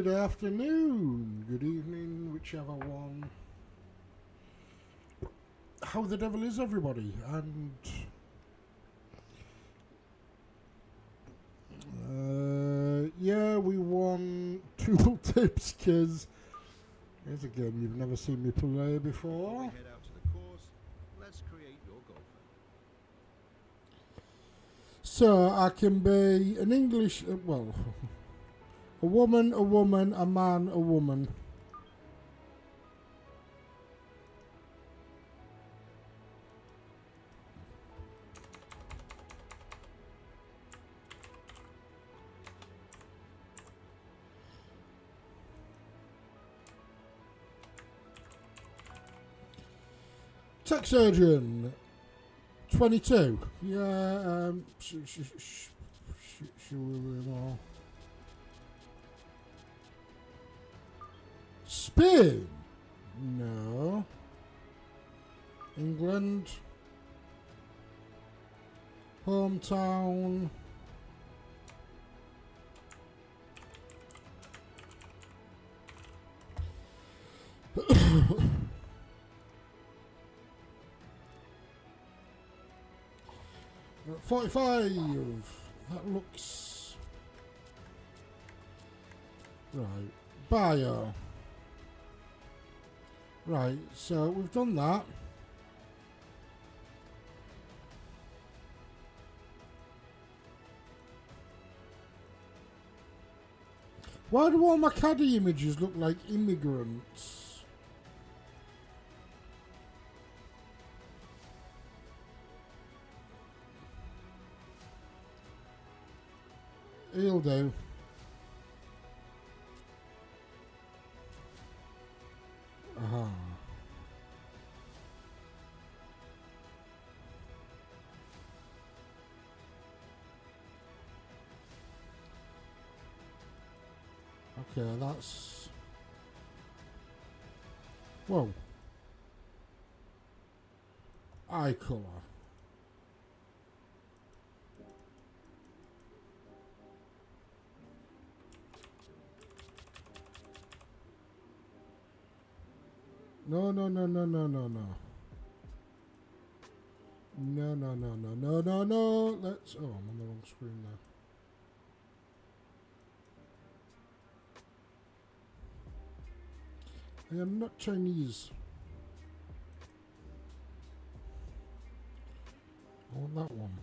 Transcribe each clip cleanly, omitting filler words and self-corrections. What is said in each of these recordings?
good afternoon, good evening, whichever one. How the devil is everybody? And yeah, we won Tool Tips because here's a game you've never seen me play before. Head out to the course. Let's create your golfer. So I can be an English, well, a woman, a man, a woman. Tech surgeon, 22. Yeah, sure. Spain? No. England? Hometown? $45. That looks right. Bio. Right, so we've done that. Why do all my caddy images look like immigrants? He'll do. Aha. Okay, that's... Whoa. Eye colour. No. No. Let's... Oh, I'm on the wrong screen there. I am not Chinese. I want that one.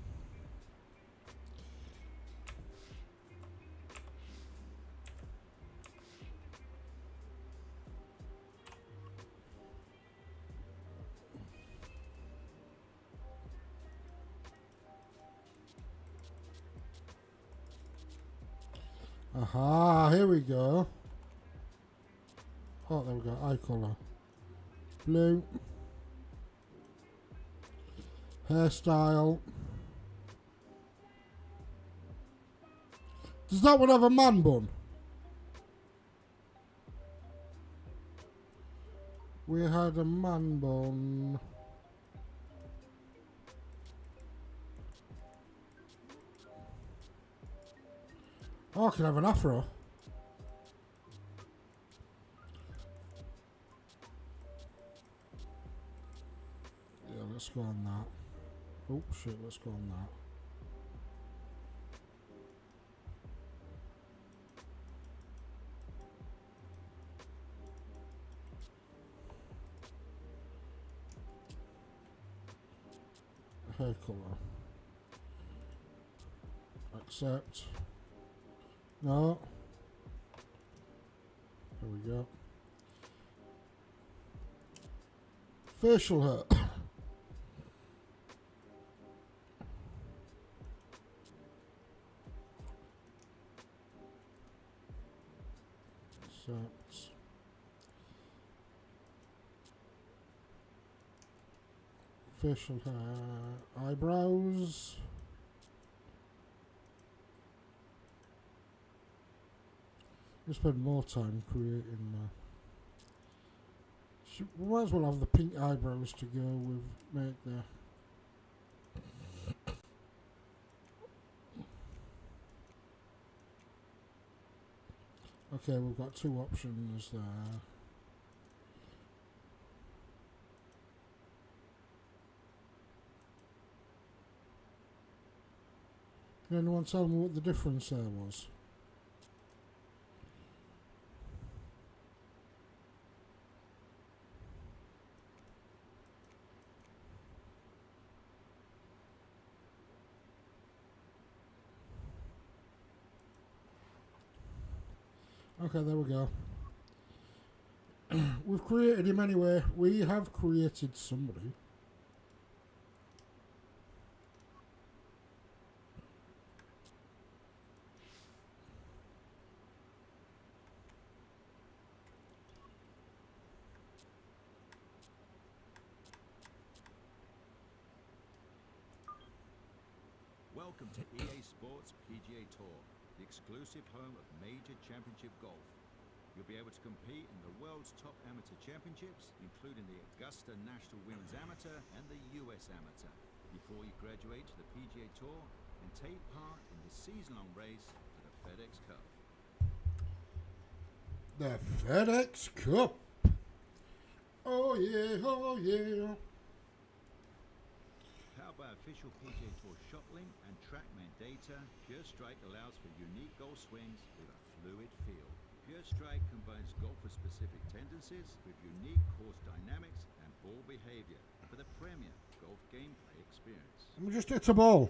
Aha, here we go. Oh, there we go. Eye colour. Blue. Hairstyle. Does that one have a man bun? We had a man bun. Oh, I can have an afro. Yeah, let's go on that. Oh shit, let's go on that. Hair colour. Accept. No. There we go. Facial hair. Accept. Facial hair. Eyebrows. We spend more time creating. We might as well have the pink eyebrows to go with. Make the. Okay, we've got two options there. Can anyone tell me what the difference there was? Okay, there we go. We've created him anyway. We have created somebody. Welcome to EA Sports PGA Tour, the exclusive home of major championship golf. You'll be able to compete in the world's top amateur championships, including the Augusta National Women's Amateur and the US Amateur, before you graduate to the PGA Tour and take part in the season-long race for the FedEx Cup. The FedEx Cup. Oh yeah, oh yeah. Powered by official PGA Tour ShotLink and TrackMan data, Pure Strike allows for unique golf swings with a fluid feel. Pure Strike combines golfer-specific tendencies with unique course dynamics and ball behavior for the premier golf gameplay experience. Let me just hit a ball.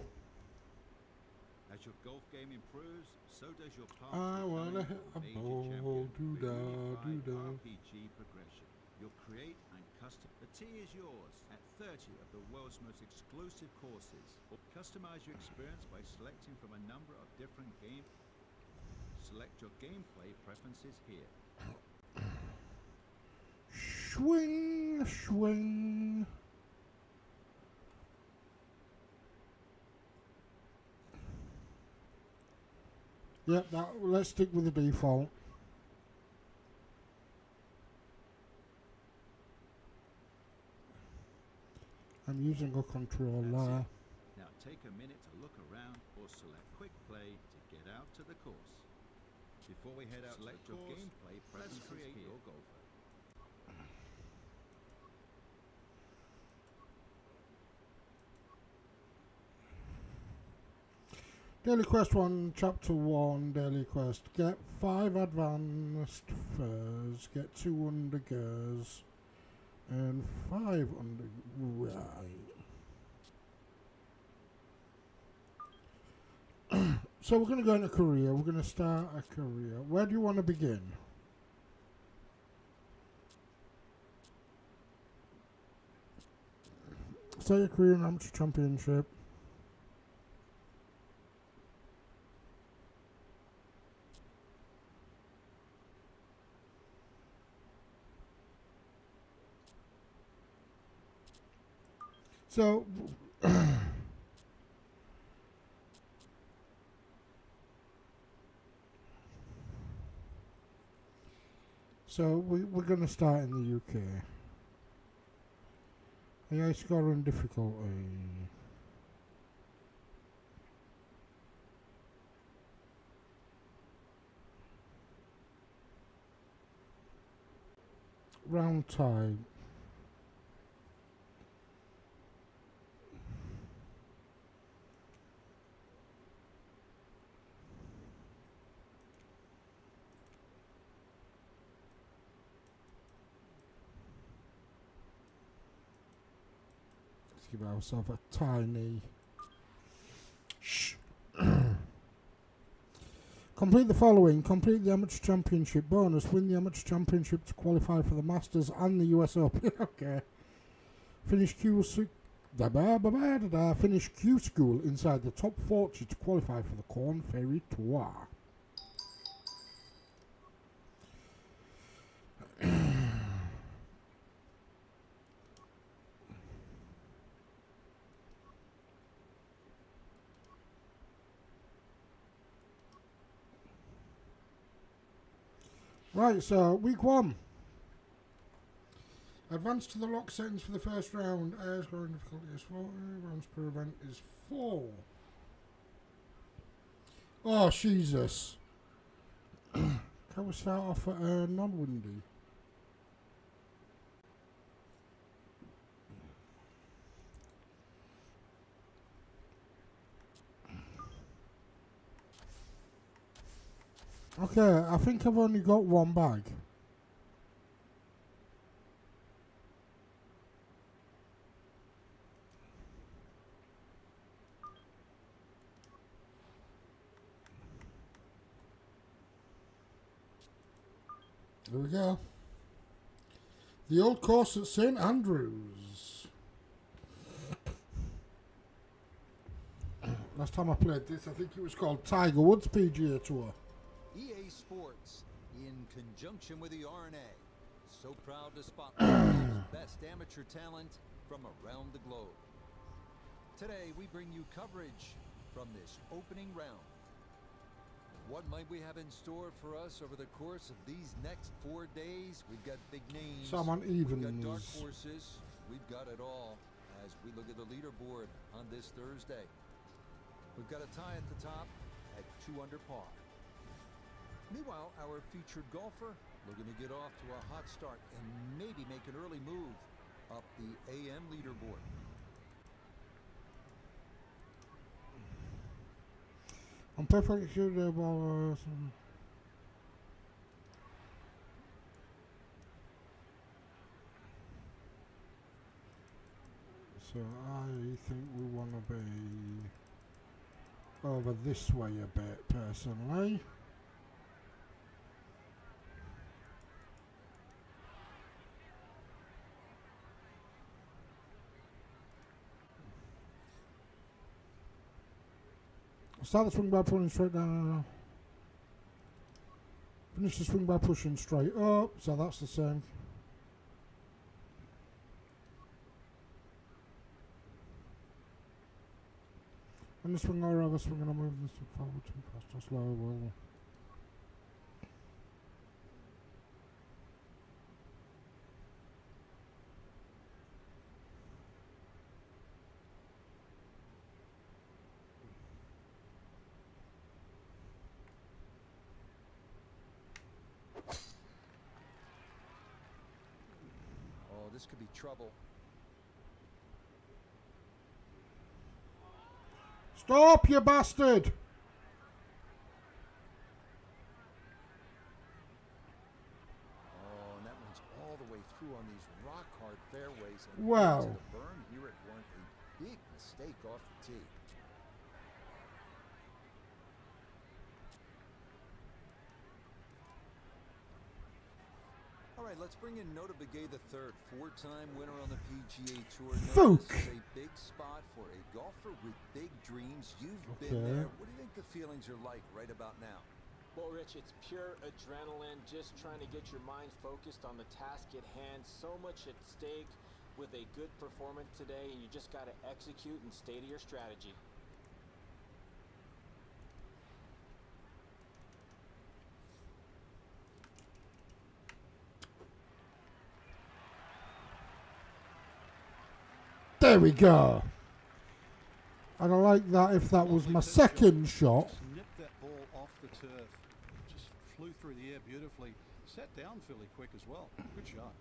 As your golf game improves, so does your path I to wanna becoming hit a major ball, champion with doo-dah, unified doo-dah. RPG progression. You'll create and custom. The tee is yours at 30 of the world's most exclusive courses. Or customize your experience by selecting from a number of different game. Select your gameplay preferences here. Swing, swing. Yep, let's stick with the default. I'm using a controller. Now take a minute to look around or select quick play to get out to the course. Before we head out, select your gameplay preferences. Let's create your golfer. Daily Quest 1, Chapter 1, Daily Quest. Get 5 advanced furs, get 2 undergears, and 5 under... Right. So we're going to go into career. We're going to start a career. Where do you want to begin? Start your career in Amateur Championship. So, we're going to start in the UK. AI score and difficulty. Round time. Give ourselves a tiny shh. Complete the following. Complete the Amateur Championship bonus. Win the Amateur Championship to qualify for the Masters and the US Open. Okay. Finish Finish Q School inside the top 40 to qualify for the Corn Ferry Tour. Right, so week 1. Advance to the lock settings for the first round. Air scoring difficulty is 4. Rounds per event is 4. Oh, Jesus. Can we start off at non-windy? Okay, I think I've only got one bag. There we go. The old course at St Andrews. Last time I played this, I think it was called Tiger Woods PGA Tour. EA Sports, in conjunction with the RNA, so proud to spot the world's best amateur talent from around the globe. Today, we bring you coverage from this opening round. What might we have in store for us over the course of these next 4 days? We've got big names. Someone We've got evens. dark horses. We've got it all as we look at the leaderboard on this Thursday. We've got a tie at the top at 2 under par. Meanwhile, our featured golfer looking to get off to a hot start and maybe make an early move up the AM leaderboard. I'm perfectly sure they're about. So I think we want to be over this way a bit, personally. Start the swing by pulling straight down. Finish the swing by pushing straight up, so that's the same. And the swing or other swing and I'm moving this forward too fast or slow. Well. Oh, this could be trouble. Stop, you bastard! Oh, and that one's all the way through on these rock-hard fairways. And Well. into the burn here at one, a big mistake off the tee. All right, let's bring in Nota Begay III, 4-time winner on the PGA Tour. Fook. This is a big spot for a golfer with big dreams. You've been Okay. there. What do you think the feelings are like right about now? Well, Rich, it's pure adrenaline, just trying to get your mind focused on the task at hand. So much at stake with a good performance today, and you just got to execute and stay to your strategy. There we go. And I like that if that was my second shot. Just nipped that ball off the turf. Just flew through the air beautifully. Sat down fairly quick as well. Good shot.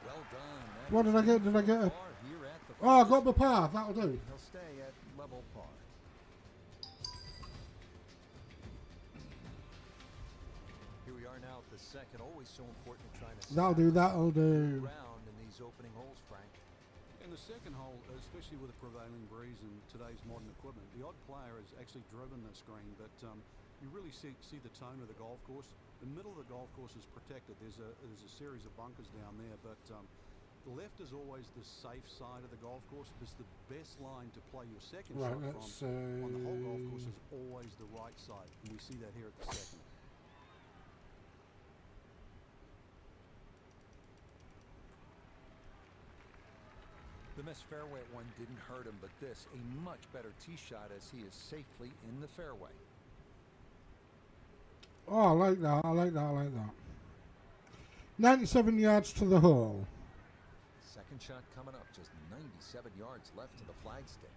Well done. That What is did I get? Did I get a... par here at the Oh, I first. got the par. That'll do. He'll stay at level par. Here we are now at the second. Always so important to try to That'll do. That'll do. round in these opening holes, Frank. In the second hole, especially with the prevailing breeze and today's modern equipment, the odd player has actually driven this green, but you really see the tone of the golf course. The middle of the golf course is protected. There's a series of bunkers down there, but the left is always the safe side of the golf course. It's the best line to play your second Right, shot let's from. On the whole golf course say... is always the right side, and we see that here at the second. The missed fairway one didn't hurt him, but this, a much better tee shot as he is safely in the fairway. Oh, I like that. I like that. I like that. 97 yards to the hole. Second shot coming up, just 97 yards left to the flagstick.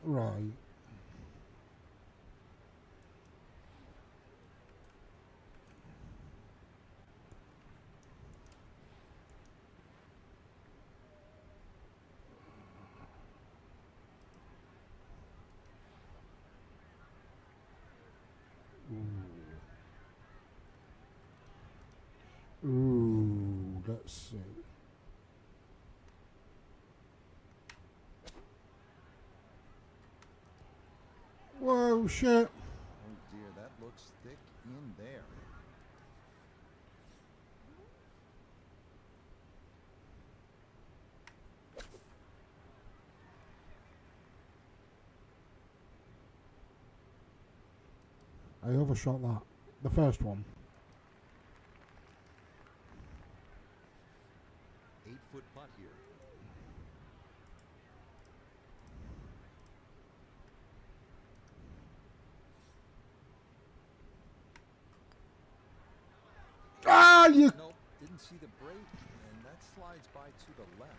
Right. Ooh, let's see. Whoa, shit. Oh dear, that looks thick in there. I overshot that. The first one. 8-foot putt here. Ah, you... Nope, didn't see the break, and that slides by to the left.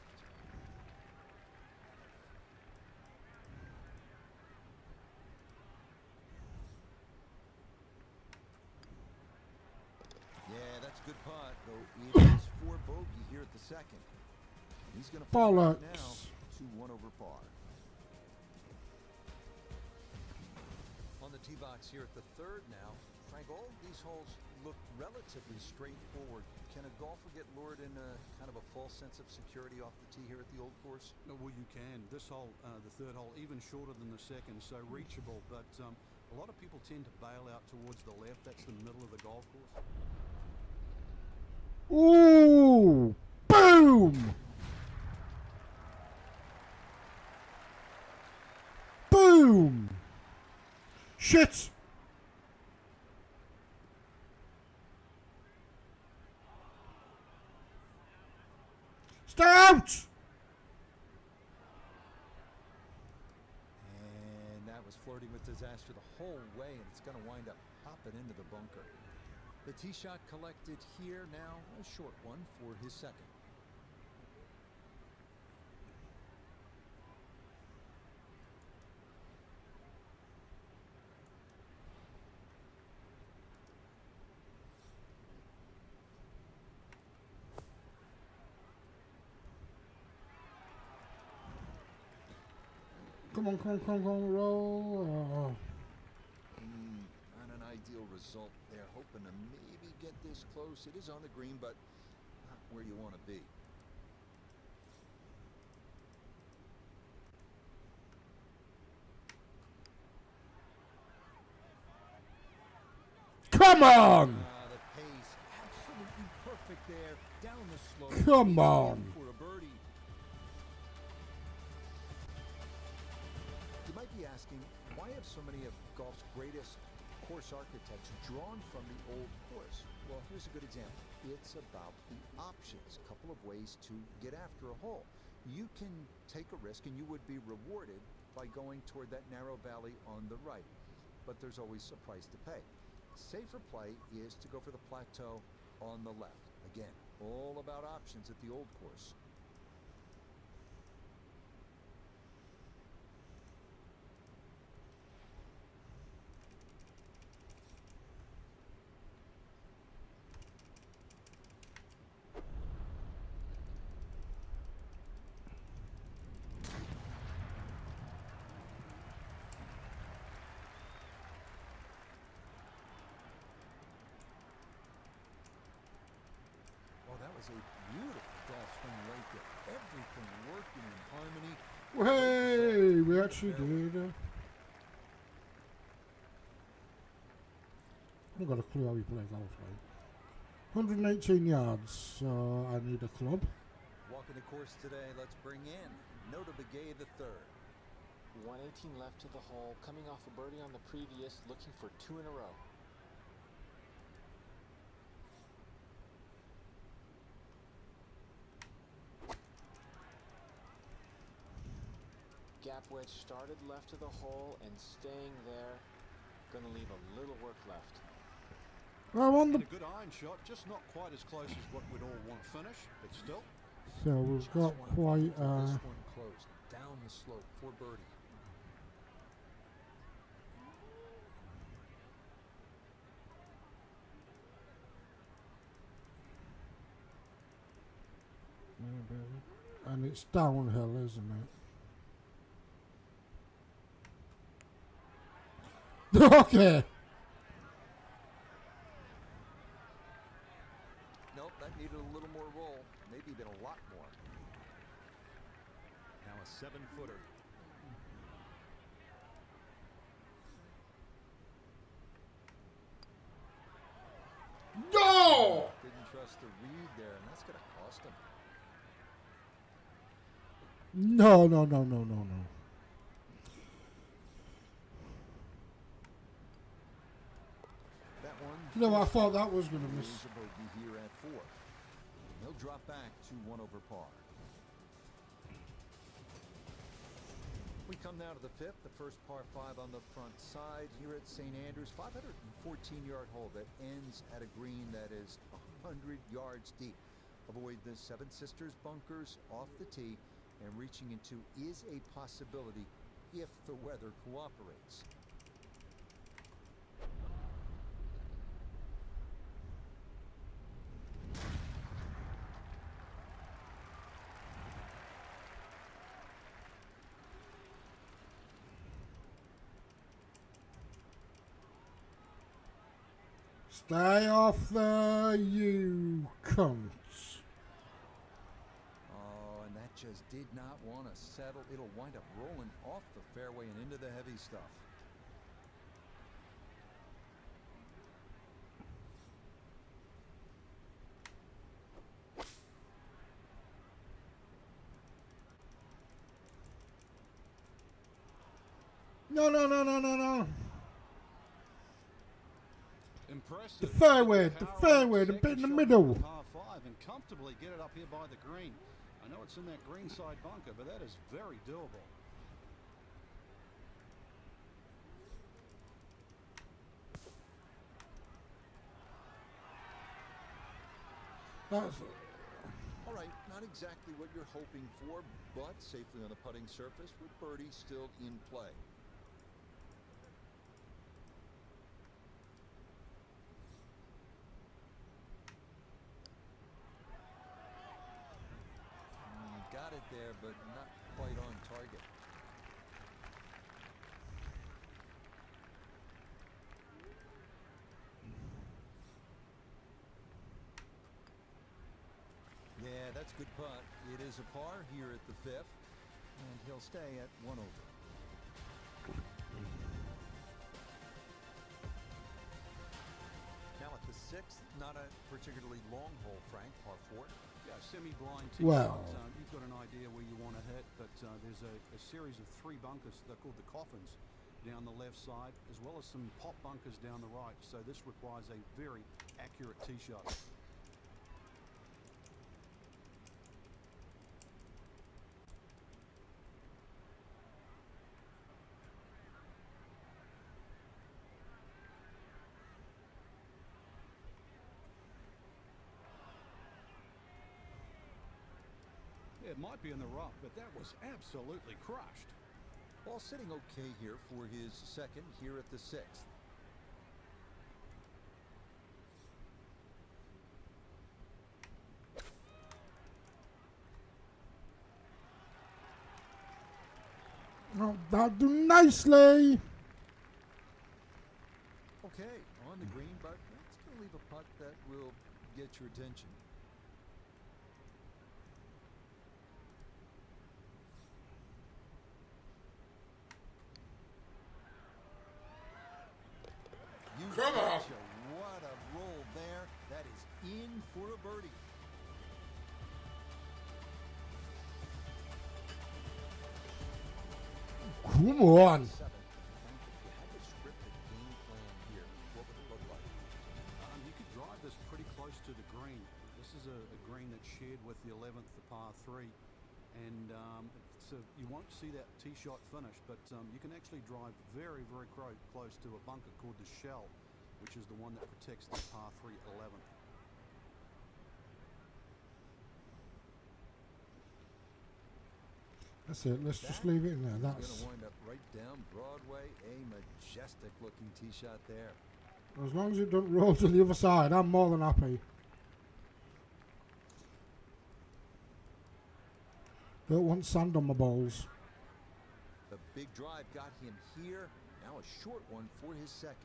Yeah, that's a good putt, though it is for bogey here at the second. He's going to fall right now, Bollocks. 2-1 over par. On the tee box here at the third now. Frank, all these holes look relatively straightforward. Can a golfer get lured in a kind of a false sense of security off the tee here at the Old Course? Well, you can. This hole, the third hole, even shorter than the second, so reachable. But a lot of people tend to bail out towards the left. That's the middle of the golf course. Ooh! Boom! Boom! Shit! Stay out! And that was flirting with disaster the whole way, and it's going to wind up popping into the bunker. The tee shot collected here now, a short one for his second. Come on, come on, come on, come on, roll. Not an ideal result there. Hoping to maybe get this close. It is on the green, but not where you want to be. Come on! The pace absolutely perfect there. Down the slope. Come He's on. in for a birdie. You might be asking, why have so many of golf's greatest course architects drawn from the Old Course? Well, here's a good example. It's about the options, a couple of ways to get after a hole. You can take a risk and you would be rewarded by going toward that narrow valley on the right. But there's always a price to pay. Safer play is to go for the plateau on the left. Again, all about options at the Old Course. That was a beautiful golf swing right there. Everything working in harmony. Hey, we actually did. I've got a clue how you play golf, right? 118 yards, so I need a club. Walking the course today, let's bring in Notah Begay the third. 118 left to the hole, coming off a birdie on the previous, looking for two in a row. gap wedge started left of the hole and staying there. Going to leave a little work left. I'm on And the. a good iron shot, just not quite as close as what we'd all want to finish, but still. So we've Just got wanna quite keep this one close, down the slope for birdie. and it's downhill, isn't it? Okay. Nope, that needed a little more roll, maybe even a lot more. Now a 7-footer. No! Didn't trust the read there, and that's going to cost him. No. That one. You know, I thought that was going to miss. He's a bogey here at 4. He'll drop back to 1 over par. We come now to the 5th, the first par 5 on the front side here at St. Andrews. 514-yard hole that ends at a green that is 100 yards deep. Avoid the Seven Sisters bunkers off the tee, and reaching into is a possibility if the weather cooperates. Stay off there, you cunts. Oh, and that just did not want to settle. It'll wind up rolling off the fairway and into the heavy stuff. No. Impressive. The fairway, Power the on bit in the second shot middle. on par 5 and comfortably get it up here by the green. I know it's in that green side bunker, but that is very doable. That's All right, not exactly what you're hoping for, but safely on the putting surface with birdie still in play. Got it there, but not quite on target. Yeah, that's a good putt. It is a par here at the 5th, and he'll stay at 1 over. Now at the 6th, not a particularly long hole, Frank, par 4. Yeah, semi-blind tee Well. shot. You've got an idea where you want to hit, but there's a series of 3 bunkers. They're called the coffins down the left side, as well as some pop bunkers down the right. So this requires a very accurate tee shot. It might be in the rough, but that was absolutely crushed. Ball sitting okay here for his 2nd here at the 6th. oh, that'll do nicely. Okay, on the green, but that's going to leave a putt that will get your attention. Come on. Betcha. What a roll there. That is in for a birdie. Come on. 7th. Frank, if you had to script a game plan here, what would it look like? You could drive this pretty close to the green. This is a green that's shared with the 11th, the par 3. And you won't see that tee shot finish, but you can actually drive very, very close to a bunker called the Shell, which is the one that protects the par 3 11th. That's it. Let's just leave it in there. Going That's to wind up right down Broadway. A majestic looking tee shot there. as long as it don't roll to the other side, I'm more than happy. Don't want sand on my balls. The big drive got him here. Now a short one for his second.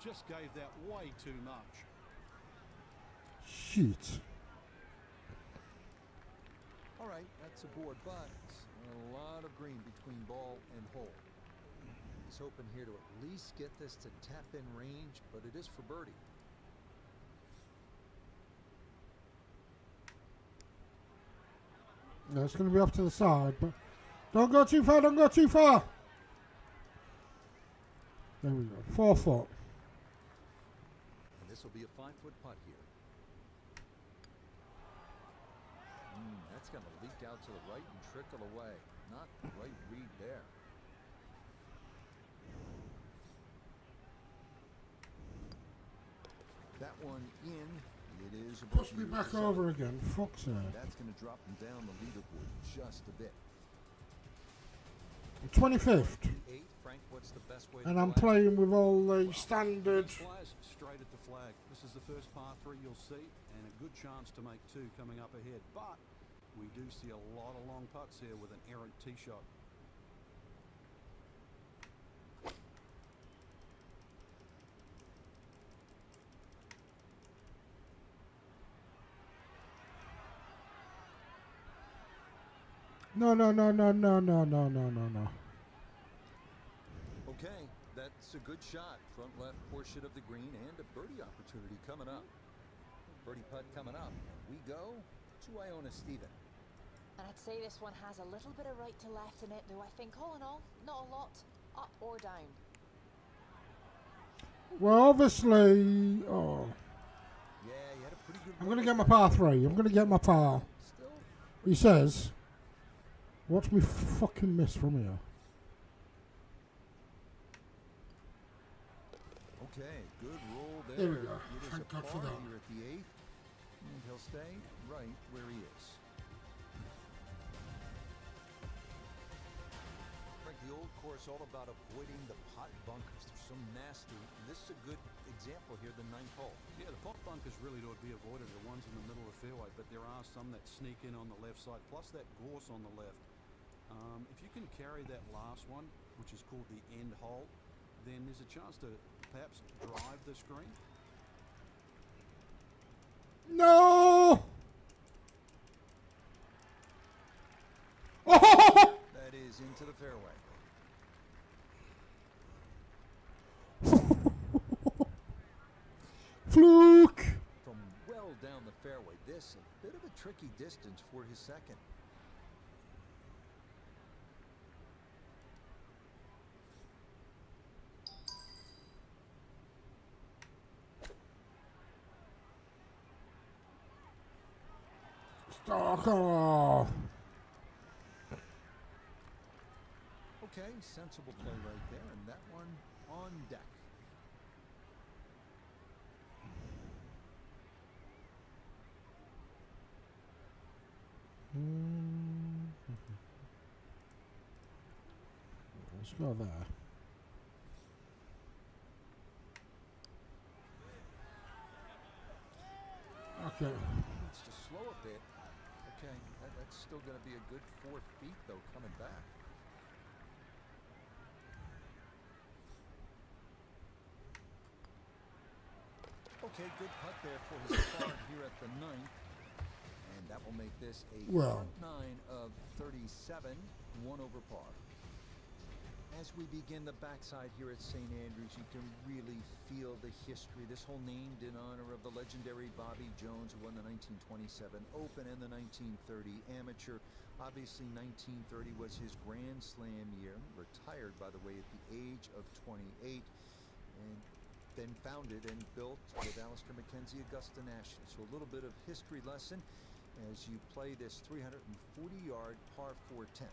Just gave that way too much. Shit. All right, that's a board, but a lot of green between ball and hole. He's hoping here to at least get this to tap in range, but it is for birdie. Yeah, it's going to be off to the side, but don't go too far, don't go too far. There we go, 4 foot. And this will be a 5-foot putt here. That's going to leak out to the right and trickle away. Not the right read there. That one in. It is Push me back over again, fuck's sake. That's going to drop him down the leaderboard just a bit. I'm 25th, Frank, what's the best way to and I'm go after playing with all the standard. Flies straight at the flag. This is the first par 3 you'll see, and a good chance to make 2 coming up ahead. But we do see a lot of long putts here with an errant tee shot. No. Okay, that's a good shot. Front left portion of the green and a birdie opportunity coming up. Birdie putt coming up. We go to Iona Stephen. And I'd say this one has a little bit of right to left in it, though I think all in all, not a lot, up or down. Well, obviously, oh, Yeah, he had a pretty good I'm going to get my par 3. I'm going to get my par. Still, He says, watch me fucking miss from here. okay, good roll there. There we go. It is Thank a God for par that. here at the 8th. And he'll stay right where he is. Frank, the old course all about avoiding the pot bunkers. They're so nasty. And this is a good example here, the 9th hole. Yeah, the pot bunkers really to be avoided, the ones in the middle of the fairway, but there are some that sneak in on the left side, plus that gorse on the left. If you can carry that last one, which is called the end hole, then there's a chance to perhaps drive this green. No! Oh! That is into the fairway. Fluke! From well down the fairway, this a bit of a tricky distance for his second. Oh. Okay, sensible play right there, and that one on deck. Let's go there. Okay. It's to slow a bit. Okay, that's still going to be a good 4 feet, though, coming back. Okay, good putt there for his par here at the 9th. And that will make this a Well. front 9 of 37, 1 over par. As we begin the backside here at St. Andrews, you can really feel the history. This hole named in honor of the legendary Bobby Jones, who won the 1927 Open and the 1930 Amateur. Obviously, 1930 was his Grand Slam year. Retired, by the way, at the age of 28. And then founded and built with Alister MacKenzie Augusta National. So a little bit of history lesson as you play this 340-yard par 4 10th.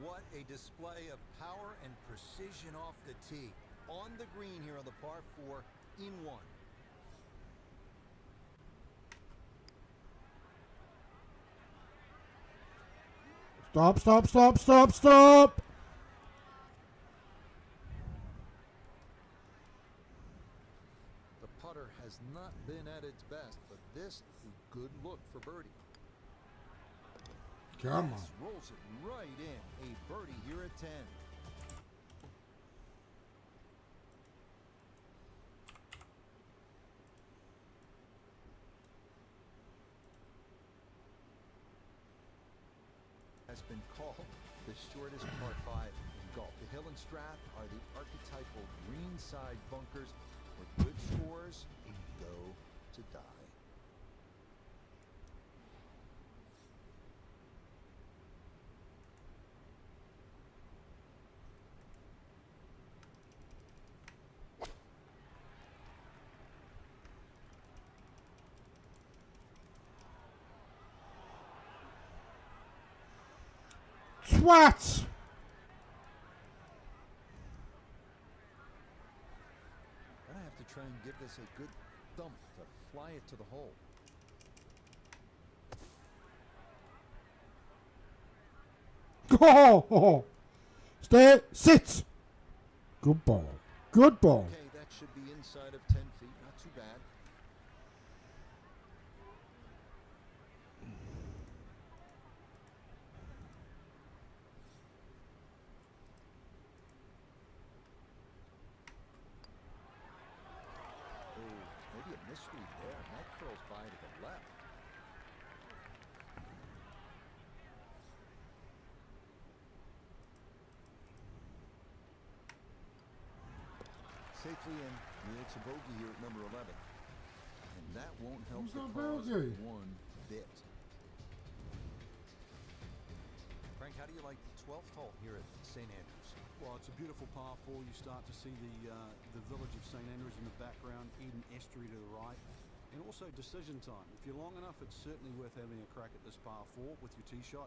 What a display of power and precision off the tee. On the green here on the par 4 in 1. Stop, stop, stop, stop, stop! The putter has not been at its best, but this is a good look for birdie. Come on. Yes, rolls it right in. A birdie here at 10. Has been called the shortest par 5 in golf. The Hill and Strath are the archetypal greenside bunkers where good scores go to die. Twat! Gonna have to try and give this a good thump to fly it to the hole. Oh! Stay, sit! Good ball. Good ball. Okay, that should be inside of 10 feet. Not too bad. Maybe a misread there, and that curls by to the left. Safely in. It's a bogey here at number 11. And that won't help Who's the that cause bogey? one bit. Frank, how do you like the 12th hole here at St. Andrews? Well, it's a beautiful par 4. You start to see the village of St. Andrews in the background, Eden Estuary to the right, and also decision time. If you're long enough, it's certainly worth having a crack at this par 4 with your tee shot.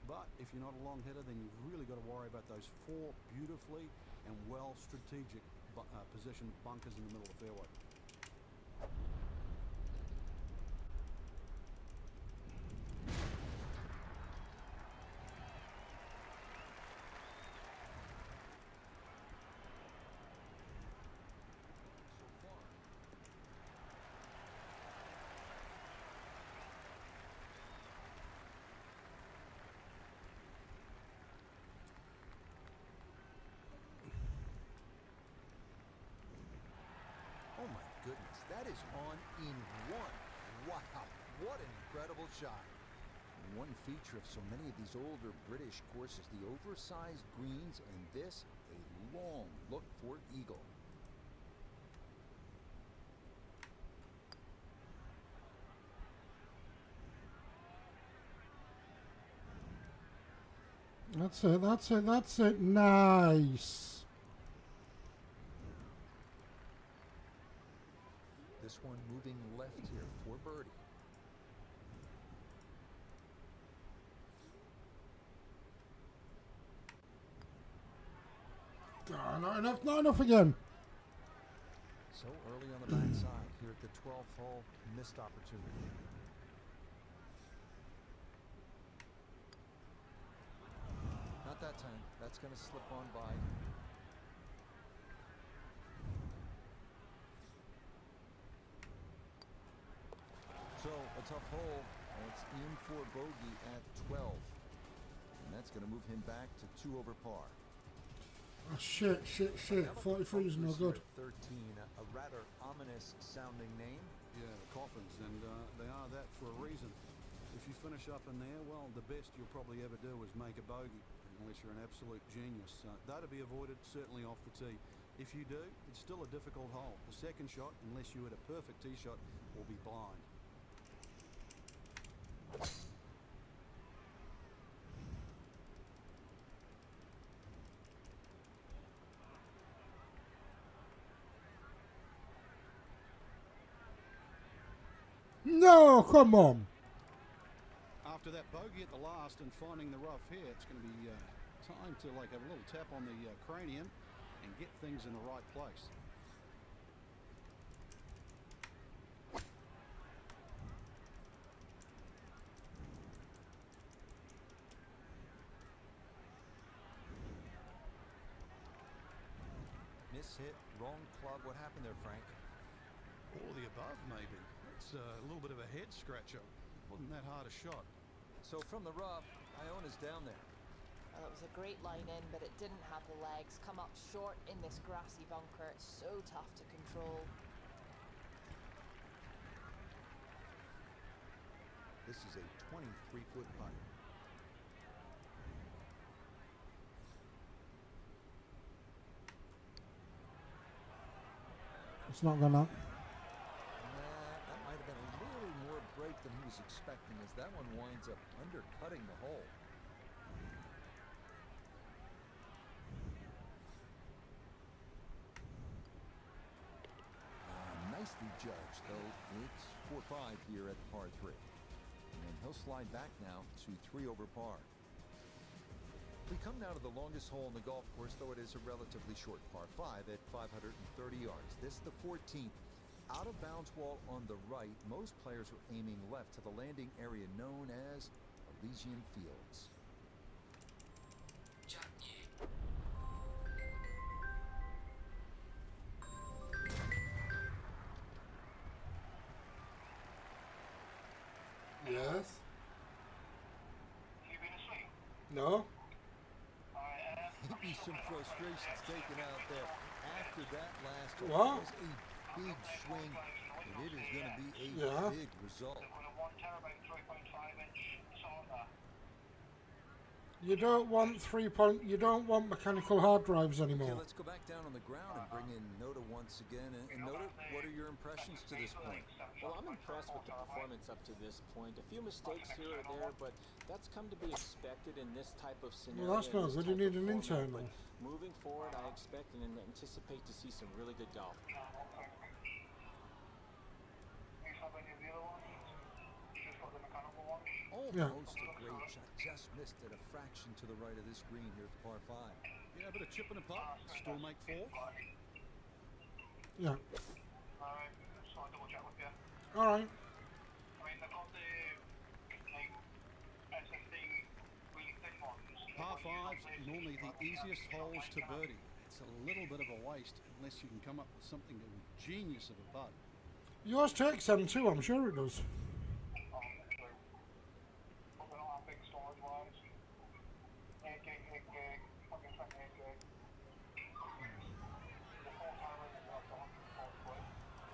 But if you're not a long hitter, then you've really got to worry about those 4 beautifully and well strategic positioned bunkers in the middle of the fairway. Oh my goodness, that is on in 1. Wow, what an incredible shot. One feature of so many of these older British courses, the oversized greens, and this, a long look for eagle. That's it, that's it, that's it. Nice. This one moving left here for birdie. Not enough, not enough again. So early on the backside here at the 12th hole, missed opportunity. Not that time. That's going to slip on by. So a tough hole. It's in for bogey at 12. And that's going to move him back to 2 over par. Oh, shit. 43 is no good. 13, a rather ominous sounding name. Yeah, the Coffins, and they are that for a reason. If you finish up in there, well, the best you'll probably ever do is make a bogey, unless you're an absolute genius. They're to be avoided, certainly off the tee. If you do, it's still a difficult hole. The second shot, unless you hit a perfect tee shot, will be blind. No, come on. After that bogey at the last and finding the rough here, it's going to be time to like have a little tap on the cranium and get things in the right place. Miss hit, wrong club. What happened there, Frank? All the above, maybe. It's a little bit of a head scratcher. Wasn't that hard a shot. So from the rough, Iona's down there. Well, it was a great line in, but it didn't have the legs. Come up short in this grassy bunker. It's so tough to control. This is a 23-foot putt. It's not gonna. That might have been a little more break than he was expecting, as that one winds up undercutting the hole. Nicely judged, though. It's 4-5 here at par 3. And he'll slide back now to 3 over par. We come now to the longest hole in the golf course, though it is a relatively short par 5 at 530 yards. This the 14th. Out of bounds wall on the right. Most players are aiming left to the landing area known as Elysian Fields. Yes. No. Maybe some frustrations taken out there after that last one. What? It was a big swing, and it is going to be a Yeah. big result. You don't want 3-point. You don't want mechanical hard drives Okay, anymore. let's go back down on the ground and bring in Nota once again. And Nota, what are your impressions to this point? Well, I'm impressed with the performance up to this point. A few mistakes here or there, but that's come to be expected in this type of scenario. Well, that's and not this good. You type need of an format. internal. But moving forward, I expect and anticipate to see some really good golf. Yeah. Almost a great shot. Just missed it a fraction to the right of this green here at par 5. Yeah, but a chip and a putt, still make 4. Yeah. All right. Par 5's normally the easiest holes to birdie. It's a little bit of a waste unless you can come up with something of a genius of a putt. Yours takes them too. I'm sure it does.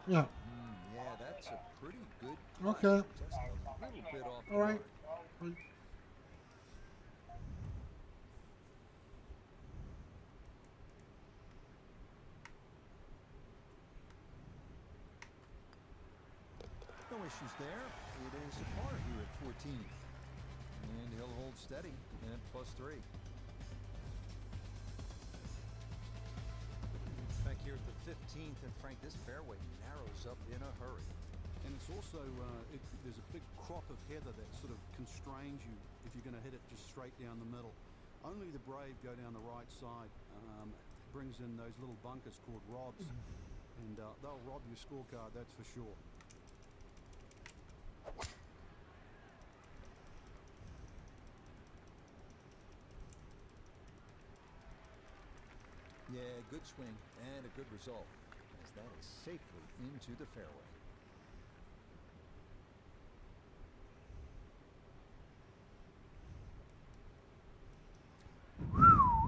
Yeah. Yeah, that's a pretty good Okay. just a little bit off the All right. mark. No issues there. It is a par here at 14. And he'll hold steady at +3. Back here at the 15th, and Frank, this fairway narrows up in a hurry. And it's also, there's a big crop of heather that sort of constrains you if you're going to hit it just straight down the middle. Only the brave go down the right side. Brings in those little bunkers called robs. And they'll rob your scorecard, that's for sure. Yeah, good swing and a good result, as that is safely into the fairway.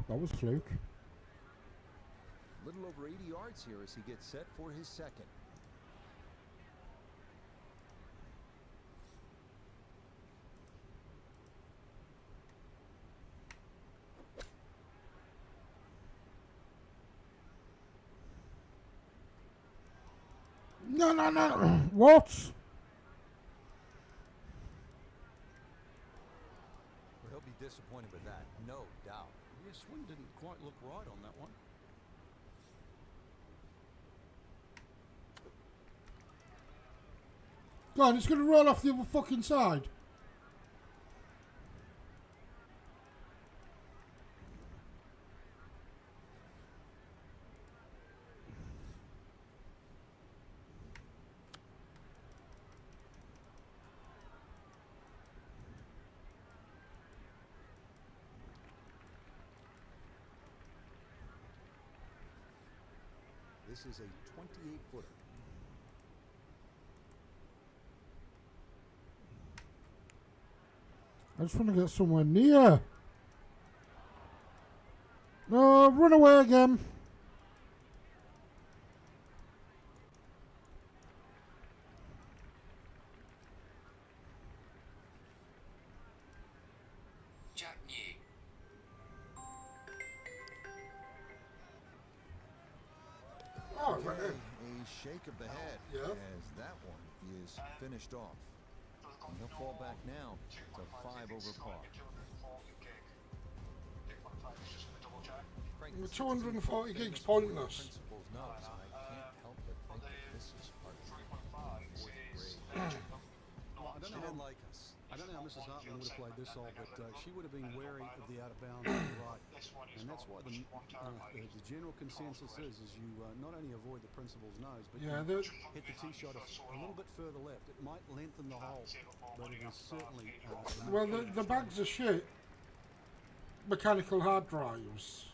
That was fluke. little over 80 yards here as he gets set for his second. No, no, no. What? Well, he'll be disappointed with that, no doubt. Yeah, swing didn't quite look right on that one. Go on, it's going to roll off the other fucking side. This is a 28-footer. I just want to get somewhere near. No, run away again. Jack New. Oh, Okay, a shake of the head Yeah. as that one is finished off. And he'll fall back now to 5 over par. Frank, The this is 240 gigs famous pointless. principles notes, and I can't help but think that this is part of the fourth grade. Well, I don't know They like us. I don't know how Mrs. Hartman would have played this hole, but she would have been wary of the out of bounds on the right. And that's why the general consensus is you not only avoid the principal's nose, but Yeah, you hit the tee shot a little bit further left. It might lengthen the hole, but it is certainly... well, the bags of shit. Mechanical hard drives.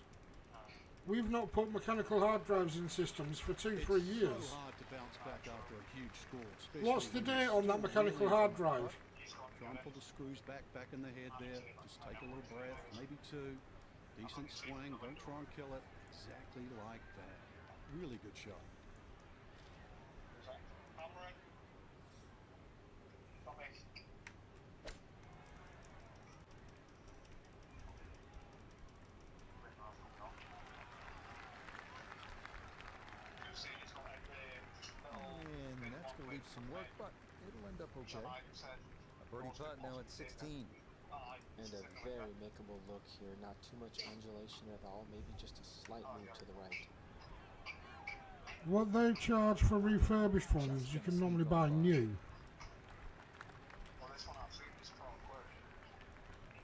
We've not put mechanical hard drives in systems for 2-3 years. It's so hard to bounce back after a huge score. especially What's the when date it's on that still mechanical really hard hot. drive? Try and pull the screws back in the head there. Just take a little breath, maybe 2. Decent swing. Don't try and kill it. Exactly like that. Really good shot. And that's going to leave some work, but it'll end up okay. A birdie putt now at 16. And a very makeable look here. Not too much undulation at all. Maybe just a slight move to the right. What they charge for refurbished ones, you can normally buy new.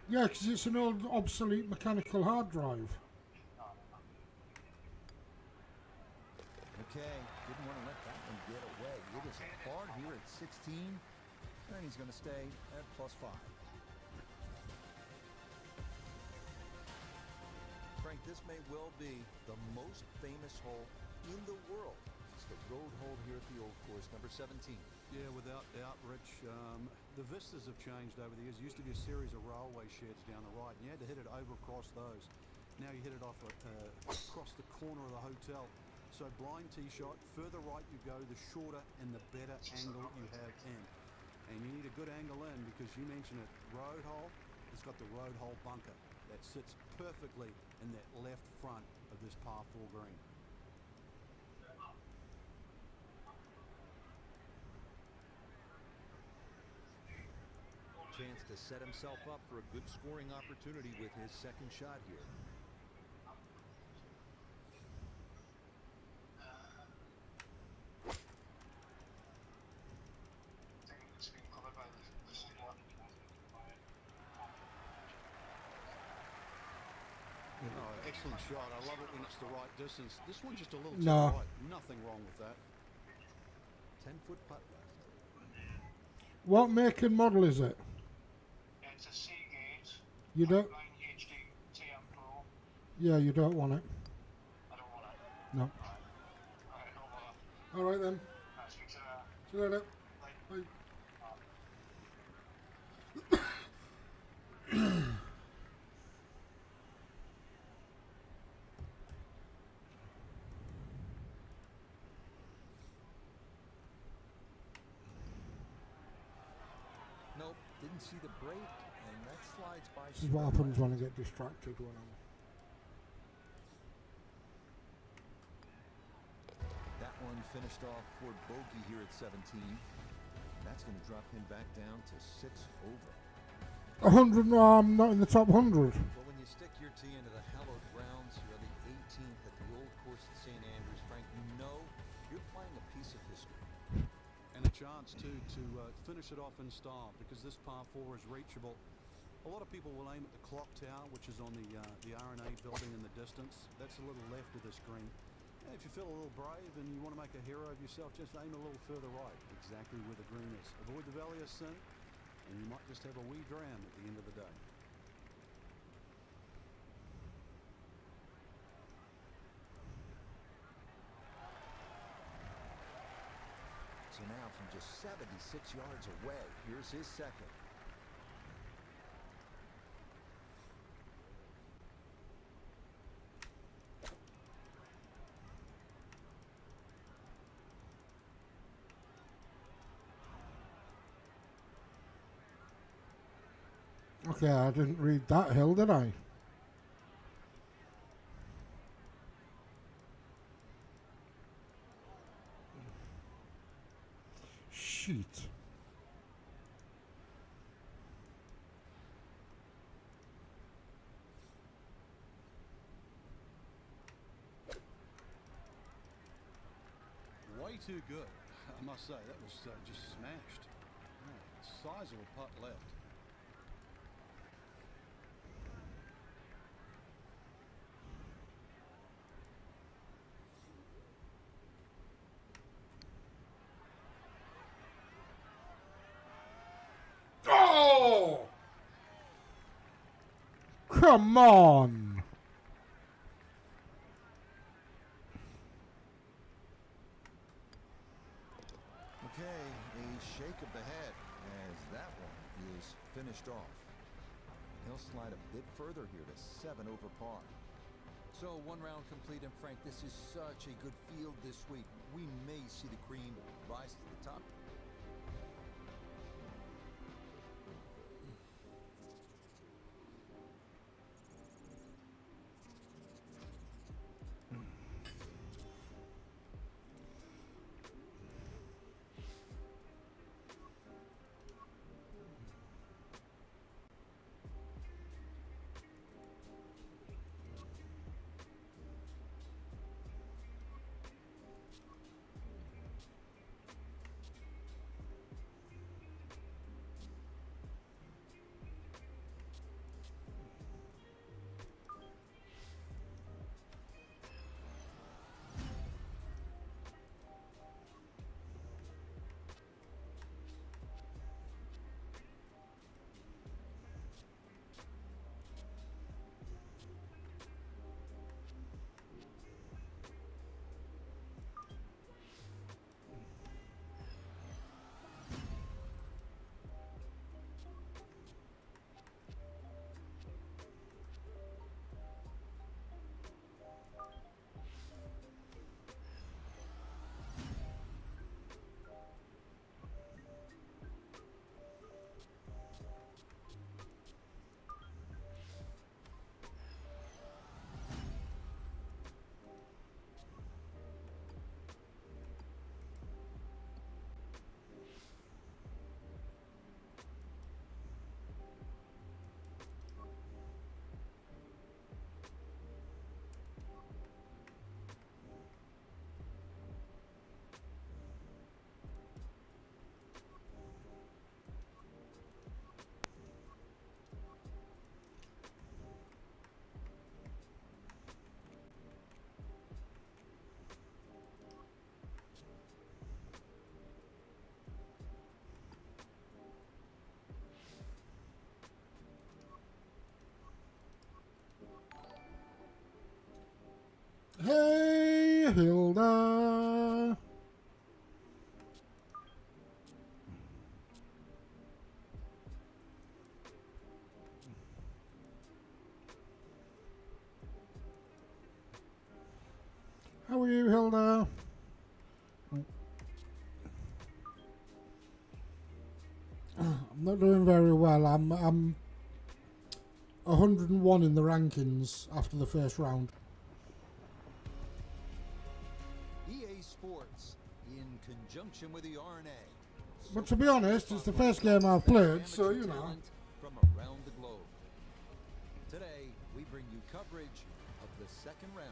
Yeah, because it's an old obsolete mechanical hard drive. Okay, didn't want to let that one get away. It is a par here at 16, and he's going to stay at +5. Frank, this may well be the most famous hole in the world. It's the road hole here at the Old Course, number 17. Yeah, without doubt, Rich. The vistas have changed over the years. It used to be a series of railway sheds down the right, and you had to hit it over across those. Now you hit it off across the corner of the hotel. So blind tee shot, further right you go, the shorter and the better angle you have in. And you need a good angle in because you mentioned it, road hole, it's got the road hole bunker that sits perfectly in that left front of this par 4 green. Chance to set himself up for a good scoring opportunity with his second shot here. Oh, excellent shot. I love it when it's the right distance. This one's just a little too No. right. Nothing wrong with that. 10-foot putt left. What make and model is it? It's a Seagate You don't. 9 HD TM Pro. Yeah, you don't want it. I don't want it. No. Alright, no bother. All right then. I'll speak to See you later. Bye. Bye. didn't see the break, and that slides by. This is what happens when I get distracted when I'm... That one finished off for bogey here at 17. That's going to drop him back down to 6 over. 100, no, I'm not in the top 100. Well, when you stick your tee into the hallowed grounds, you're the 18th at the old course at St. Andrews, Frank. You know you're playing a piece of history. And a chance, too, to finish it off in style, because this par 4 is reachable. A lot of people will aim at the clock tower, which is on the R&A building in the distance. That's a little left of this green. And if you feel a little brave and you want to make a hero of yourself, just aim a little further right, exactly where the green is. Avoid the valley of sin, and you might just have a wee dram at the end of the day. So now from just 76 yards away, here's his second. Okay, I didn't read that hill, did I? Shit. Way too good, I must say. That was just smashed. Oh, sizable putt left. Oh! Come on! Okay, a shake of the head as that one is finished off. He'll slide a bit further here to 7 over par. So one round complete, and Frank, this is such a good field this week. We may see the cream rise to the top. Hey, Hilda. How are you, Hilda? I'm Not doing very well. I'm 101 in the rankings after the first round. EA Sports, in conjunction with the RNA. But to be honest, it's the first game I've played, so you know. Talent from around the globe. Today, we bring you coverage of the second round.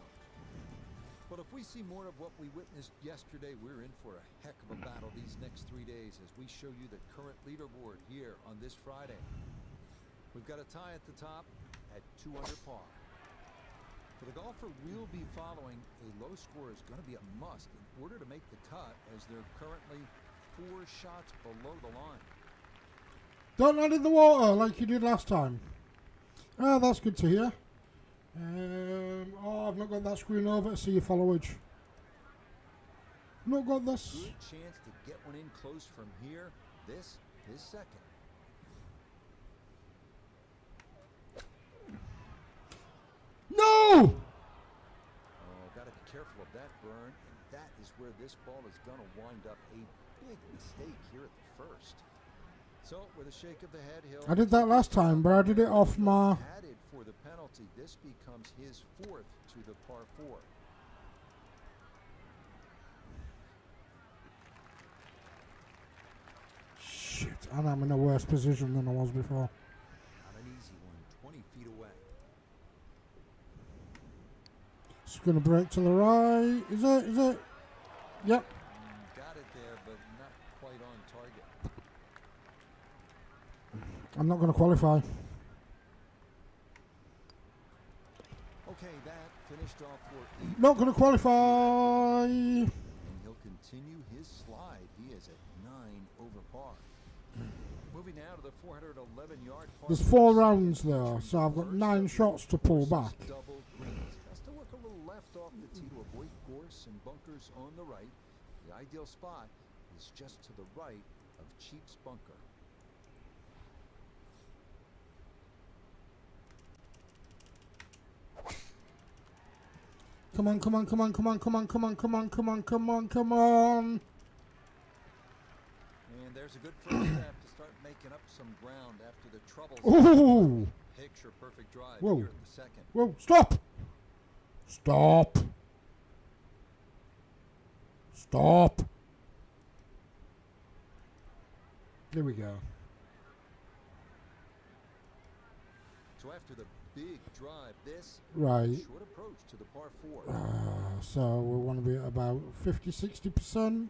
But if we see more of what we witnessed yesterday, we're in for a heck of a battle these next 3 days as we show you the current leaderboard here on this Friday. We've got a tie at the top at 2 under par. For the golfer we'll be following, a low score is going to be a must in order to make the cut, as they're currently 4 shots below the line. Don't land in the water like you did last time. Ah, that's good to hear. Oh, I've not got that screen over to see your followage. Not got this. Good chance to get one in close from here. This is second. No! Oh, got to be careful of that burn, and that is where this ball is going to wind up. A big mistake here at the first. So, with a shake of the head, he'll... I did that last time, but I did it off my... Added for the penalty. This becomes his 4th to the par 4. Shit, and I'm in a worse position than I was before. Not an easy one, 20 feet away. It's going to break to the right. Is it? Is it? Yep. Got it there, but not quite on target. I'm not going to qualify. Okay, that finished off for 8. Not going to qualify. And he'll continue his slide. He is at 9 over par. Moving now to the 411-yard par. There's 4 rounds there, so I've got 9 shots to pull back. Double greens. Has to work a little left off the tee to avoid gorse and bunkers on the right. The ideal spot is just to the right of Cheap's bunker. Come on, come on, come on, come on, come on, come on, come on, come on, come on, come on. And there's a good first step to start making up some ground after the troubles. Ooh. Picture perfect drive Whoa. here at the second. Whoa, stop. Stop. Stop. There we go. So after the big drive, this Right. short approach to the par 4. So we want to be at about 50-60%.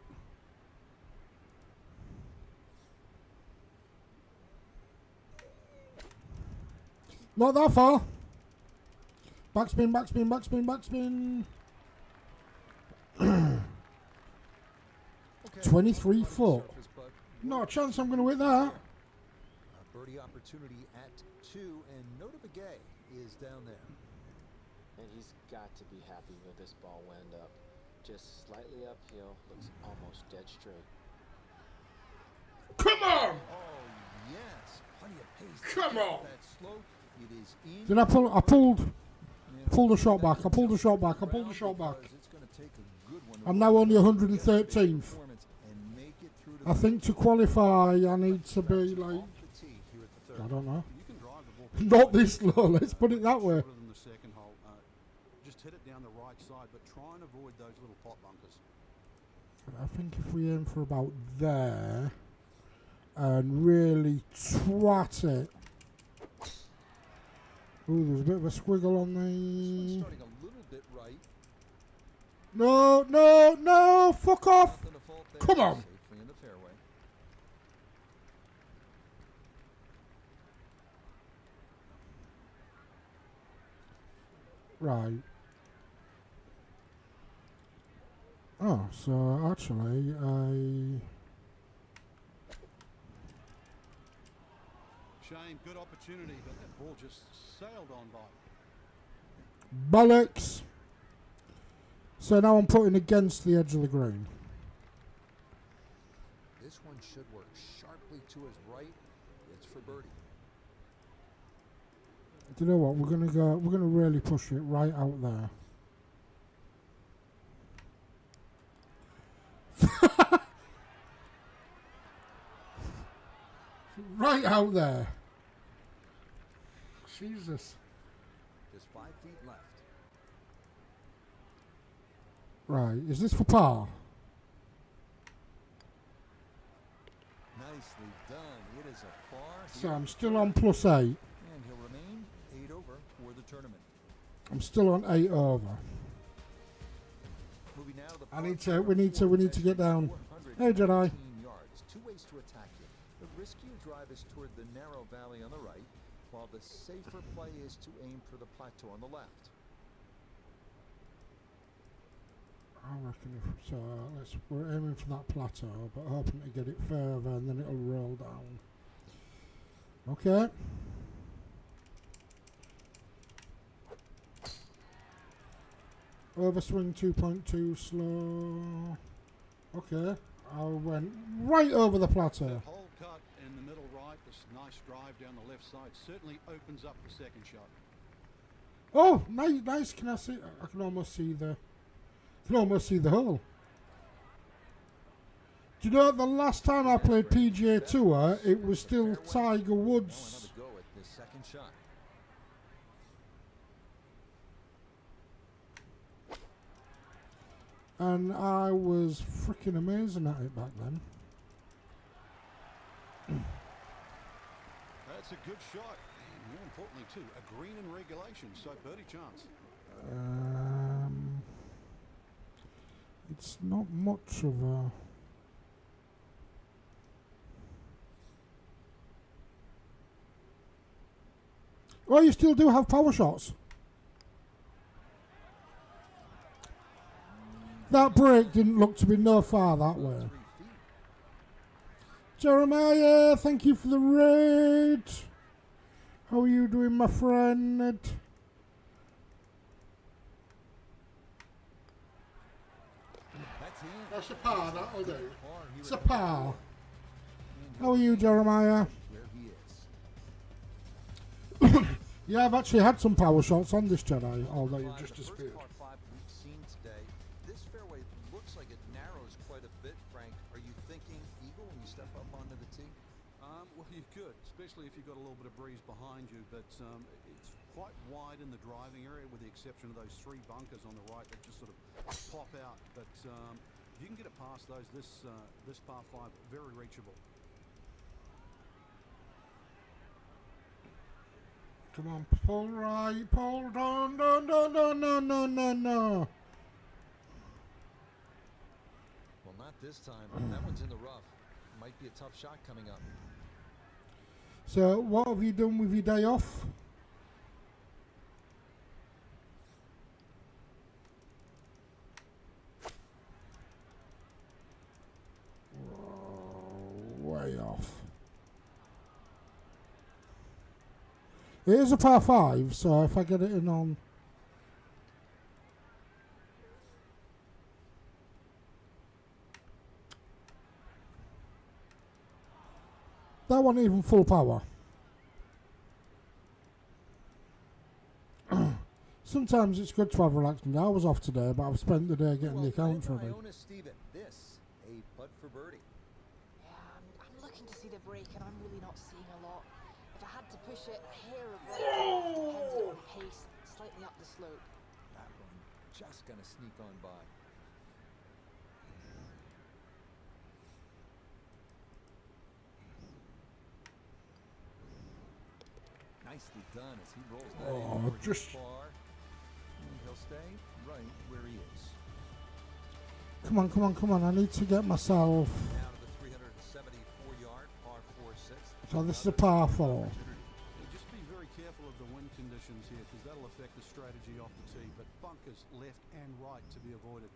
Not that far. Backspin, backspin, backspin, backspin. Okay, 23 foot. surface, but No chance I'm going to hit that. a birdie opportunity at 2, and Nota Begay is down there. And he's got to be happy where this ball went up. Just slightly uphill, looks almost dead straight. Come on! Oh, yes. Plenty of pace. Come on! That slope, it is in. Did I pull? I pulled. And Pulled the shot that back. I pulled the jump shot back. I around pulled the shot back. because it's gonna take a good one to I'm now only get 113th. performance and make it through to I the think to qualify, I need to be off like, the tee here at the I third. don't know, You can drive the ball not this low. Let's put it that way. shorter than the second hole. Just hit it down the right side, but try and avoid those little pot bunkers. I think if we aim for about there and really twat it. Ooh, there's a bit of a squiggle on This one's the. starting a little bit right. No, no, no! Fuck off! Nothing to fault there. Come on. Safely in the fairway. Right. Oh, so actually, Shane, good opportunity, but that ball just sailed on by. bollocks. So now I'm putting against the edge of the green. This one should work sharply to his right. It's for birdie. Do you know what? We're gonna really push it right out there. right out there. Jesus. Just 5 feet left. Right, is this for par? Nicely done. It is a par. So here. I'm still on +8. And he'll remain 8 over for the tournament. I'm still on 8 over. Moving now to the I par need to. four, We need to get down. Hey, Jedi. 419 yards. 2 ways to attack you. The riskier drive is toward the narrow valley on the right, while the safer play is to aim for the plateau on the left. I reckon if so. We're aiming for that plateau, but hoping to get it further, and then it'll roll down. Okay. Overswing 2.2 slow. Okay. I went right over the plateau. That hole cut in the middle right, this nice drive down the left side, certainly opens up the second shot. Oh, nice, nice. Can I see? I can almost see the. Can almost see the hole. Do you know the last time I played PGA Tour, it was still Tiger Now Woods. another go at this second shot. And I was freaking amazing at it back then. That's a good shot. And more importantly, too, a green in regulation, so birdie chance. It's not much of a. Oh, you still do have power shots. That break didn't look to be no far that way. 3 feet. Jeremiah, thank you for the raid. How are you doing, my friend? That's in. That's a par, that'll do. Par here It's a at the par. And How are you, Jeremiah? where he is. Yeah, I've actually had some power shots on this Jedi, although Five, you've just the first disappeared. par 5 we've seen today. This fairway looks like it narrows quite a bit, Frank. Are you thinking eagle when you step up onto the tee? Well, you could, especially if you've got a little bit of breeze behind you, but it's quite wide in the driving area with the exception of those 3 bunkers on the right that just sort of pop out. But if you can get it past those, this par 5, very reachable. Come on, pull right, pull down, no. Well, not this time. That one's in the rough. Might be a tough shot coming up. So, what have you done with your day off? Way off. It is a par 5, so if I get it in on. That wasn't even full power. Sometimes it's good to have relaxing. I was off today, but I've spent the day getting the accounts ready. Iona Steven, this a putt for birdie. Yeah, I'm looking to see the break, and I'm really not seeing a lot. If I had to push it a hair of right to left, depending on pace, slightly up the slope. That one just gonna sneak on by. Nicely done as he rolls that Oh, in towards the just- far. And he'll stay right where he is. Come on. I need to get myself. Now to the 374-yard par 4-6. So this is a par 4. Just be very careful of the wind conditions here because that'll affect the strategy off the tee, but bunkers left and right to be avoided.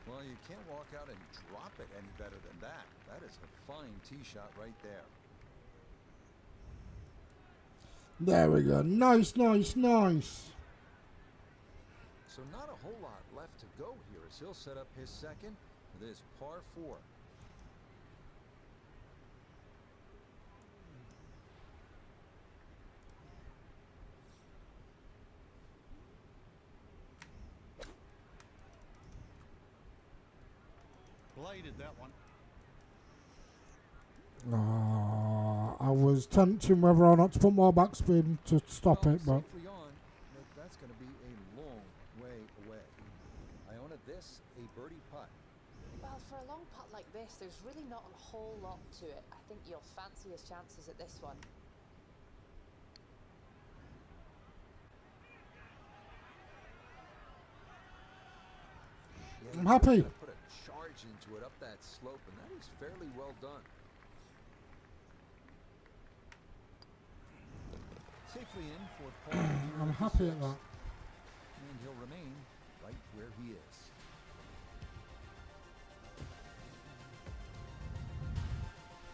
Well, you can't walk out and drop it any better than that. That is a fine tee shot right there. There we go. Nice. So not a whole lot left to go here as he'll set up his second with his par 4. Bladed that one. I was tempting whether or not to put more backspin to stop Well, it, but safely on, but that's going to be a long way away. Iona, this a birdie putt. Well, for a long putt like this, there's really not a whole lot to it. I think you'll fancy his chances at this one. Yeah, I'm he's happy. gonna put a charge into it up that slope, and that is fairly well done. Safely in for Paul. here I'm the happy at sixth. that. And he'll remain right where he is.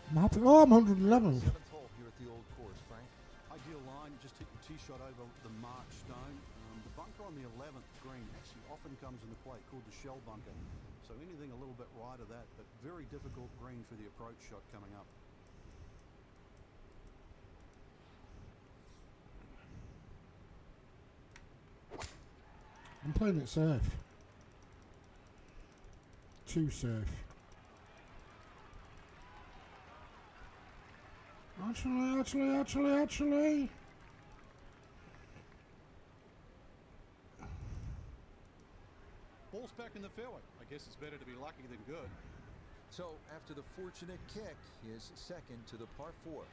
I'm happy. Oh, I'm 111. Seventh hole here at the old course, Frank. Ideal line, just hit your tee shot over the marked stone. The bunker on the 11th green actually often comes into play, called the shell bunker. So anything a little bit right of that, but very difficult green for the approach shot coming up. I'm playing it safe. Too safe. Actually. Ball's back in the fairway. I guess it's better to be lucky than good. So after the fortunate kick, his second to the par 4.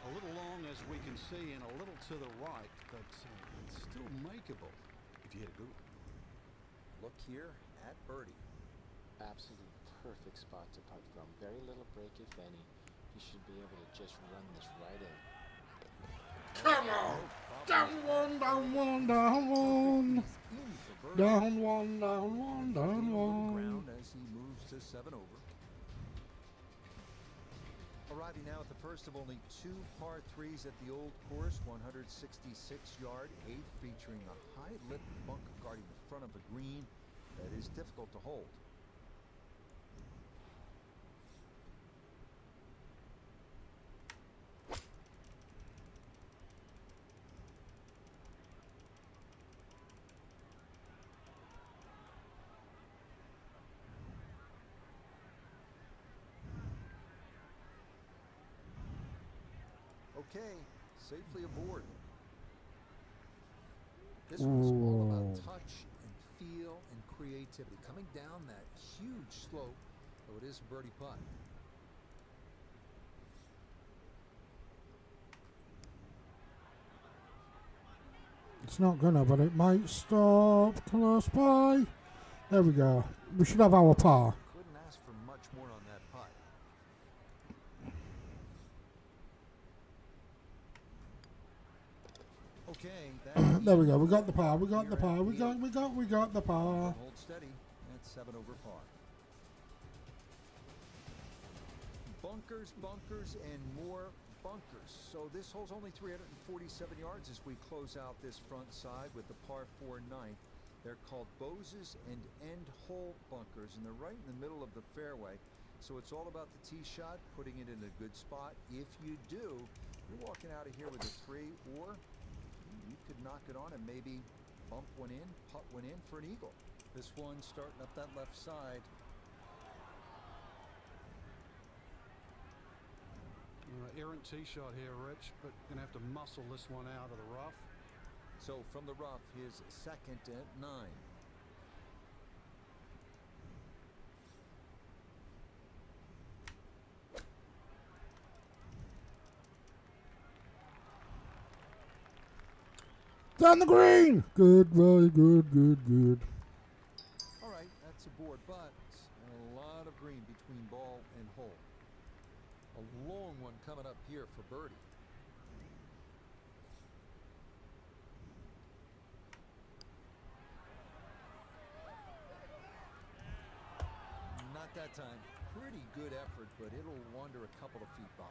A little long, as we can see, and a little to the right, but it's still makeable if you hit a good one. Look here at birdie. Absolutely perfect spot to putt from. Very little break, if any. He should be able to just run this right in. Come on! Down one, down one, down one. In for birdie. Down one, down one, down Gaining a little one. ground as he moves to 7 over. Arriving now at the first of only 2 par 3s at the old course, 166-yard 8th, featuring a high-lip bunker guarding the front of the green that is difficult to hold. Okay, safely aboard. This one's all about Ooh. touch and feel and creativity. Coming down that huge slope, though it is a birdie putt. It's not gonna, but it might stop close by. There we go. We should have our par. Couldn't ask for much more on that putt. Okay, that There we go. We got the par. We got here the at par. We the got the par. Hold steady at 7 over par. Bunkers, bunkers, and more bunkers. So this hole's only 347 yards as we close out this front side with the par 4 ninth. They're called Boses and end hole bunkers, and they're right in the middle of the fairway. So it's all about the tee shot, putting it in a good spot. If you do, you're walking out of here with a 3, or you could knock it on and maybe bump one in, putt one in for an eagle. This one starting up that left side. Errant tee shot here, Rich, but gonna have to muscle this one out of the rough. So from the rough, his second at 9. Down the green. Good, very good, good. All right, that's aboard, but a lot of green between ball and hole. A long one coming up here for birdie. Not that time. Pretty good effort, but it'll wander a couple of feet by.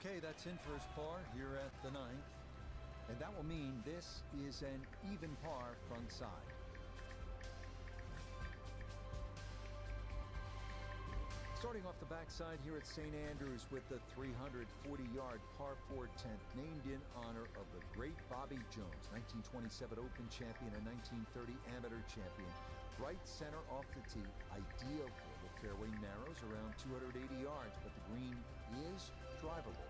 Okay, that's in first par here at the 9th. And that will mean this is an even par front side. Starting off the backside here at St. Andrews with the 340-yard par 4 10th, named in honor of the great Bobby Jones, 1927 Open champion and 1930 amateur champion. Right center off the tee, ideal where the fairway narrows around 280 yards, but the green is drivable.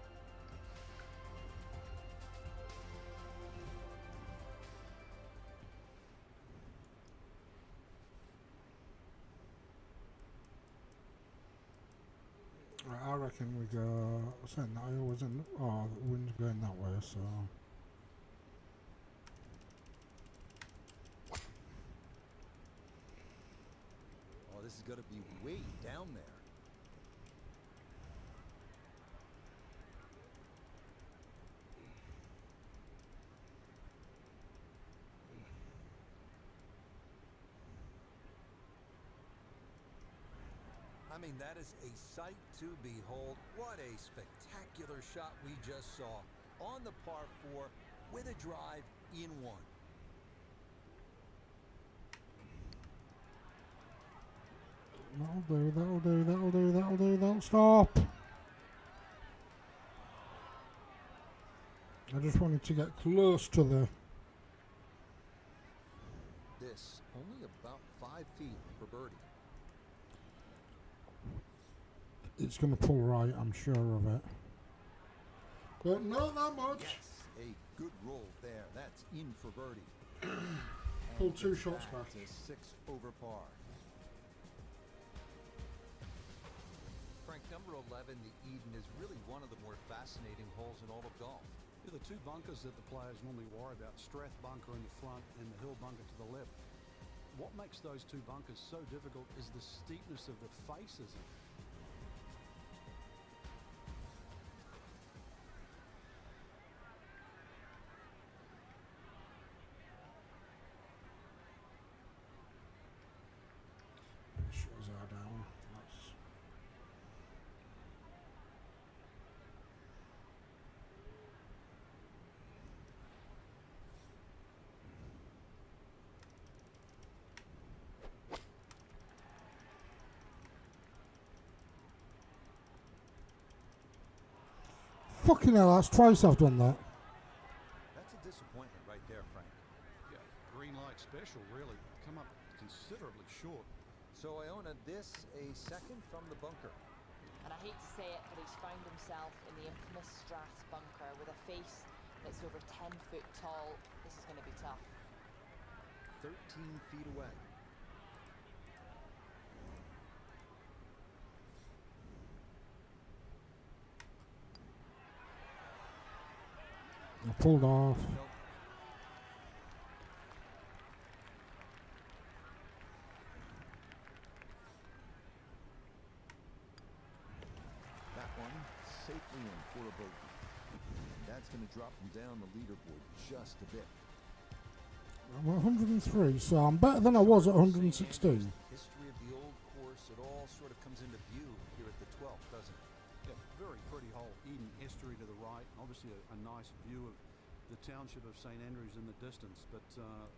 I reckon we go. Saying that I always end. Oh, the wind's going that way, so. Oh, this is going to be way down there. I mean, that is a sight to behold. What a spectacular shot we just saw on the par 4 with a drive in 1. That'll do, that'll stop. I just wanted to get close to the. This only about 5 feet for birdie. It's going to pull right, I'm sure of it. But not that much. Yes, a good roll there. That's in for birdie. Pull 2 shots back. To 6 over par. Frank, number 11, the Eden, is really one of the more fascinating holes in all of golf. Yeah, the 2 bunkers that the players normally worry about, Strath bunker in the front and the Hill bunker to the left. What makes those 2 bunkers so difficult is the steepness of the faces. Shows are down. That's fucking hell, that's twice I've done that. That's a disappointment right there, Frank. Yeah, green light special, really. Come up considerably short. So Iona, this a second from the bunker. And I hate to say it, but he's found himself in the infamous Strath bunker with a face that's over 10 foot tall. This is going to be tough. 13 feet away. I pulled off. Nope. That one safely in for a bogey. That's going to drop him down the leaderboard just a bit. I'm at 103, so I'm better than I was at 116. History of the old course, it all sort of comes into view here at the 12th, doesn't it? Yeah, very pretty hole. Eden history to the right. Obviously a nice view of the township of St. Andrews in the distance. But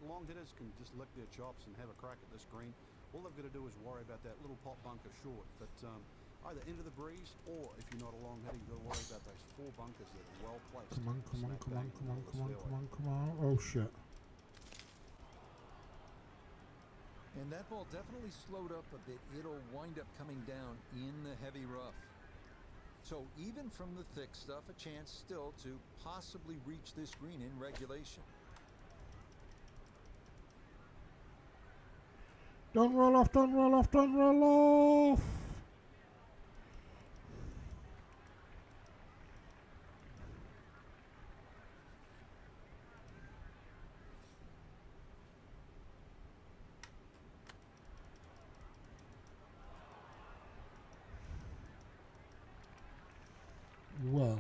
long hitters can just lick their chops and have a crack at this green. All they've got to do is worry about that little pot bunker short. But either into the breeze, or if you're not a long hitter, you've got to worry about those 4 bunkers that are well placed. Come on, come on, smack come on, bang in come the on, middle of come on, this come on, fairway. come on. Oh shit. And that ball definitely slowed up a bit. It'll wind up coming down in the heavy rough. So even from the thick stuff, a chance still to possibly reach this green in regulation. Don't roll off, don't roll off, don't roll off. Well.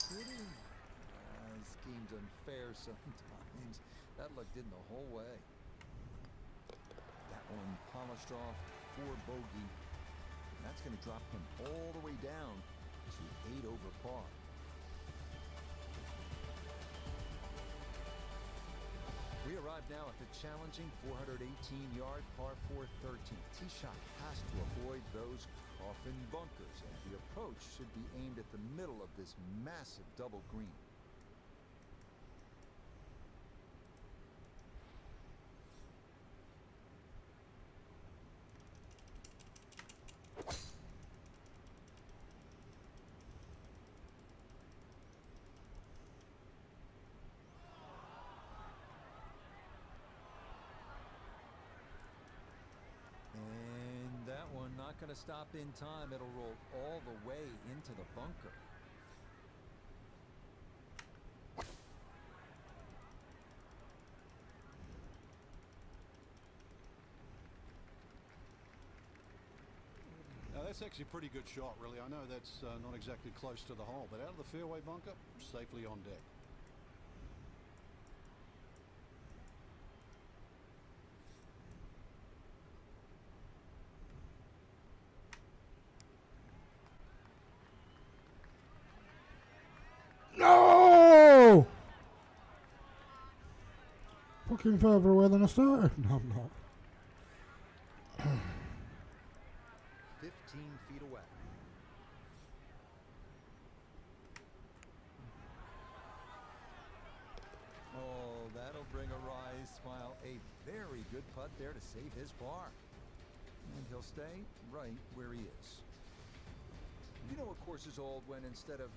This game's unfair sometimes. That looked in the whole way. That one polished off for bogey. That's going to drop him all the way down to 8 over par. We arrive now at the challenging 418-yard par 4 13. Tee shot has to avoid those coffin bunkers, and the approach should be aimed at the middle of this massive double green. And that one not going to stop in time. It'll roll all the way into the bunker. Now that's actually a pretty good shot, really. I know that's not exactly close to the hole, but out of the fairway bunker, safely on deck. No! Fucking further away than I started. No, I'm not. 15 feet away. Oh, that'll bring a wry smile. A very good putt there to save his par. And he'll stay right where he is. You know a course is old when instead of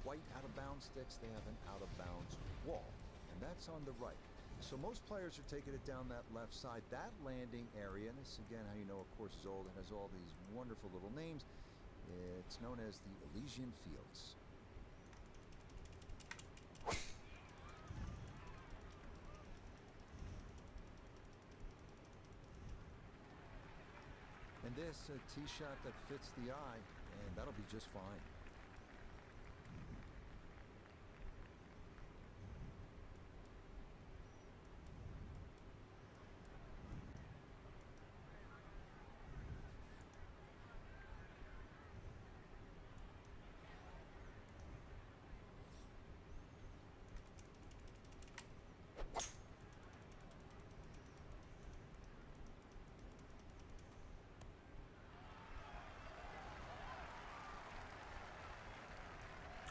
white out-of-bounds sticks, they have an out-of-bounds wall. And that's on the right. So most players are taking it down that left side. That landing area, and this is again how you know a course is old. It has all these wonderful little names. It's known as the Elysian Fields. And this a tee shot that fits the eye, and that'll be just fine.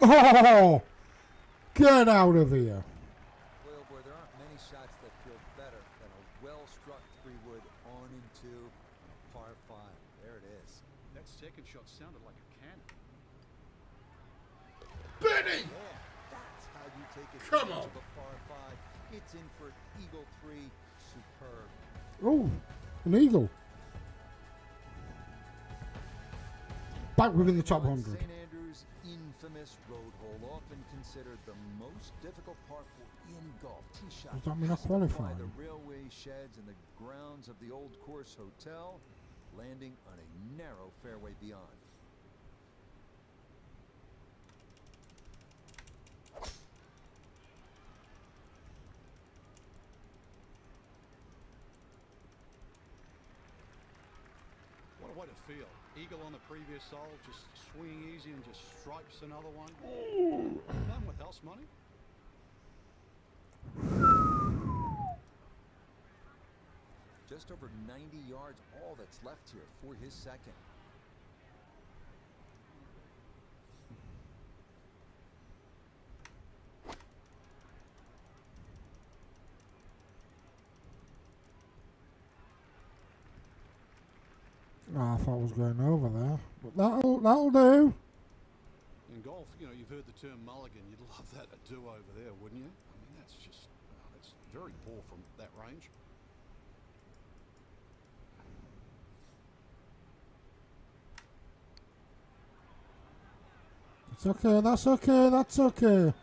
Oh! Get out of here. Boy, oh boy, there aren't many shots that feel better than a well-struck 3-wood on into par 5. There it is. That second shot sounded like a cannon. Benny! Yeah, that's how you take it Come down on. to the par 5. It's in for Eagle 3. Superb. Oh, an eagle. Back within the top 100. St. Andrews' infamous road hole, often considered the most difficult par 4 in golf. Tee shot Does that mean I has to fly qualify? the railway sheds and the grounds of the Old Course Hotel, landing on a narrow fairway beyond. What a way to feel. Eagle on the previous hole, just swinging easy and just stripes another one. Done with house money. Just over 90 yards, all that's left here for his second. Oh, I thought I was going over there. But that'll do. In golf, you know, you've heard the term mulligan. You'd love that a do-over there, wouldn't you? I mean, that's just, that's very poor from that range. It's okay, that's okay, that's okay.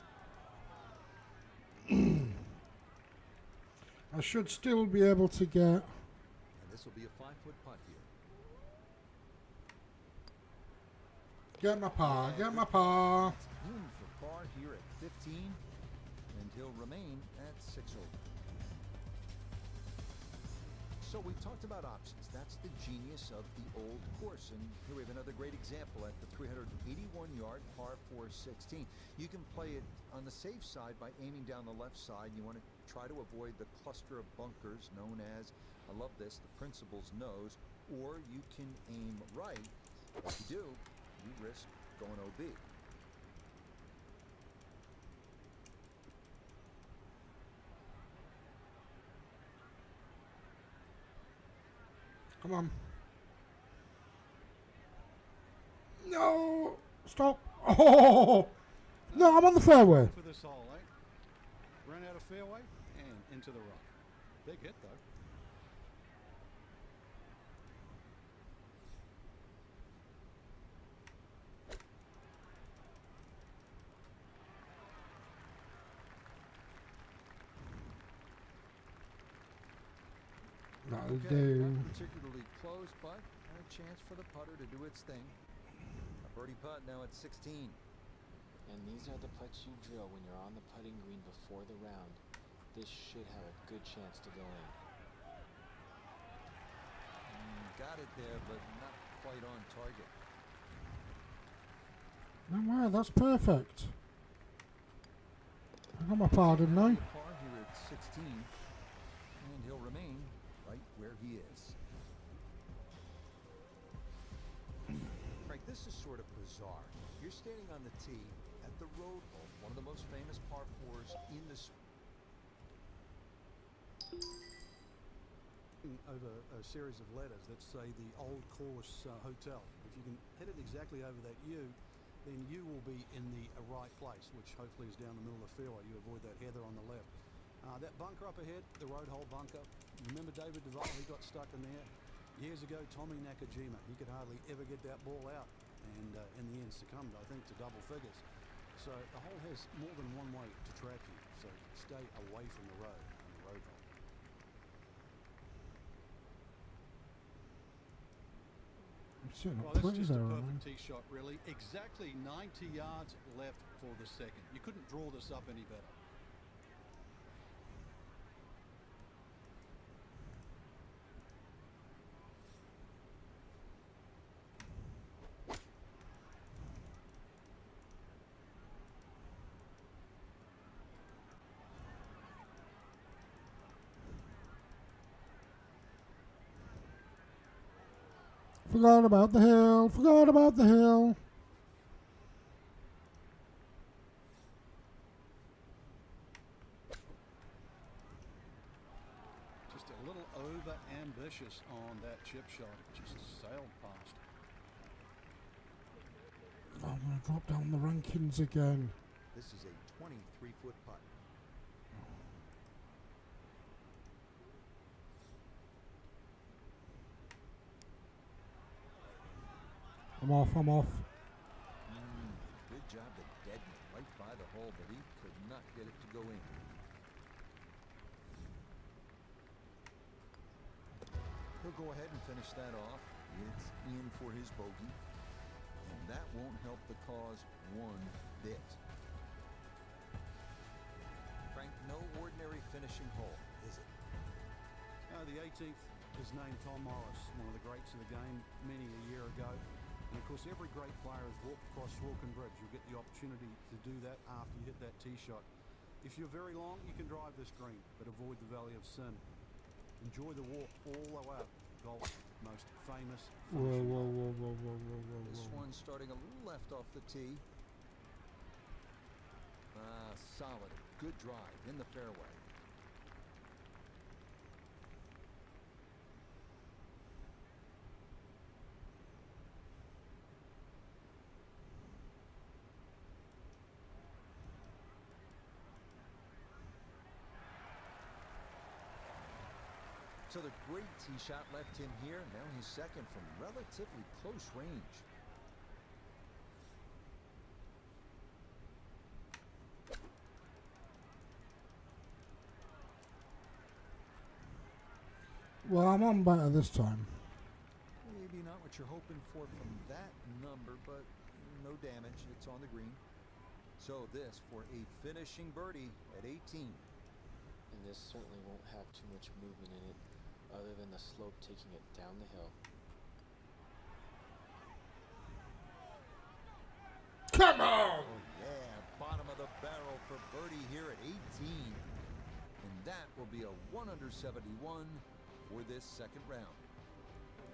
I should still be able to get... And this will be a 5-foot putt here. Get my par, get my par. It's in for par here at 15, and he'll remain at 6 over. So we've talked about options. That's the genius of the old course. And here we have another great example at the 381-yard par 4 16. You can play it on the safe side by aiming down the left side. You want to try to avoid the cluster of bunkers known as, I love this, the principal's nose. Or you can aim right. If you do, you risk going OB. Come on. No! Stop! Oh! No, I'm on the fairway. For this hole, eh? Run out of fairway and into the rough. Big hit, though. That'll Okay, do. not particularly close, but a chance for the putter to do its thing. A birdie putt now at 16. And these are the putts you drill when you're on the putting green before the round. This should have a good chance to go in. Got it there, but not quite on target. No way, that's perfect. I got my pardon now. Par here at 16, and he'll remain right where he is. Frank, this is sort of bizarre. You're standing on the tee at the Road Hole, one of the most famous par 4s in the sport. Over a series of letters that say the Old Course Hotel. If you can hit it exactly over that U, then you will be in the right place, which hopefully is down the middle of the fairway. You avoid that heather on the left. That bunker up ahead, the Road Hole bunker. Remember David Duval? He got stuck in there years ago. Tommy Nakajima, he could hardly ever get that ball out, and in the end succumbed, I think, to double figures. So the hole has more than one way to trap you. So stay away from the road on the Road Hole. I'm sitting Well, up that's 20 just a there, aren't perfect tee shot, really. Exactly 90 yards left for the second. You couldn't draw this up any better. Forgot about the hill. Forgot about the hill. Just a little over ambitious on that chip shot. It just sailed past. Oh, I'm going to drop down the rankings again. This is a 23-foot putt. I'm off, I'm off. Good job to Deadman right by the hole, but he could not get it to go in. He'll go ahead and finish that off. It's in for his bogey, and that won't help the cause one bit. Frank, no ordinary finishing hole, is it? The 18th is named Tom Morris, one of the greats of the game many a year ago. And of course, every great player has walked across Falcon Bridge. You'll get the opportunity to do that after you hit that tee shot. If you're very long, you can drive this green, but avoid the Valley of Sin. Enjoy the walk all the way up. Golf's most famous Whoa, finishing whoa, hole. whoa, whoa, whoa, whoa, whoa, This whoa. one's starting a little left off the tee. Solid, good drive in the fairway. So the great tee shot left him here. Now he's second from relatively close range. Well, I'm on better this time. Maybe not what you're hoping for from that number, but no damage. It's on the green. So this for a finishing birdie at 18. And this certainly won't have too much movement in it. other than the slope taking it down the hill. Come on! Oh yeah, bottom of the barrel for birdie here at 18. And that will be a 1 under 71 for this second round.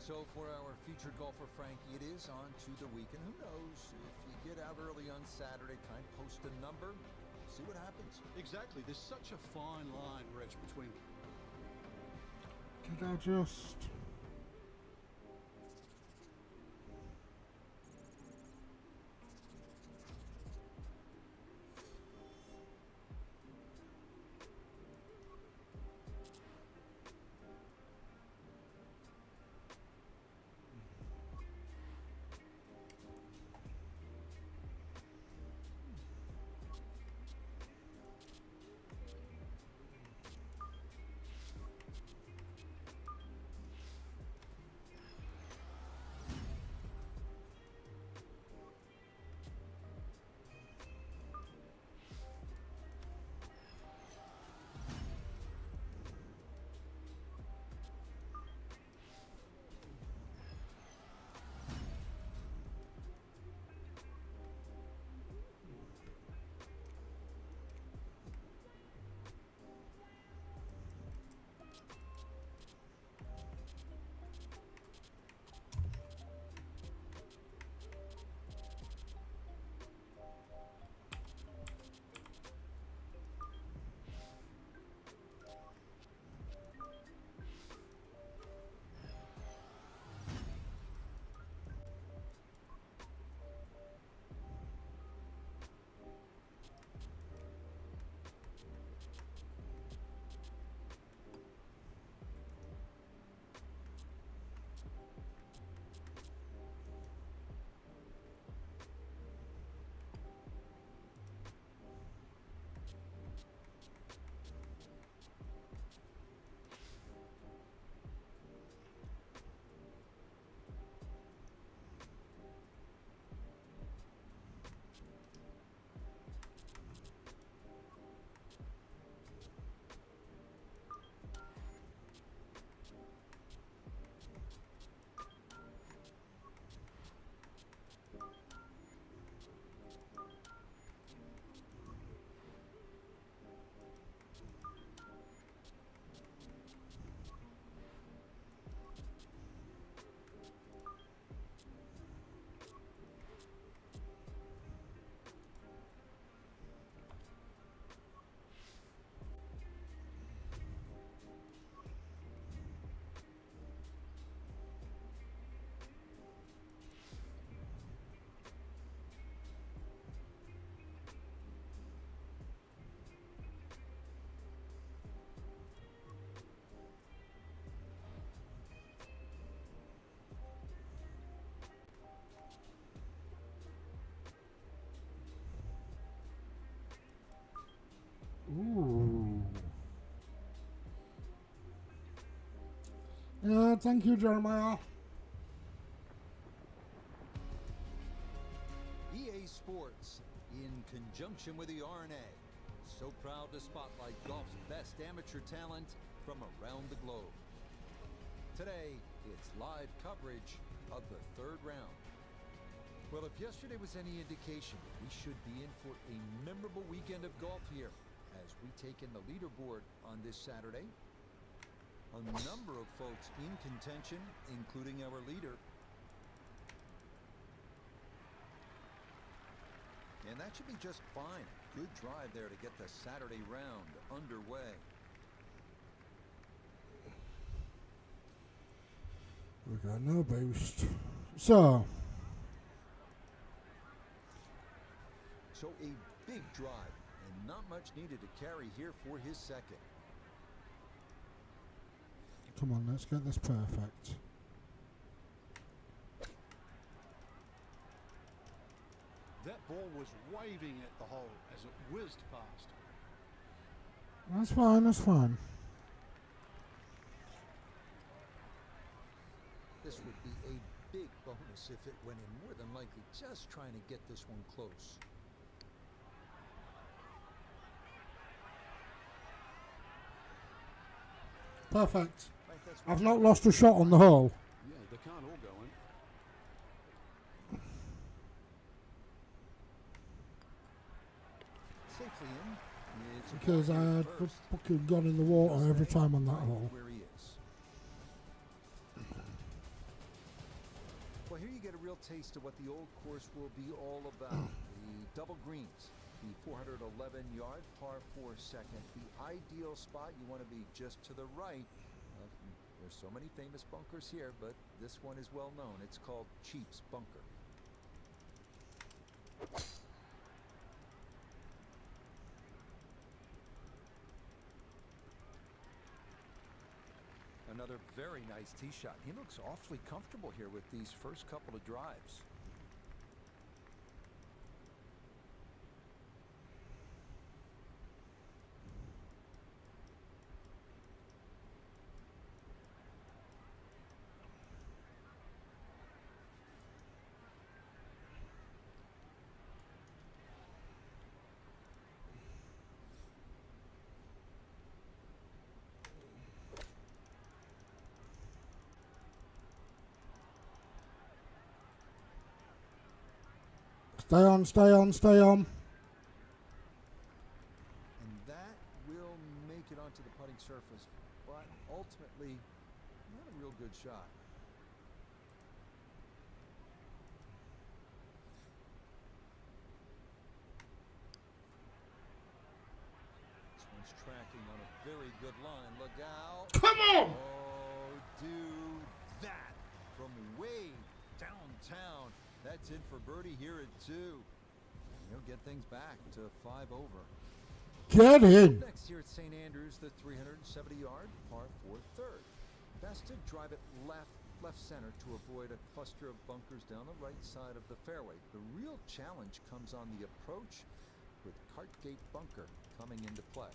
So for our featured golfer, Frankie, it is on to the weekend. Who knows, if you get out early on Saturday, try and post a number, see what happens. Exactly. There's such a fine line, Rich, between... Did I just... Ooh. Yeah, thank you, Jeremiah. EA Sports, in conjunction with the RNA, so proud to spotlight golf's best amateur talent from around the globe. Today, it's live coverage of the third round. Well, if yesterday was any indication, we should be in for a memorable weekend of golf here as we take in the leaderboard on this Saturday. A number of folks in contention, including our leader. And that should be just fine. Good drive there to get the Saturday round underway. We got no boost. So a big drive and not much needed to carry here for his second. come on, let's get this perfect. That ball was waving at the hole as it whizzed past. That's fine, that's fine. This would be a big bonus if it went in, more than likely just trying to get this one close. Perfect. Right, That's I've not lost a shot on the hole. Yeah, they can't all go in. safely in. It's a Because I ball here had first. fucking gone in the water every time on that Right hole. where he is. Well, here you get a real taste of what the old course will be all about. The double greens, the 411-yard par 4 second. The ideal spot, you want to be just to the right. There's so many famous bunkers here, but this one is well known. It's called Chief's Bunker. Another very nice tee shot. He looks awfully comfortable here with these first couple of drives. Stay on, stay on, stay on. And that will make it onto the putting surface, but ultimately, not a real good shot. This one's tracking on a very good line. Look out. Come on! Oh, do that from way downtown. That's in for birdie here at 2. He'll get things back to 5 over. Get in! Next here at St. Andrews, the 370-yard par 4 third. Best to drive it left center to avoid a cluster of bunkers down the right side of the fairway. The real challenge comes on the approach with Cartgate Bunker coming into play.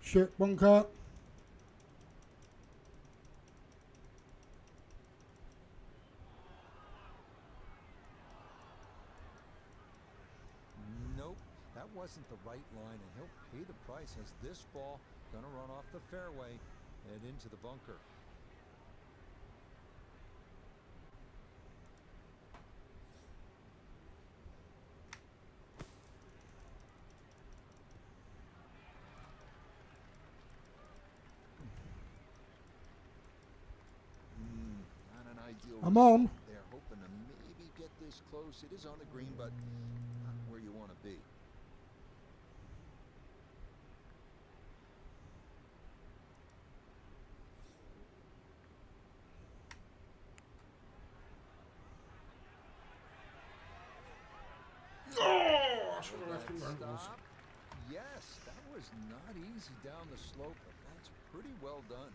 Shit, bunker. Nope, that wasn't the right line, and he'll pay the price as this ball gonna run off the fairway and into the bunker. Not an ideal I'm on. result. They're hoping to maybe get this close. It is on the green, but not where you want to be. Oh, I should have left him where it was. Stop. Yes, that was not easy down the slope, but that's pretty well done.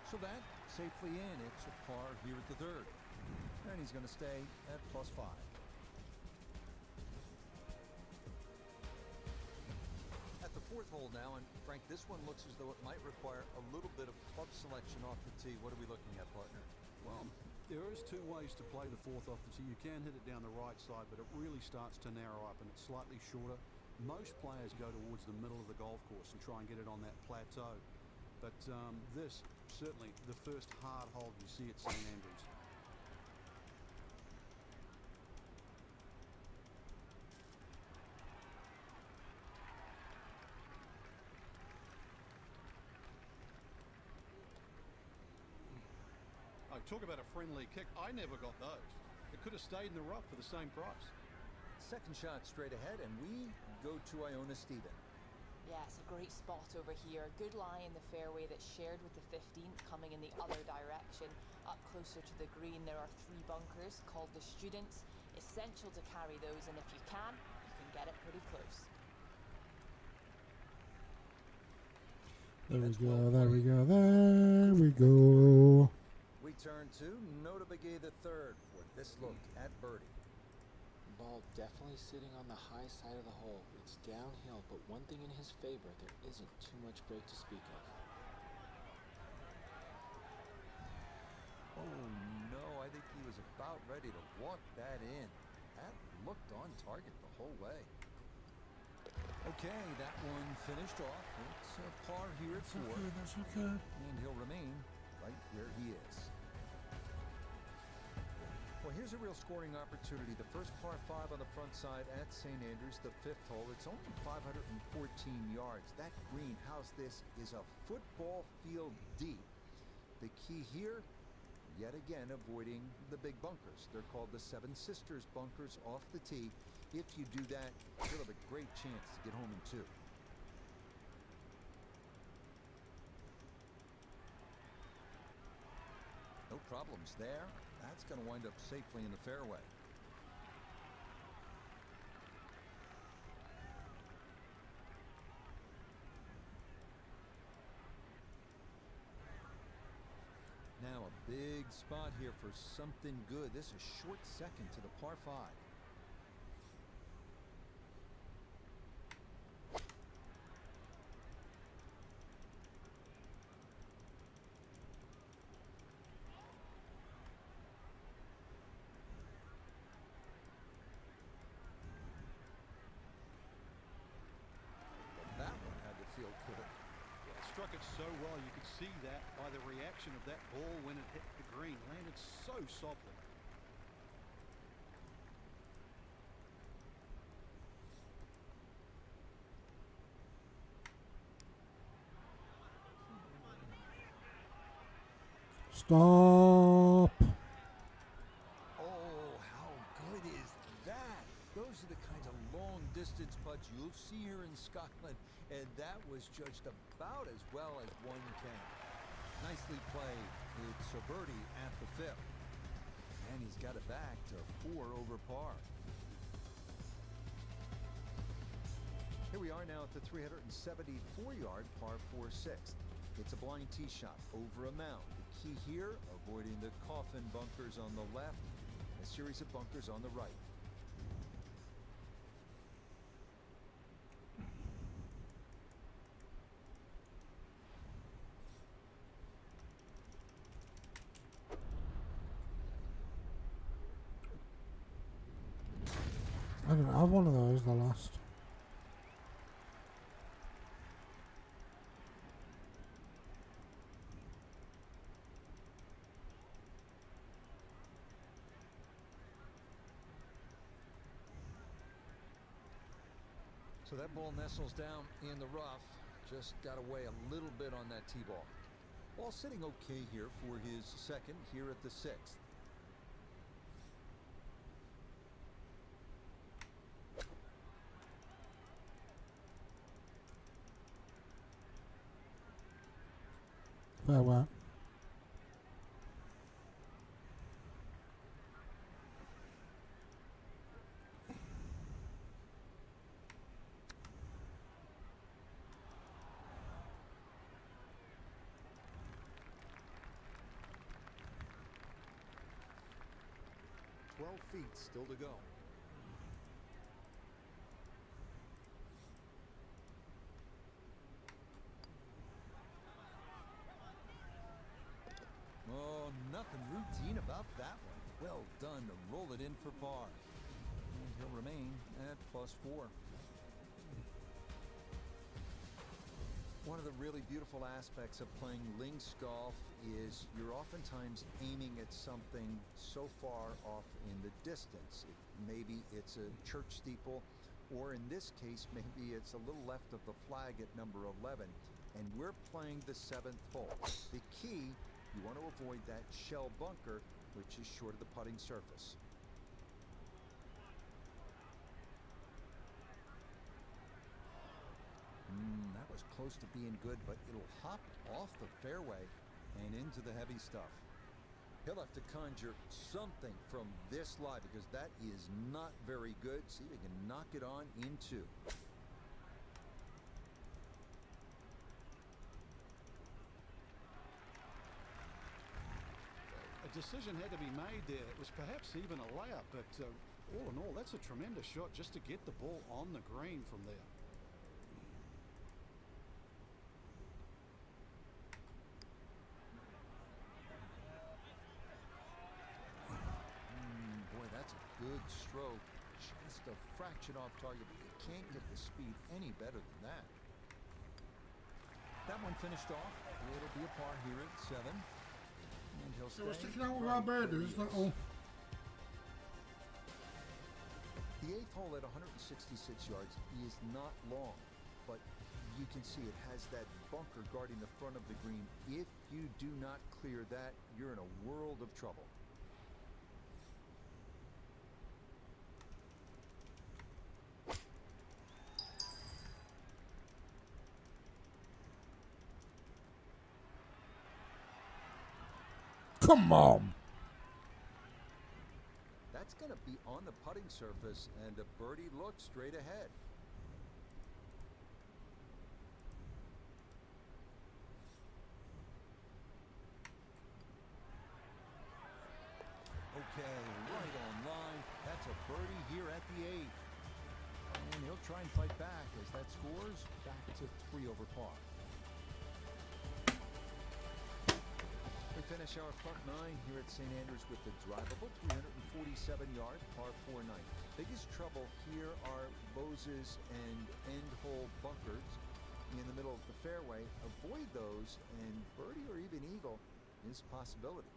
So that safely in. It's a par here at the third. And he's going to stay at +5. At the fourth hole now, and Frank, this one looks as though it might require a little bit of club selection off the tee. What are we looking at, partner? Well, there is two ways to play the fourth off the tee. You can hit it down the right side, but it really starts to narrow up and it's slightly shorter. Most players go towards the middle of the golf course and try and get it on that plateau. But this, certainly the first hard hole you see at St. Andrews. Oh, talk about a friendly kick. I never got those. It could have stayed in the rough for the same price. Second shot straight ahead, and we go to Iona Stephen. Yeah, it's a great spot over here. Good lie in the fairway that's shared with the 15th coming in the other direction. Up closer to the green there are 3 bunkers called the Students. Essential to carry those, and if you can get it pretty close. There we go, there we go, there we go. We turn to Nota Begay the third for this look at birdie. Ball definitely sitting on the high side of the hole. It's downhill, but one thing in his favor, there isn't too much break to speak of. Oh no, I think he was about ready to walk that in. That looked on target the whole way. Okay, that one finished off. It's a par here at 4. Okay, that's okay. And he'll remain right where he is. Well, here's a real scoring opportunity. The first par 5 on the front side at St. Andrews, the 5th hole. It's only 514 yards. That greenhouse, this is a football field deep. The key here, yet again, avoiding the big bunkers. They're called the Seven Sisters bunkers off the tee. If you do that, you'll have a great chance to get home in 2. No problems there. That's going to wind up safely in the fairway. Now a big spot here for something good. This is short second to the par 5. That one had to feel good. Yeah, struck it so well. You could see that by the reaction of that ball when it hit the green. Landed so softly. Stop. Oh, how good is that? Those are the kinds of long-distance putts you'll see here in Scotland, and that was judged about as well as one can. Nicely played. It's a birdie at the 5th. And he's got it back to 4 over par. Here we are now at the 374-yard par 4-6. It's a blind tee shot over a mound. The key here, avoiding the coffin bunkers on the left, a series of bunkers on the right. I don't have one of those, the last. So that ball nestles down in the rough. Just got to weigh a little bit on that tee ball. Ball sitting okay here for his second here at the 6th. Farewell. Feet still to go. Oh, nothing routine about that one. Well done to roll it in for par. And he'll remain at +4. One of the really beautiful aspects of playing links golf is you're oftentimes aiming at something so far off in the distance. Maybe it's a church steeple, or in this case, maybe it's a little left of the flag at number 11, and we're playing the 7th hole. The key, you want to avoid that shell bunker, which is short of the putting surface. That was close to being good, but it'll hop off the fairway and into the heavy stuff. He'll have to conjure something from this lie because that is not very good. See if he can knock it on in 2. A decision had to be made there. It was perhaps even a layup, but all in all, that's a tremendous shot just to get the ball on the green from there. Boy, that's a good stroke. Just a fraction off target, but you can't get the speed any better than that. That one finished off. It'll be a par here at 7. And he'll So we're stay sticking out with right our where birders, he that is. all. The 8th hole at 166 yards is not long, but you can see it has that bunker guarding the front of the green. If you do not clear that, you're in a world of trouble. Come on. That's going to be on the putting surface, and a birdie look straight ahead. Okay, right on line. That's a birdie here at the 8th. And he'll try and fight back as that scores back to 3 over par. We finish our front 9 here at St. Andrews with the drivable 347-yard par 4 9. Biggest trouble here are Bose's and end hole bunkers in the middle of the fairway. Avoid those, and birdie or even eagle is a possibility.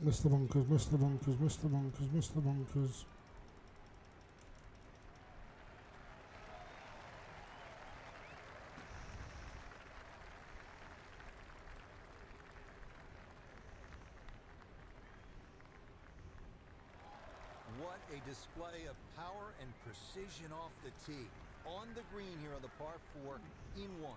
Miss the bunkers, miss the bunkers, miss the bunkers, miss the bunkers. What a display of power and precision off the tee. On the green here on the par 4 in 1.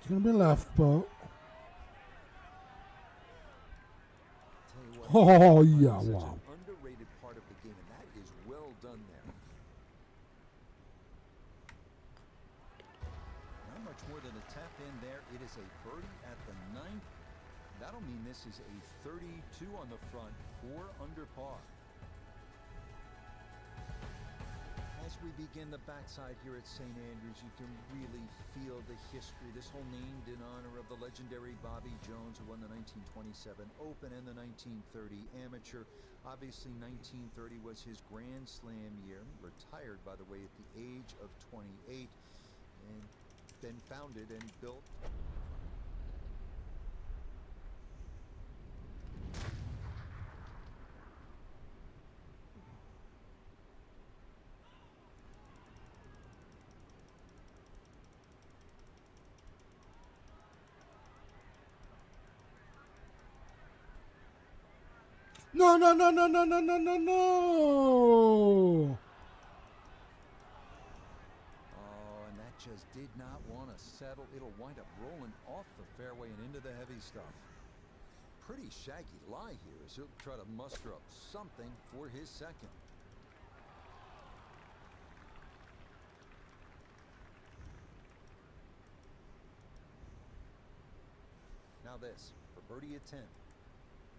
It's going to be left, but... Tell you what, Oh, putting is yeah, such wow. an underrated part of the game, and that is well done there. Not much more than a tap in there. It is a birdie at the 9th. That'll mean this is a 32 on the front, 4 under par. As we begin the backside here at St. Andrews, you can really feel the history. This hole named in honor of the legendary Bobby Jones, who won the 1927 Open and the 1930 Amateur. Obviously, 1930 was his Grand Slam year. Retired, by the way, at the age of 28, and then founded and built. No, no, no, no, no, no, no, no, no! Oh, and that just did not want to settle. It'll wind up rolling off the fairway and into the heavy stuff. Pretty shaggy lie here as he'll try to muster up something for his second. Now this for birdie at 10.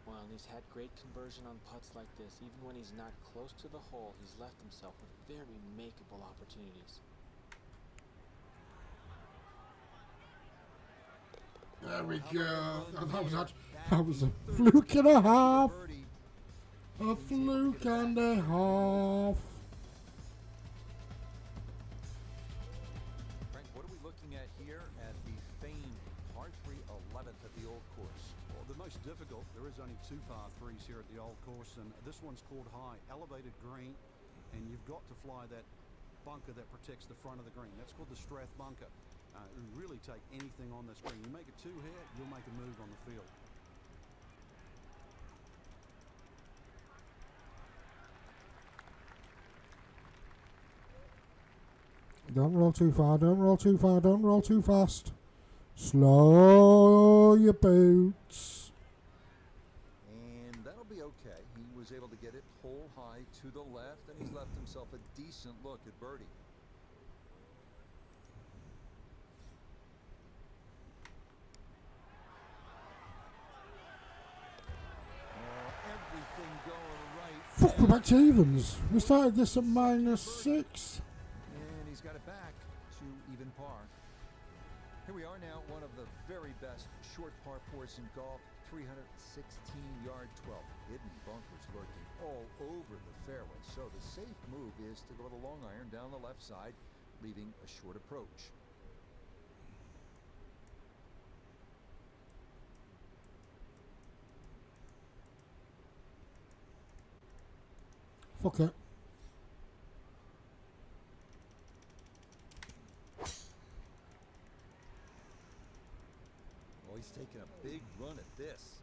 Well, he's had great conversion on putts like this. Even when he's not close to the hole, he's left himself with very makeable opportunities. There we go. That was a fluke and a half. A fluke and a half. Frank, what are we looking at here at the famed par 3 11th at the Old Course? Well, the most difficult, there is only 2 par 3s here at the Old Course, and this one's called high, elevated green, and you've got to fly that bunker that protects the front of the green. That's called the Strath bunker. Really take anything on this green. You make it 2 here, you'll make a move on the field. Don't roll too far, don't roll too far, don't roll too fast. Slow your boots. And that'll be okay. He was able to get it hole high lie to the left, and he's left himself a decent look at birdie. Everything going right. Fuck, we're back to evens. We started this at -6. And he's got it back to even par. Here we are now, one of the very best short par fours in golf. 316-yard 12. Hidden bunkers lurking all over the fairway. So the safe move is to go with a long iron down the left side, leaving a short approach. Fuck it. Well, he's taking a big run at this.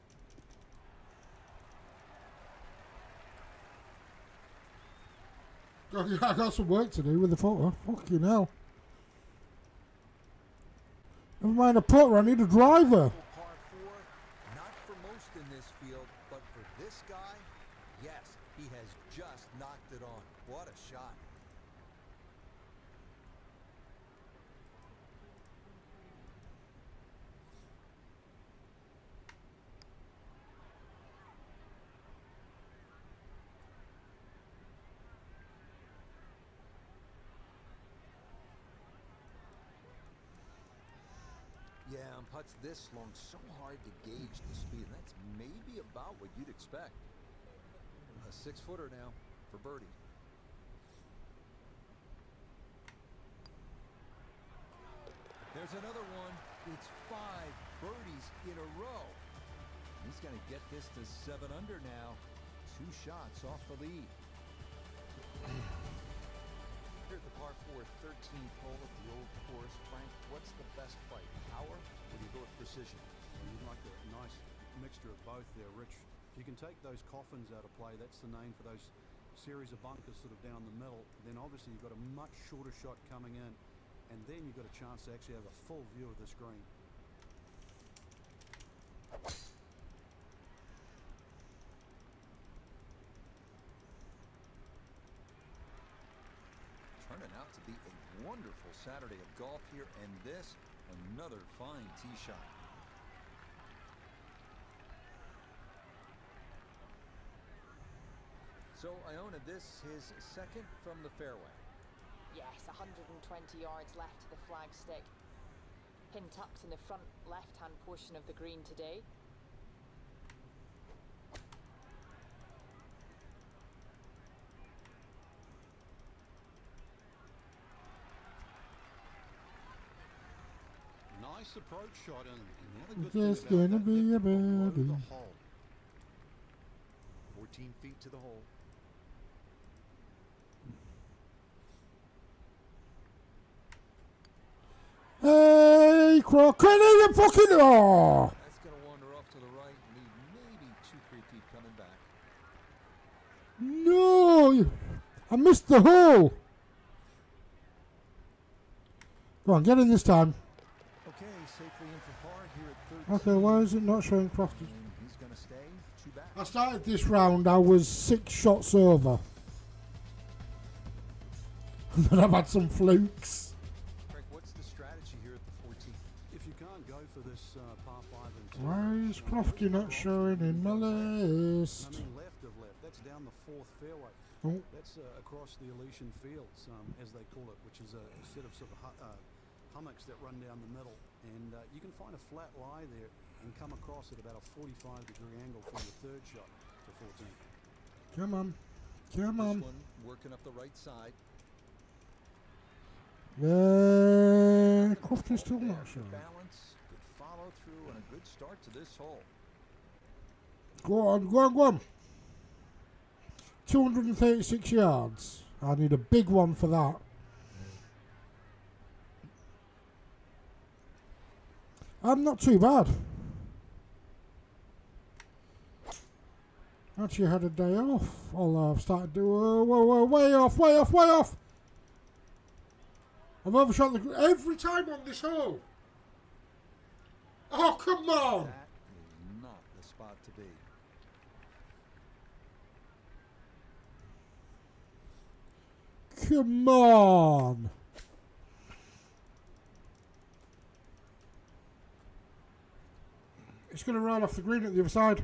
I got some work to do with the putter. Fucking hell. Never mind a putter, I need a driver. Par four, not for most in this field, but for this guy, yes, he has just knocked it on. What a shot. Yeah, on putts this long, so hard to gauge the speed. And that's maybe about what you'd expect. A 6-footer now for birdie. There's another one. It's 5 birdies in a row. He's going to get this to 7 under now. 2 shots off the lead. Here at the par 4 13th hole of the old course. Frank, what's the best bite? Power, or do you go with precision? You'd like a nice mixture of both there, Rich. If you can take those coffins out of play, that's the name for those series of bunkers sort of down the middle, then obviously you've got a much shorter shot coming in, and then you've got a chance to actually have a full view of this green. Turning out to be a wonderful Saturday of golf here, and this, another fine tee shot. So Iona, this his second from the fairway. Yes, 120 yards left to the flagstick. Pin tucked in the front left-hand portion of the green today. Nice approach shot, and the other good There's thing about gonna that, be left a it below birdie. The hole. 14 feet to the hole. Hey, Crocker, you fucking oh! That's going to wander off to the right and leave maybe 2-3 feet coming back. No, I missed the hole. Go on, get in this time. Okay, safely in for par here at 13. Okay, why is it not showing Crofty? And he's going to stay 2 back. I started this round, I was 6 shots over. And then I've had some flukes. Frank, what's the strategy here at the 14th? If you can't go for this par 5 and 2, Why is Crofty not showing in my list? I mean, left of left. That's down the 4th fairway. Oh, That's across the Elysian Fields, as they call it, which is a set of sort of hummocks that run down the middle. And you can find a flat lie there and come across at about a 45-degree angle from the 3rd shot to 14. come on. Come This on. one working up the right side. Crofty's still There not for showing. balance, good follow through, and a good start to this hole. Go on, go on, go on. 236 yards. I need a big one for that. I'm not too bad. Actually had a day off. Although I've started to whoa, way off, way off, way off. I've overshot the every time on this hole. Oh, come on. That is not the spot to be. Come on. It's going to roll off the green at the other side.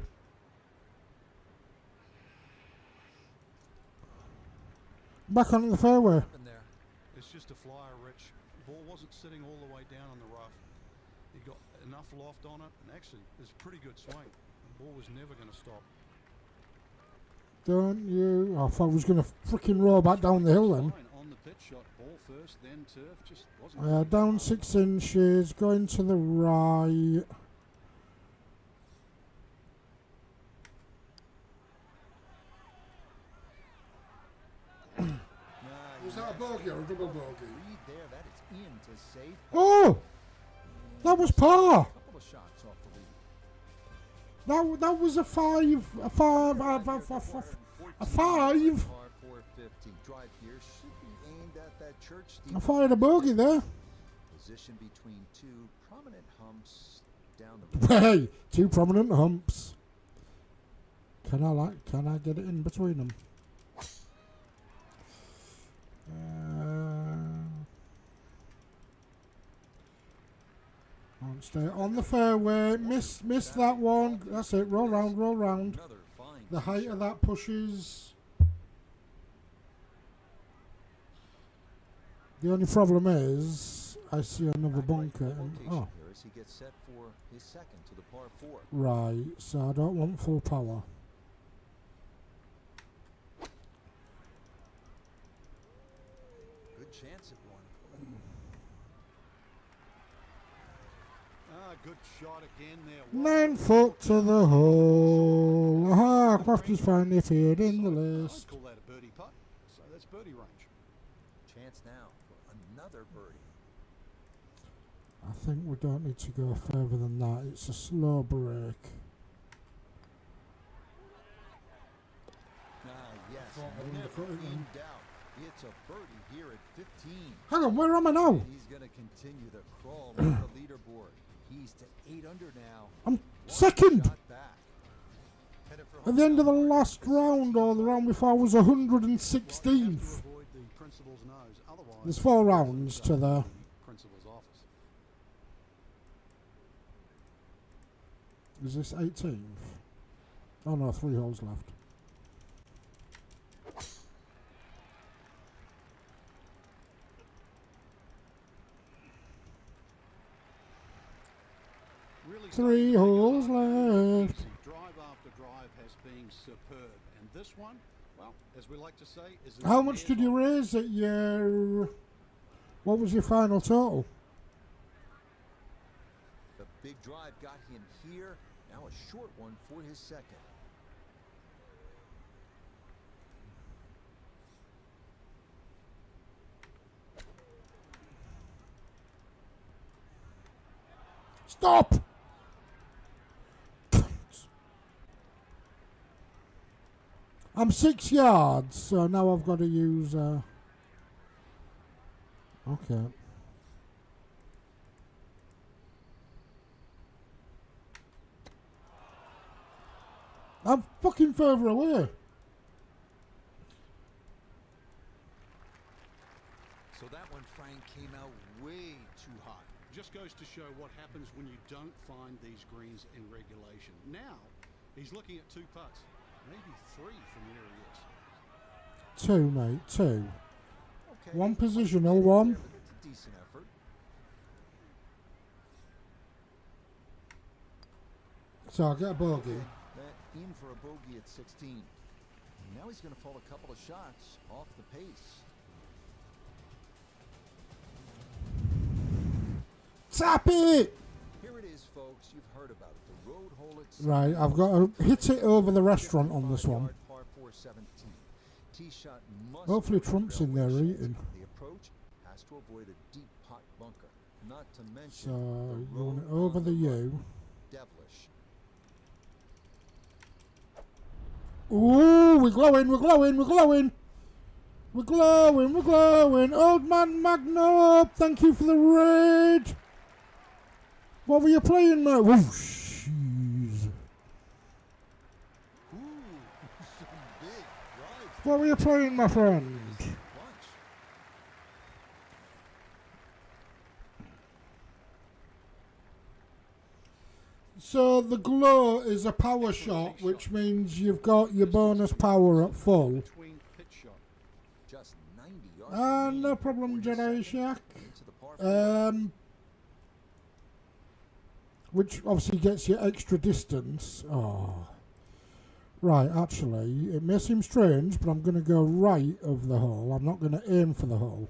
Back onto the fairway. In there. It's just a flyer, Rich. The ball wasn't sitting all the way down on the rough. He got enough loft on it, and actually, it's a pretty good swing. The ball was never going to stop. Don't you? I thought I was going to freaking roll back down the hill then. Fine on the pitch shot, ball first, then turf. Just wasn't. Down 6 inches, going to the right. Was that a bogey or a double bogey? Read there, that is in to save. Oh! That was par! Couple of shots off the lead. That was a five. A five. A five. Par 450. Drive here should be aimed at that church. I fired a bogey there. Position between two prominent humps down the Hey, 2 prominent humps. Can I get it in between them? Stay on the fairway. Miss that one. That's it. Roll round, roll round. Another fine The height of that pushes. The only problem is I see another bunker. And, oh, here as he gets set for his second to the par 4. right. So I don't want full power. Good chance at one. Good shot again there. 9 foot to the hole. Aha, Crafty's finally appeared in the I'd list. call that a birdie putt. So that's birdie range. Chance now for another birdie. I think we don't need to go further than that. It's a slow break. Yes, thought I didn't never put it in. in doubt. It's a birdie here at 15. Hang on, where am I now? He's going to continue the crawl on the leaderboard. He's to 8 under now. I'm One second. shot back. Headed for At the end of the last round or the round before I was 116th. Avoid the principal's nose. Otherwise, There's 4 rounds to the... principal's office. Is this 18th? Oh no, 3 holes left. Really 3 holes left. Drive after drive has been superb, and this one, well, as we like to say, is. How much did you raise at your... What was your final total? the big drive got him here. Now a short one for his second. Stop! I'm 6 yards, so now I've got to use... Okay. I'm fucking further away. So that one, Frank, came out way too high. Just goes to show what happens when you don't find these greens in regulation. Now, he's looking at 2 putts, maybe 3 from where he is. 2, mate, 2. Okay. 1 positional, 1. It's a decent effort. So I'll get a bogey. That in for a bogey at 16. And now he's going to fall a couple of shots off the pace. Tap it! Here it is, folks. You've heard about it. The road hole at Right, I've got to hit it over the restaurant on this one. Par 417. Tee shot must Hopefully avoid Trump's in there railway sheds. eating. The approach has to avoid a deep pot bunker. Not to mention So the you want it road over on the right. U. Devilish. Ooh, we're glowing, we're glowing, we're glowing. We're glowing, we're glowing. Old man Magno, thank you for the raid. What were you playing, mate? Whoosh. Jeez. Ooh, some big drives. What were you playing, my friend? Bunch. So the glow is a power shot, which means you've got your bonus power at full. Between pitch shot. Just 90 yards. No remaining problem, before your Jedi second Shack. into the par four. Which obviously gets you extra distance. Oh. Right, actually, it may seem strange, but I'm going to go right of the hole. I'm not going to aim for the hole.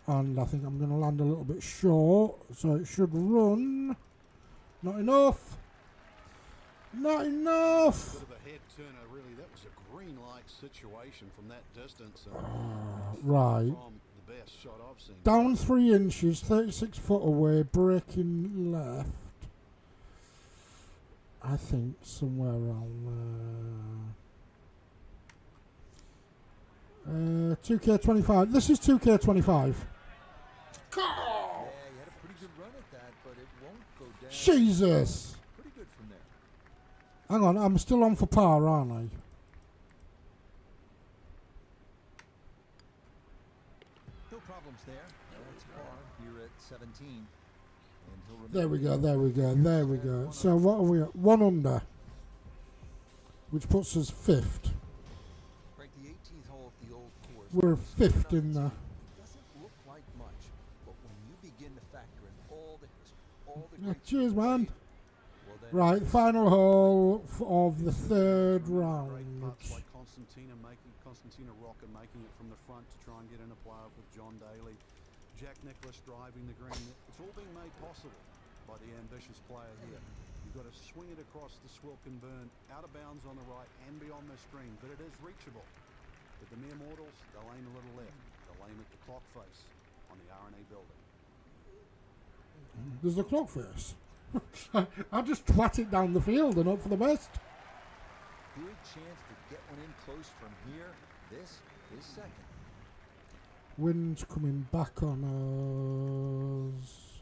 And I think I'm going to land a little bit short, so it should run. Not enough. Not enough. Bit of a head turner, really. That was a green light situation from that distance. And Right. from the best shot I've seen. Down 3 inches, 36 foot away, breaking left. I think somewhere around there. 2K25. This is 2K25. Yeah, you had a pretty good run at that, but it won't go down. Jesus! Pretty good from there. Hang on, I'm still on for par, aren't I? No problems there. That's par here at 17. And he'll remain There we go, there we go, there we go. So what are we at? 1 under. Which puts us 5th. Right, the 18th hole at the old course. We're It's 5th nothing. in there. Doesn't look like much, but when you begin to factor in all the Yeah, great cheers, man. well, then Right, final hole of the 3rd Great round. putts like Constantina Rocker making it from the front to try and get in a playoff with John Daly. Jack Nicklaus driving the green. It's all being made possible by the ambitious player here. You've got to swing it across the Swilcan Burn, out of bounds on the right and beyond the screen, but it is reachable. But the mere mortals, they'll aim a little left. They'll aim at the clock face on the R&A building. There's the clock face. I'll just twat it down the field and hope for the best. big chance to get one in close from here. This is second. Wind's coming back on us.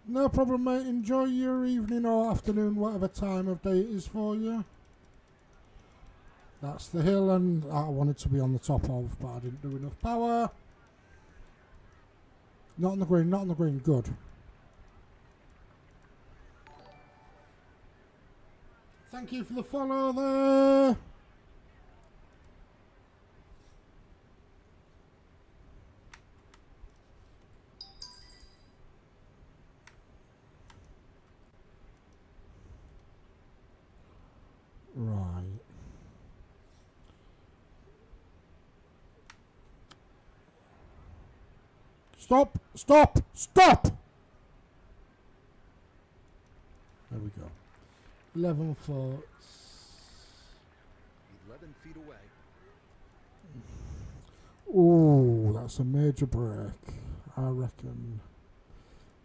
No problem, mate. Enjoy your evening or afternoon, whatever time of day it is for you. That's the hill, and I wanted to be on the top of, but I didn't do enough power. Not on the green, not on the green. Good. Thank you for the follow there. Right. Stop! Stop! Stop! There we go. 11 foot. 11 feet away. Ooh, that's a major break. I reckon.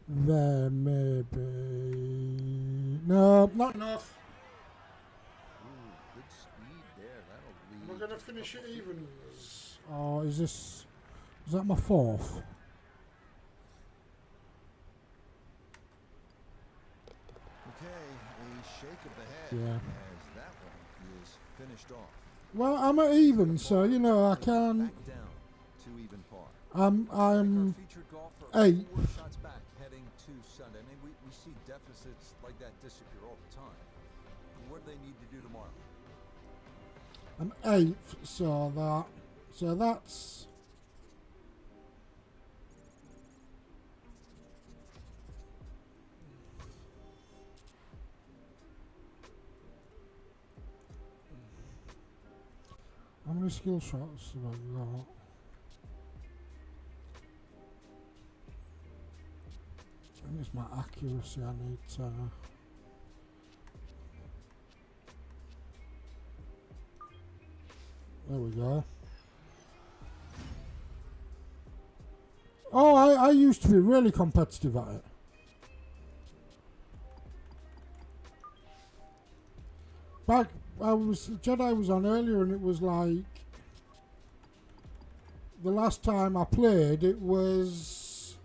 There may be. No, not enough. Ooh, good speed there. That'll lead. We're going to finish it evens. Or is this. Is that my fourth? Okay, a shake of the head Yeah. as that one is finished off. Well, I'm at even, so you know I can. Back down to even par. I'm Our featured golfer 8th. 4 shots back heading to Sunday. I mean, we see deficits like that disappear all the time. What do they need to do tomorrow? I'm 8th, so that's. How many skill shots have I got? I think it's my accuracy I need to. There we go. Oh, I used to be really competitive at it. Back, Jedi was on earlier, and it was like the last time I played, it was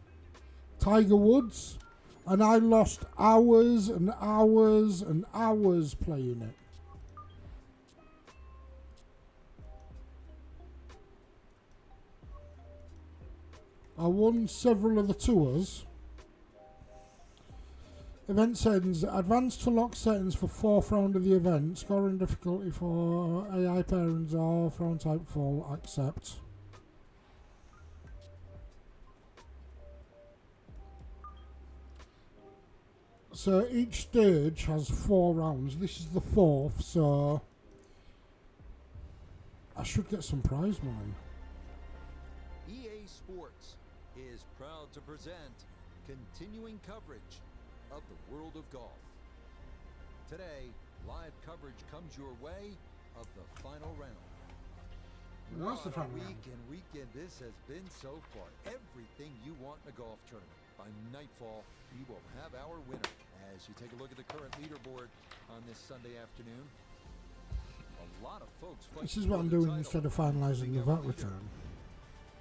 Tiger Woods, and I lost hours and hours and hours playing it. I won several of the tours. Event settings. Advance to lock settings for 4th round of the event. Scoring difficulty for AI pairings or round type full. Accept. So each stage has 4 rounds. This is the 4th, so I should get some prize money. EA Sports is proud to present continuing coverage of the world of golf. Today, live coverage comes your way of the final round. Well, that's the What a final round. weekend this has been so far. Everything you want in a golf tournament. By nightfall, we will have our winner. As you take a look at the current leaderboard on this Sunday afternoon, a lot of folks fighting This is what for I'm the doing title. instead of finalising the Our VAT leader. return.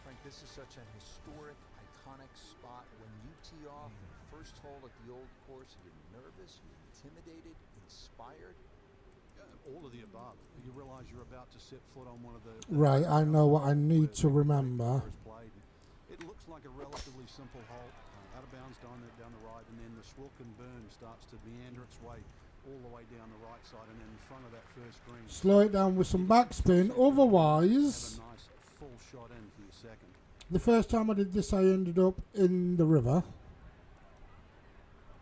Frank, this is such an historic, iconic spot. When you tee off in the first hole at the old course, you're nervous, you're intimidated, inspired. All of the above. You realise you're about to set foot on one of the Right, I know what I need to remember. Played. It looks like a relatively simple hole, out of bounds down the right, and then the Swilken burn starts to meander its way all the way down the right side, and then in front of that first green. Slow it down with some backspin. Otherwise, Have a nice full shot in for your second. the first time I did this, I ended up in the river.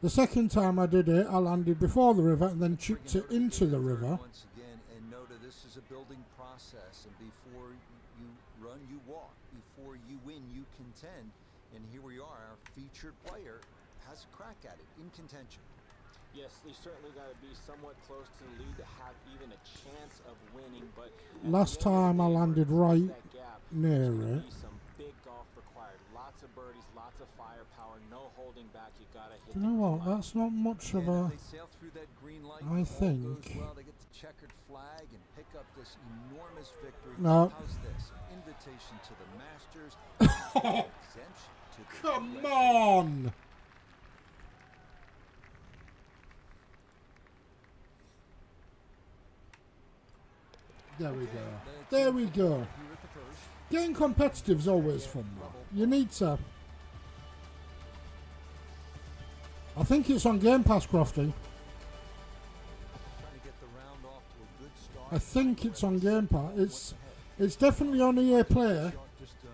The second time I did it, I landed before the river and then chipped it into the river. Once again, and know that this is a building process, and before you run, you walk. Before you win, you contend. And here we are, our featured player has a crack at it, in contention. Yes, they certainly got to be somewhat close to the lead to have even a chance of winning. But at Last the end of the time I day, landed to close right that gap, near there's gonna it. be some big golf required. Lots of birdies, lots of firepower, no holding back. You got to hit. You know the what? green line. That's not much of And a. if they sail through that green light, I all goes think- well, they get the checkered flag and pick up this enormous victory. No. How's this? Invitation to the Masters, exemption to the Come US on! There we go. There we go. here at the first. Getting competitive is always fun, though. You need to. I think it's on Game Pass, Crofty. Trying to get the round off to a good start. I think it's on Game Pass. It's definitely on EA Play, Shot just a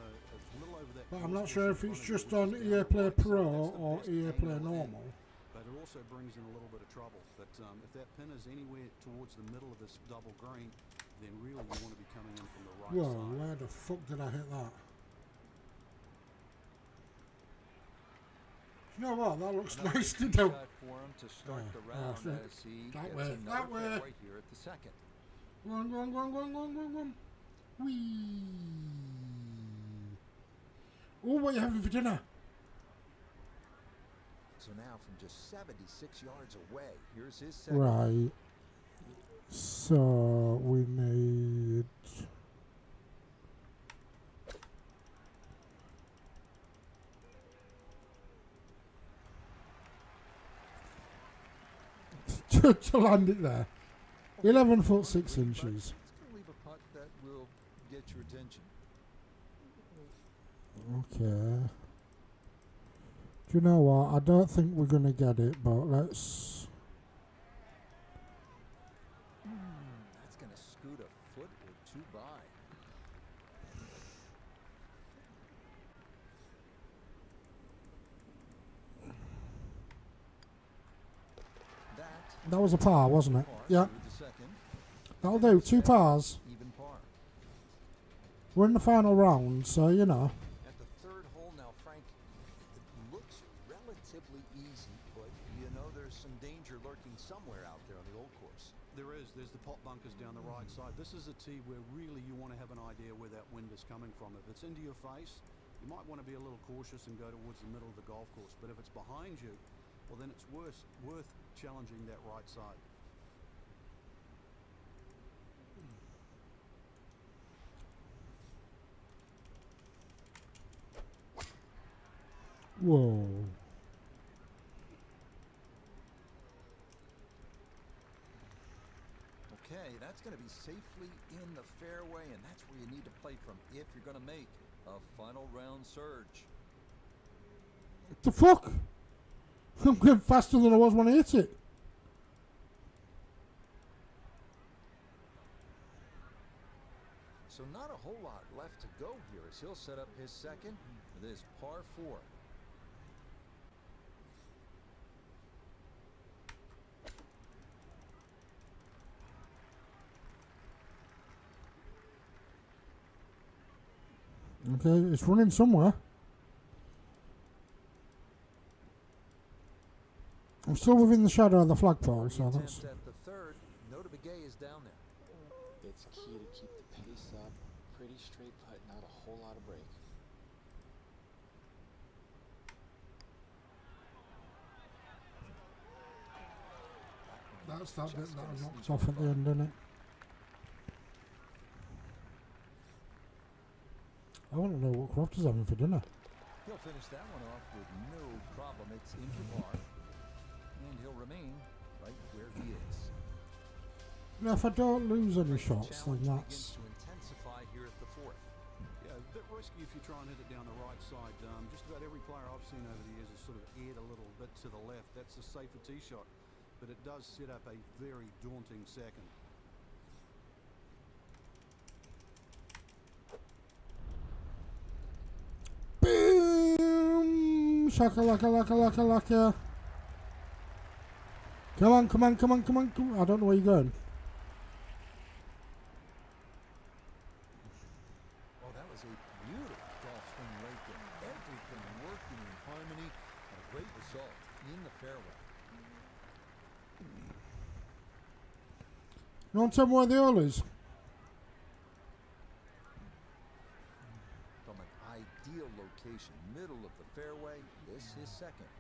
little over that. but I'm not course, sure just if in it's front of just you, on which is EA down the Play right side. Pro That's the or best EA angle Play in. Normal. But it also brings in a little bit of trouble. But if that pin is anywhere towards the middle of this double green, then really you want to be coming in from the right Whoa, side. where the fuck did I hit that? You know what? That looks Another nice to tee do. shot for him to start the Yeah, round that's it. as he That gets way, another that way. fairway here at the second. Go on, go on, go on, go on, go on, go on, go on. Whee! Oh, what are you having for dinner? So now from just 76 yards away, here's his second. Right. So we need. to land it there. 11 foot 6 inches. It's going to leave a putt that will get your attention. Okay. Do you know what? I don't think we're going to get it, but let's. That's going to scoot a foot or two by. That was a par, wasn't it? Par Yeah, through the second, that'll do. 2 pars. even par. We're in the final round, so you know. At the third hole now, Frank, it looks relatively easy, but you know there's some danger lurking somewhere out there on the old course. There is. There's the pot bunkers down the right side. This is a tee where really you want to have an idea where that wind is coming from. If it's into your face, you might want to be a little cautious and go towards the middle of the golf course. But if it's behind you, well, then it's worth challenging that right side. Whoa. Okay, that's going to be safely in the fairway, and that's where you need to play from if you're going to make a final round surge. What the fuck? I'm going faster than I was when I hit it. So not a whole lot left to go here as he'll set up his second for this par 4. Okay, it's running somewhere. I'm still within the shadow of the flagpole, so that's... Attempt at the third. Nota Begay is down there. It's key to keep the pace up. Pretty straight putt, not a whole lot of break. That's that bit that I knocked off at the end, isn't it? I want to know what Croft is having for dinner. He'll finish that one off with no problem. It's in for par. And he'll remain right where he is. Now, if I don't lose any The shots, then challenge that's... begins to intensify here at the 4th. Yeah, a bit risky if you try and hit it down the right side. Just about every player I've seen over the years has sort of aired a little bit to the left. That's a safer tee shot, but it does set up a very daunting second. Boom! Shaka laka laka laka laka. Come on, come on, come on, come on, come on. I don't know where you're going. Oh, that was a beautiful golf swing right there. Everything working in harmony and a great result in the fairway. You want to tell me where the hole is? From an ideal location, middle of the fairway, this is second.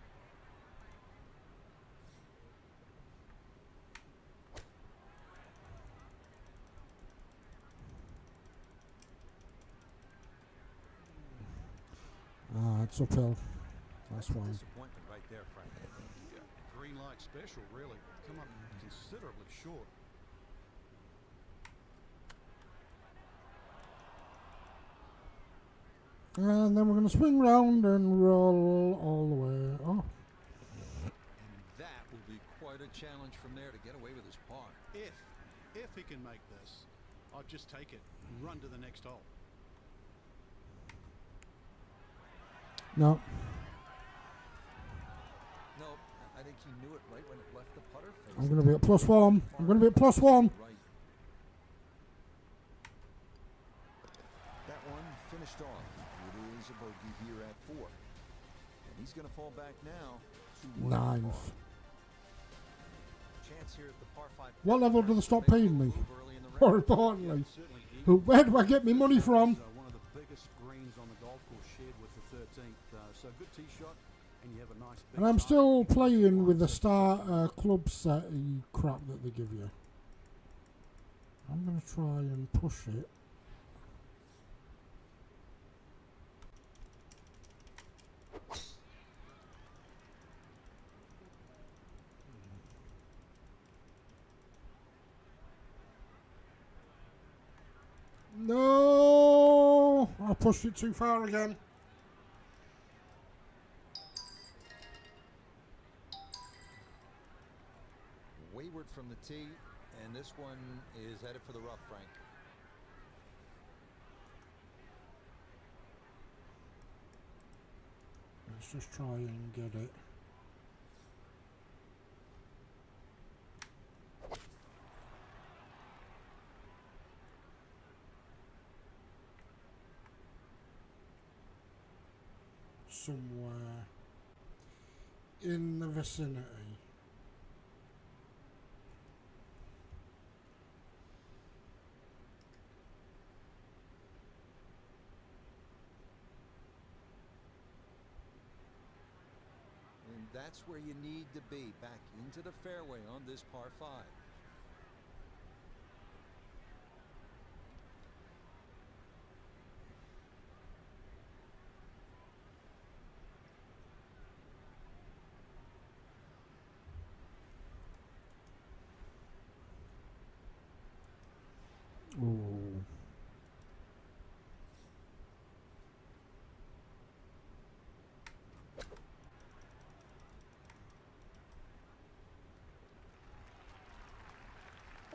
Ah, it's uphill. That's why. Disappointment right there, Frank. Yeah, green light special, really. Come up considerably short. And then we're going to swing round and roll all the way. Oh, And that will be quite a challenge from there to get away with his par. If he can make this, I'd just take it and run to the next hole. no. No, I think he knew it right when it left the putter face. I'm going to be at +1. I'm going to be at +1. Right. That one finished off. It is a bogey here at 4. And he's going to fall back now to 1 Ninth. par. Chance here at the par 5. What level do they stop paying me? Move early in the More round. importantly, Certainly. where do I get my money from? One of the biggest greens on the golf course, shared with the 13th. So good tee shot, and you have a nice. Big And I'm tie. still playing with the star club set crap that they give you. I'm going to try and push it. No! I pushed it too far again. Wayward from the tee, and this one is headed for the rough, Frank. Let's just try and get it. Somewhere in the vicinity. And that's where you need to be, back into the fairway on this par 5. Ooh.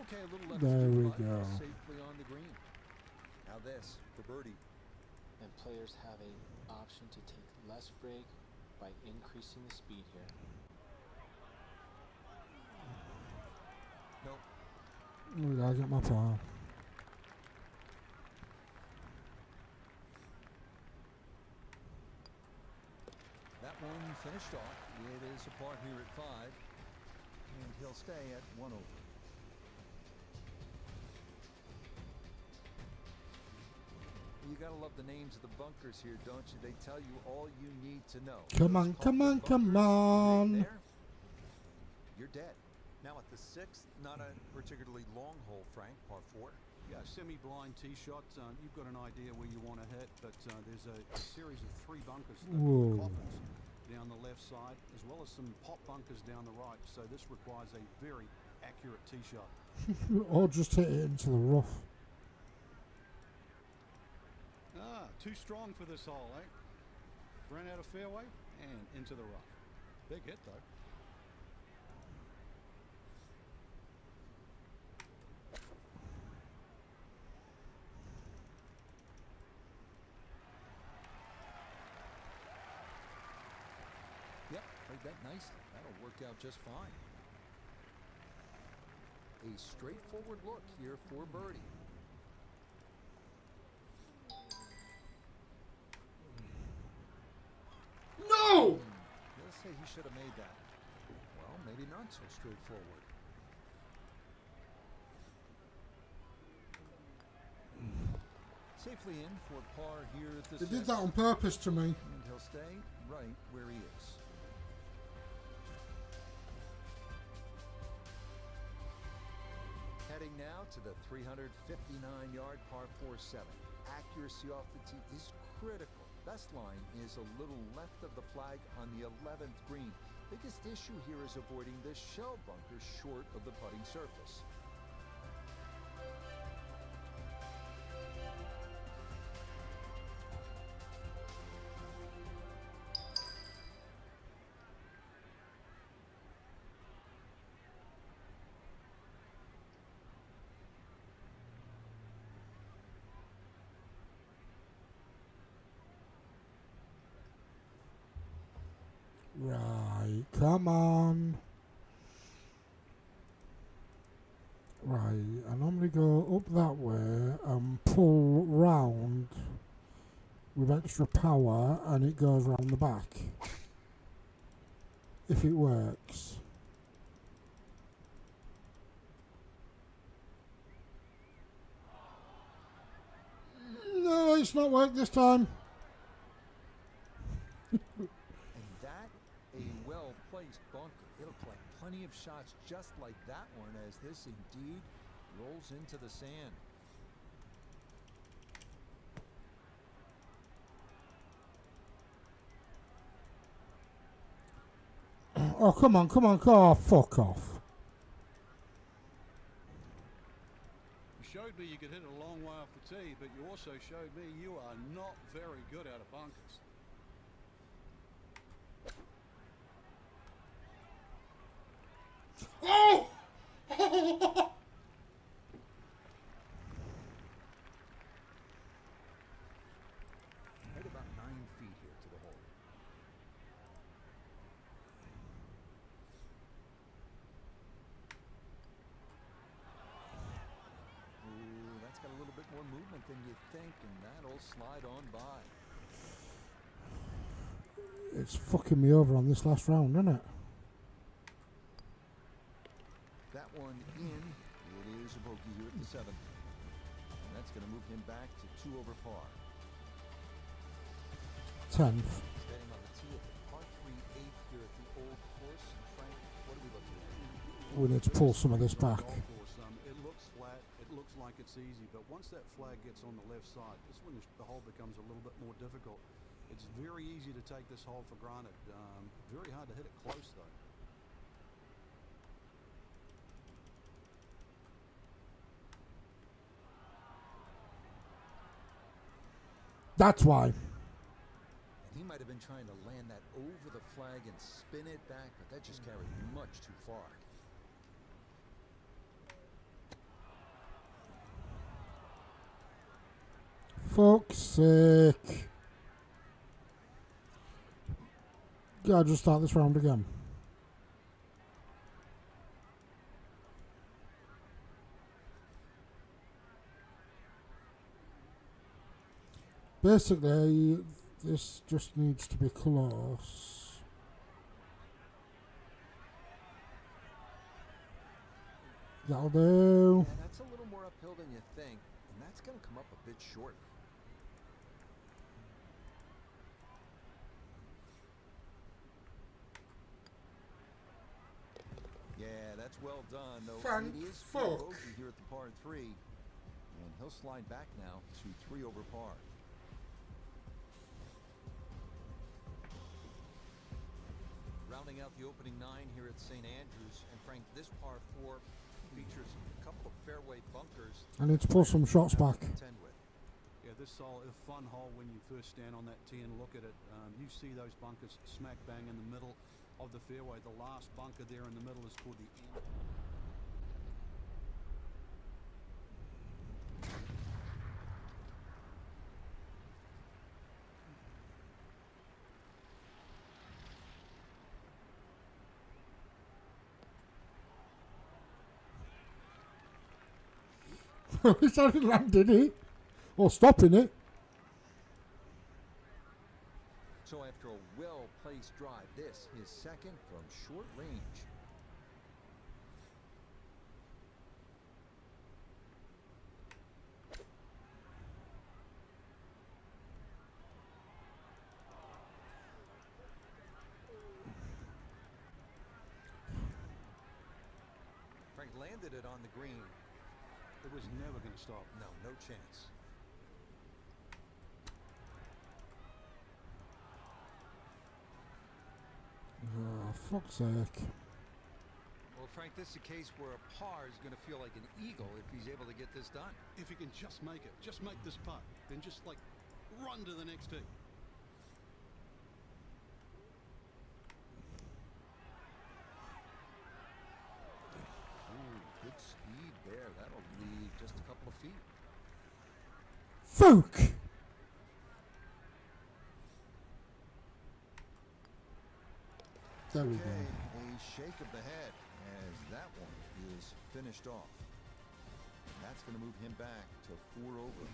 Okay, a little left There to do, we but go. safely on the green. Now this for birdie. And players have a option to take less break by increasing the speed here. Nope. I get my par. That one finished off. It is a par here at 5, and he'll stay at 1 over. You gotta love the names of the bunkers here, don't you? They tell you all you need to know. Come Those on, pumpkin come on, come bunkers, on. you're there, you're dead. Now at the 6th, not a particularly long hole, Frank, par 4. Yeah, semi-blind tee shot. You've got an idea where you want to hit, but there's a series of 3 bunkers, the Whoa. coffins down the left side, as well as some pop bunkers down the right. So this requires a very accurate tee shot. Or just hit it into the rough. Too strong for this hole, eh? Ran out of fairway and into the rough. Big hit though. Yep, played that nicely. That'll work out just fine. A straightforward look here for birdie. No! Let's say he should have made that. Well, maybe not so straightforward. Safely in for par here at the They did 6th. that on purpose to me. And he'll stay right where he is. Heading now to the 359-yard par 4-7. Accuracy off the tee is critical. Best line is a little left of the flag on the 11th green. Biggest issue here is avoiding the shell bunker short of the putting surface. Right, come on. Right, I normally go up that way and pull round with extra power and it goes round the back. If it works. No, it's not worked this time. And that, a well-placed bunker. It'll play plenty of shots just like that one as this indeed rolls into the sand. Oh, come on, come on, oh, fuck off. You showed me you could hit it a long way off the tee, but you also showed me you are not very good out of bunkers. Oh! Right about 9 feet here to the hole. Ooh, that's got a little bit more movement than you think, and that'll slide on by. It's fucking me over on this last round, isn't it? That one in. It is a bogey here at the 7th. And that's going to move him back to 2 over par. 10th. Staying on the tee at the par 3 8 here at the old course. And Frank, what are we looking at? We need to pull some of this back. Golf course, it looks flat. It looks like it's easy, but once that flag gets on the left side, this is when the hole becomes a little bit more difficult. It's very easy to take this hole for granted. Very hard to hit it close, though. That's why. And he might have been trying to land that over the flag and spin it back, but that just carried much too far. fuck's sake. Gotta just start this round again. Basically, this just needs to be close. That'll do. And that's a little more uphill than you think, and that's going to come up a bit short. Yeah, that's well done, though. Thank It is fuck. full bogey here at the par 3, and he'll slide back now to 3 over par. Rounding out the opening 9 here at St. Andrews, and Frank, this par 4 features a couple of fairway bunkers. I need to pull some shots back. to contend with. Yeah, this hole is a fun hole when you first stand on that tee and look at it. You see those bunkers smack bang in the middle of the fairway. The last bunker there in the middle is called the end. He started landing it. Or stopping it. So after a well-placed drive, this is second from short range. Frank landed it on the green. It was never going to stop. No, no chance. Oh, fuck's sake. Well, Frank, this is a case where a par is going to feel like an eagle if he's able to get this done. If he can just make it, just make this putt, then just like run to the next tee. Ooh, good speed there. That'll leave just a couple of feet. Fuck! There we go. Okay, a shake of the head as that one is finished off. That's going to move him back to 4 over.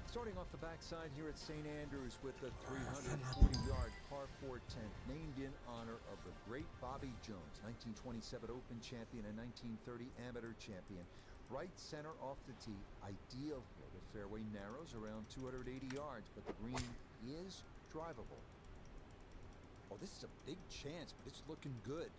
Starting off the backside here at St. Andrews with the 340-yard par 4 10th, named in honor of the great Bobby Jones, 1927 Open champion and 1930 amateur champion. Right center off the tee, ideal here. The fairway narrows around 280 yards, but the green is drivable. Oh, this is a big chance, but it's looking good.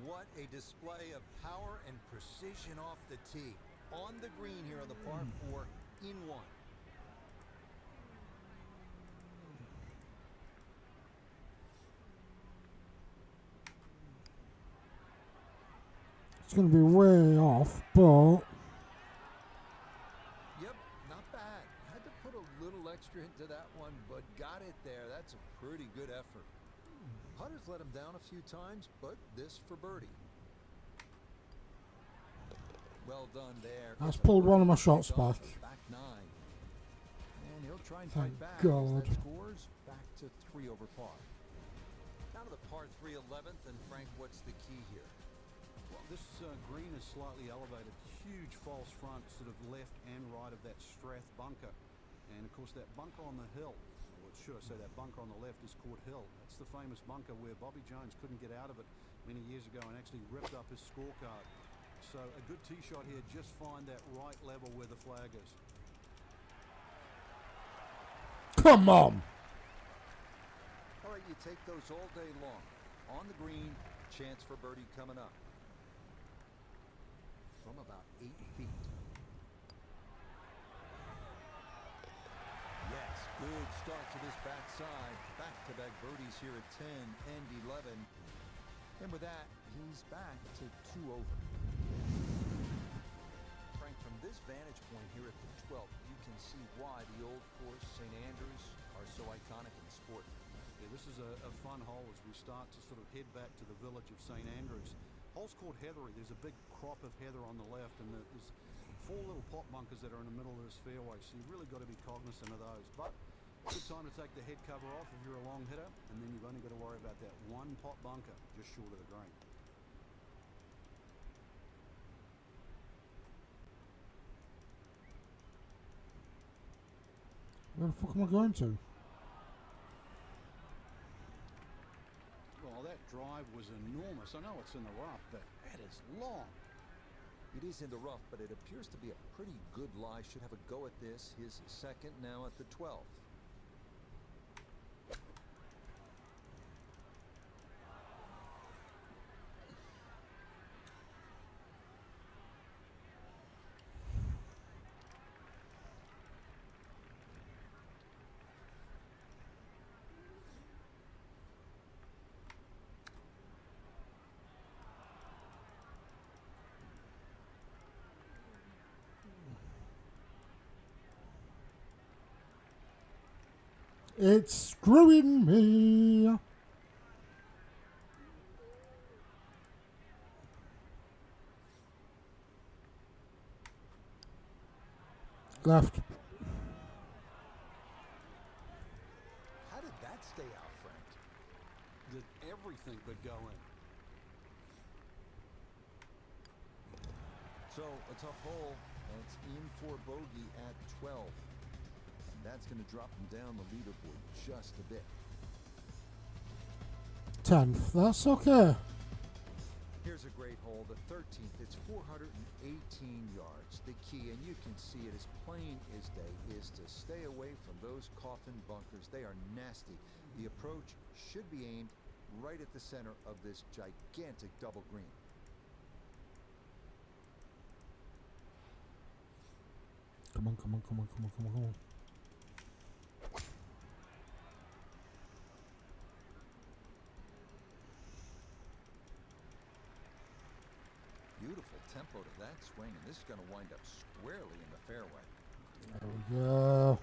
What a display of power and precision off the tee. On the green here on the par 4 in 1. It's going to be way off, but Yep, not bad. Had to put a little extra into that one, but got it there. That's a pretty good effort. Putters let him down a few times, but this for birdie. Well done there. That's Gets a pulled one of my birdie shots off back. the Back 9. And he'll try and Thank fight back. God. As that scores back to 3 over par. Down to the par 3 11th, and Frank, what's the key here? Well, this green is slightly elevated. Huge false front, sort of left and right of that Strath bunker. And of course that bunker on the hill, or should I say that bunker on the left, is called Hill. That's the famous bunker where Bobby Jones couldn't get out of it many years ago and actually ripped up his scorecard. So a good tee shot here, just find that right level where the flag is. come on! All right, you take those all day long. On the green, chance for birdie coming up. From about 8 feet. Yes, good start to this backside. Back-to-back birdies here at 10 and 11. And with that, he's back to 2 over. Frank, from this vantage point here at the 12th, you can see why the old course, St. Andrews, are so iconic in the sport. Yeah, this is a fun hole as we start to sort of head back to the village of St Andrews. Hole's called Heathery. There's a big crop of heather on the left, and there's 4 little pot bunkers that are in the middle of this fairway, so you've really got to be cognizant of those. But good time to take the head cover off if you're a long hitter, and then you've only got to worry about that one pot bunker just short of the green. Where the fuck am I going to? Well, that drive was enormous. I know it's in the rough, but that is long. It is in the rough, but it appears to be a pretty good lie. Should have a go at this. His second now at the 12th. It's screwing me. Left. How did that stay out, Frank? Did everything but go in. So, a tough hole, and it's in for bogey at 12. That's going to drop him down the leaderboard just a bit. 10th. That's okay. Here's a great hole, the 13th. It's 418 yards. The key, and you can see it as plain as day, is to stay away from those coffin bunkers. They are nasty. The approach should be aimed right at the center of this gigantic double green. Come on, come on, come on, come on, come on, come on. Beautiful tempo to that swing, and this is going to wind up squarely in the fairway. There we go.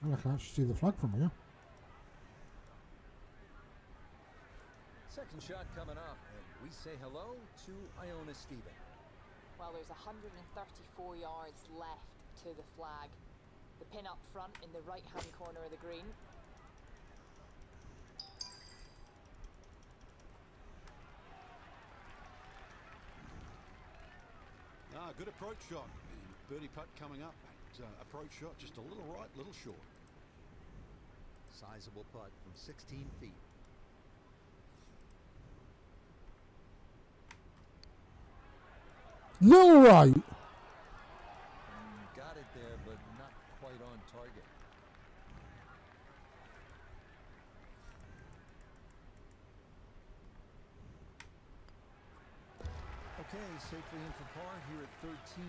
And I can actually see the flag from here. Second shot coming up, and we say hello to Iona Stephen. Well, there's 134 yards left to the flag. The pin up front in the right-hand corner of the green. Good approach shot. Birdie putt coming up. Approach shot just a little right, little short. Sizable putt from 16 feet. Little right. Got it there, but not quite on target. Okay, safely in for par here at 13.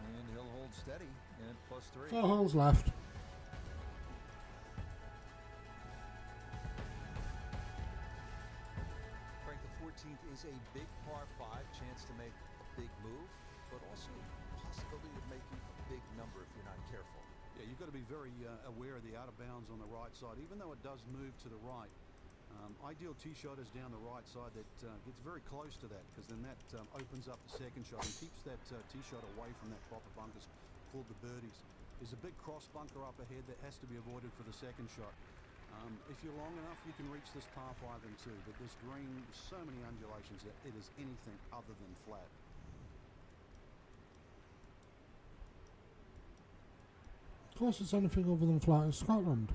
And he'll hold steady and +3. 4 holes left. Frank, the 14th is a big par 5, chance to make a big move, but also possibility of making a big number if you're not careful. Yeah, you've got to be very aware of the out of bounds on the right side, even though it does move to the right. Ideal tee shot is down the right side. That gets very close to that, because then that opens up the second shot and keeps that tee shot away from that proper bunkers called the birdies. There's a big cross bunker up ahead that has to be avoided for the second shot. If you're long enough, you can reach this par 5 and 2, but this green, so many undulations that it is anything other than flat. Of course, it's anything other than flat in Scotland.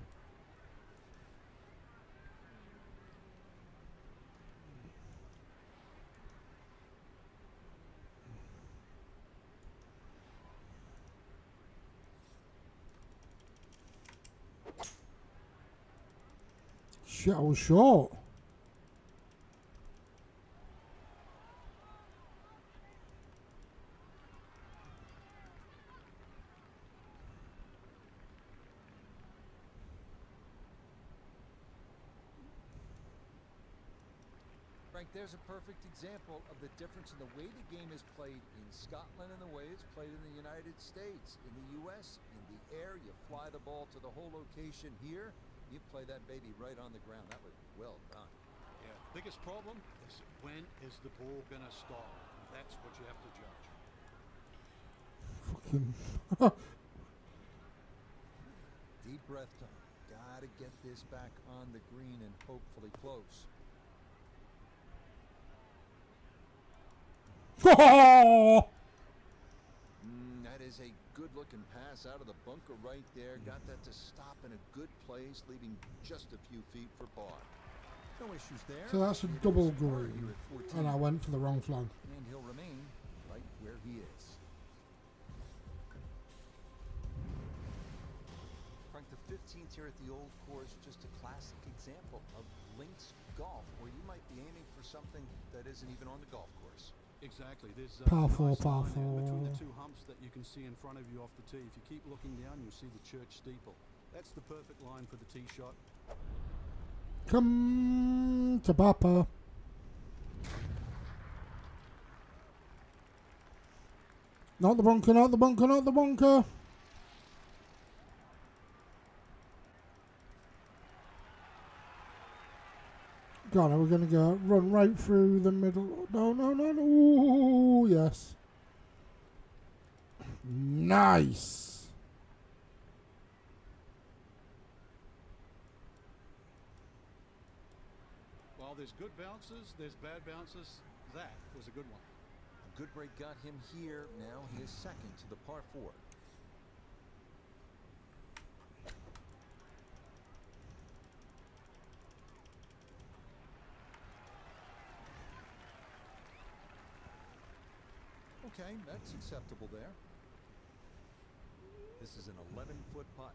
Shit, I was short. Frank, there's a perfect example of the difference in the way the game is played in Scotland and the way it's played in the United States. In the U.S., in the air, you fly the ball to the hole location here, you play that baby right on the ground. That was well done. Yeah, biggest problem is when is the ball going to stop? That's what you have to judge. Fucking. Deep breath time. Gotta get this back on the green and hopefully close. That is a good-looking pass out of the bunker right there. Got that to stop in a good place, leaving just a few feet for par. No issues there. So that's a It double is par green. here at 14. And I went for the wrong flag. And he'll remain right where he is. Frank, the 15th here at the Old Course, just a classic example of links golf, where you might be aiming for something that isn't even on the golf course. Exactly. There's Par a four, nice par line there between the four. two humps that you can see in front of you off the tee. If you keep looking down, you'll see the church steeple. That's the perfect line for the tee shot. Come to Papa. Not the bunker, not the bunker, not the bunker. God, are we going to go run right through the middle? No, no, no, no. Ooh, yes. Nice. While there's good bounces, there's bad bounces. That was a good one. A good break got him here. Now he is second to the par 4. Okay, that's acceptable there. This is an 11-foot putt.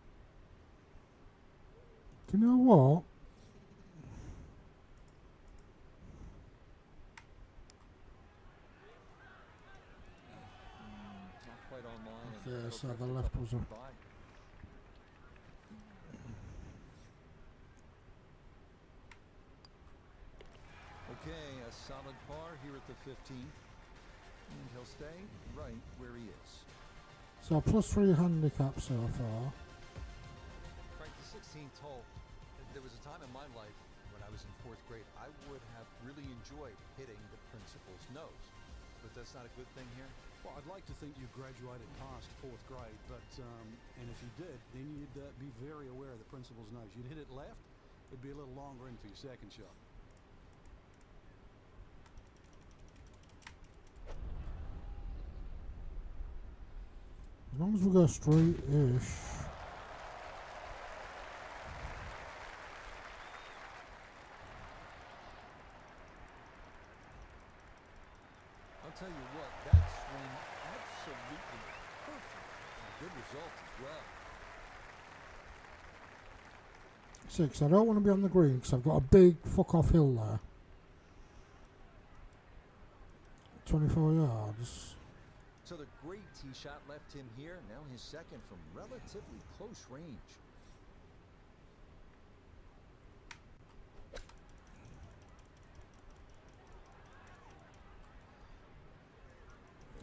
Do you know what? Not quite online. and Yeah, that'll so drift the a left couple was feet on. by. Okay, a solid par here at the 15th. And he'll stay right where he is. So +3 handicap so far. Frank, the 16th hole, there was a time in my life when I was in 4th grade, I would have really enjoyed hitting the principal's nose. But that's not a good thing here? Well, I'd like to think you graduated past 4th grade, but and if you did, then you'd be very aware of the principal's nose. You'd hit it left, it'd be a little longer in for your second shot. As long as we go straight-ish. I'll tell you what, that swing, absolutely perfect. A good result as well. 6. I don't want to be on the green because I've got a big fuck-off hill there. 24 yards. So the great tee shot left him here. Now his second from relatively close range.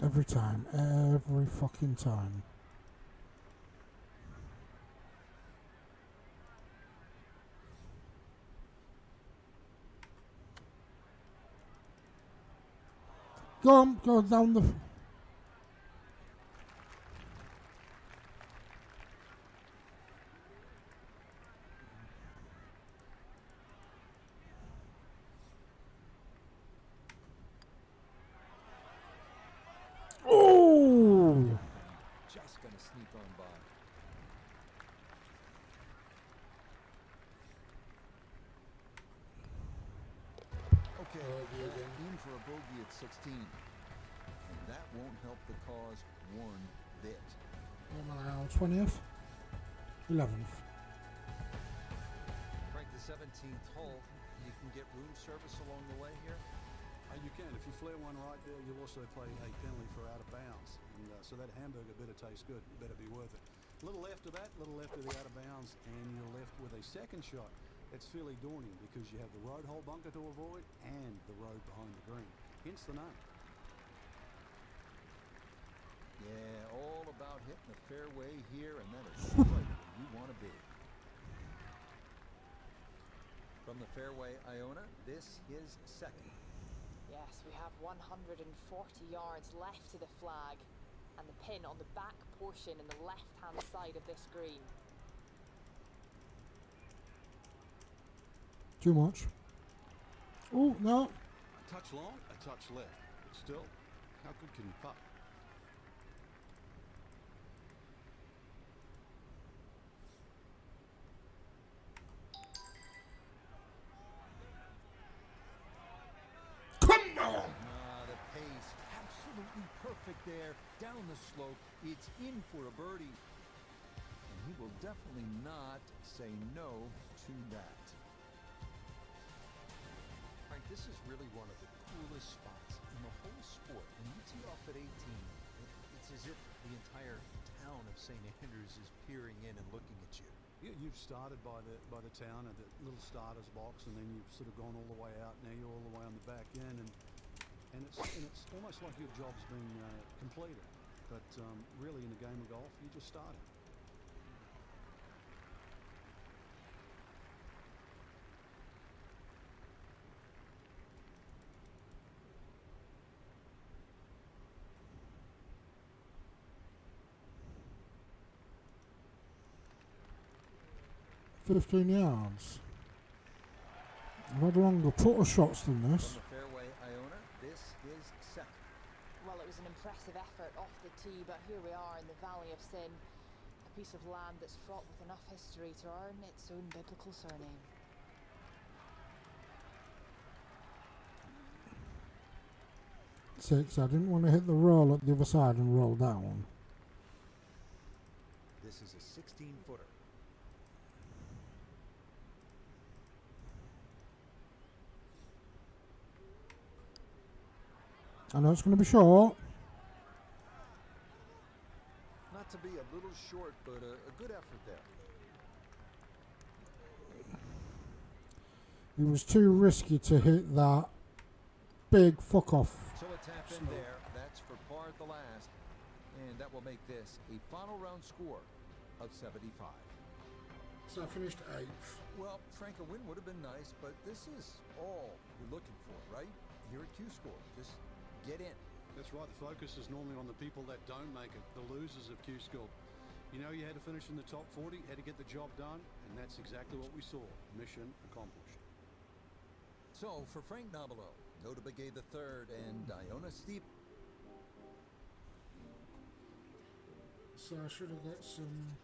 Every time. Every fucking time. Go on, go down the... Oh! Just going to sneak on by. Okay, in for a bogey at 16. And that won't help the cause one bit. What am I now? 20th? 11th. Frank, the 17th hole, you can get room service along the way here. You can. If you flare one right there, you'll also pay a penalty for out of bounds. And so that hamburger better taste good. Better be worth it. A little left of that, a little left of the out of bounds, and you're left with a second shot. It's fairly daunting because you have the road hole bunker to avoid and the road behind the green. Hence the name. Yeah, all about hitting the fairway here, and that is From the fairway, Iona, this is second. Yes, we have 140 yards left to the flag, and the pin on the back portion in the left-hand side of this green. Too much. Oh, no. A touch long, a touch left. But still, how good can you putt? Come on! The pace, absolutely perfect there. Down the slope, it's in for a birdie. And he will definitely not say no to that. Frank, this is really one of the coolest spots in the whole sport. When you tee off at 18, it's as if the entire town of St. Andrews is peering in and looking at you. You've started by the town at the little starters box, and then you've sort of gone all the way out. Now you're all the way on the back end, and it's almost like your job's been completed. But really, in a game of golf, you're just starting. $15 yards. I've had longer putter shots than this. From the fairway, Iona, this is second. Well, it was an impressive effort off the tee, but here we are in the Valley of Sin, a piece of land that's fraught with enough history to earn its own biblical surname. Six. I didn't want to hit the roll at the other side and roll down. This is a 16-footer. I know it's going to be short. Not to be a little short, but a good effort there. It was too risky to hit that big fuck off. So a tap in there. That's for par at the last. And that will make this a final round score of 75. So I finished 8th. Well, Frank, a win would have been nice, but this is all you're looking for, right? Here at Q-Score. Just get in. That's right. The focus is normally on the people that don't make it, the losers of Q-School. You know, you had to finish in the top 40, had to get the job done, and that's exactly what we saw. Mission accomplished. So, for Frank Nobilo, Nota Begay III, and Iona Steve. So I should have got some...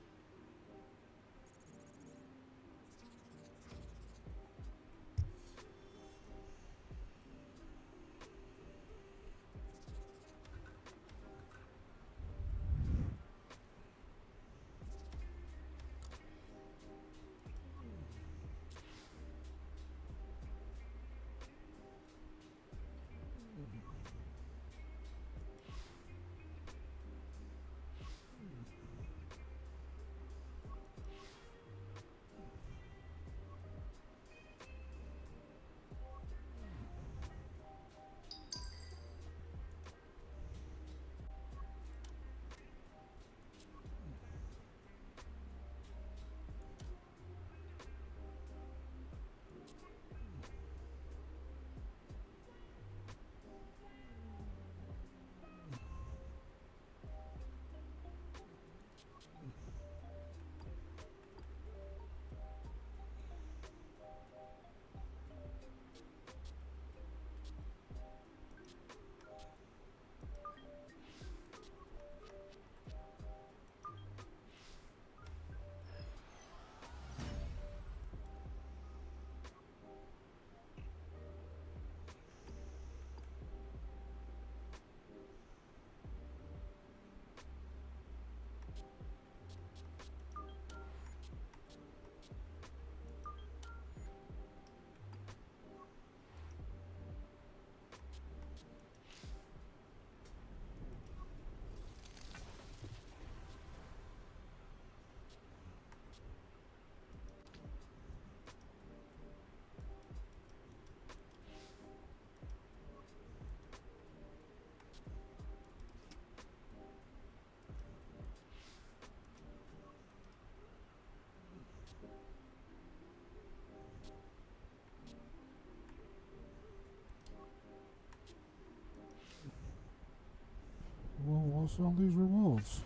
What's all these rewards?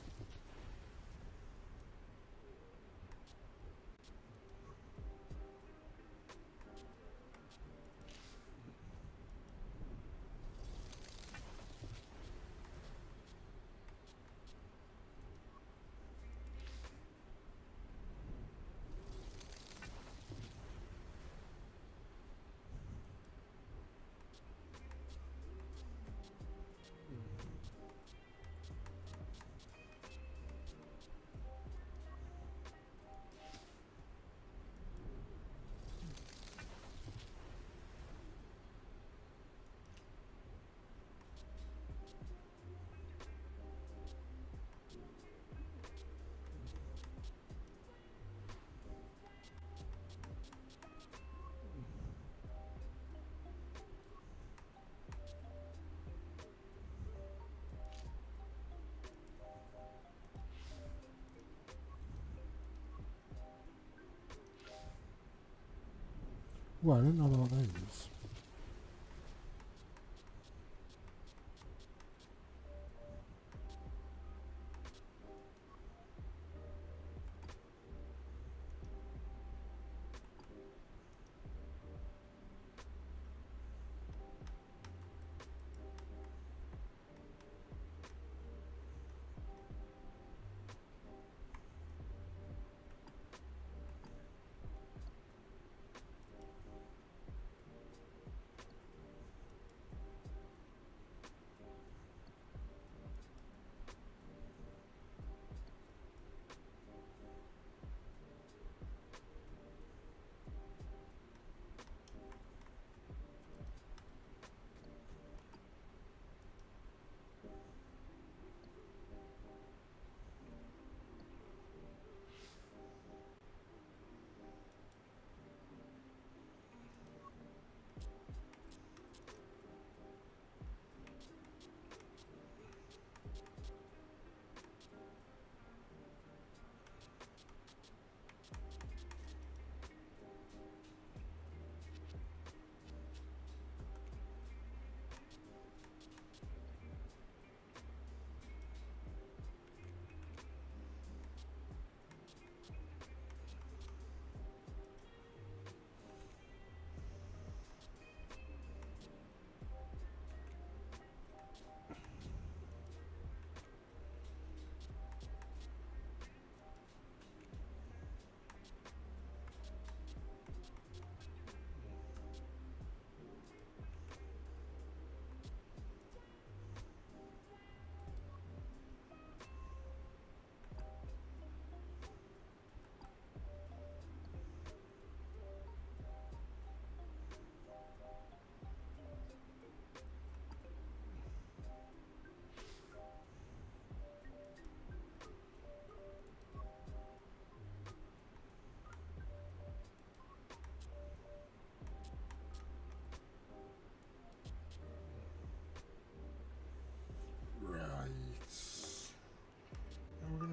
Well, I didn't know about these.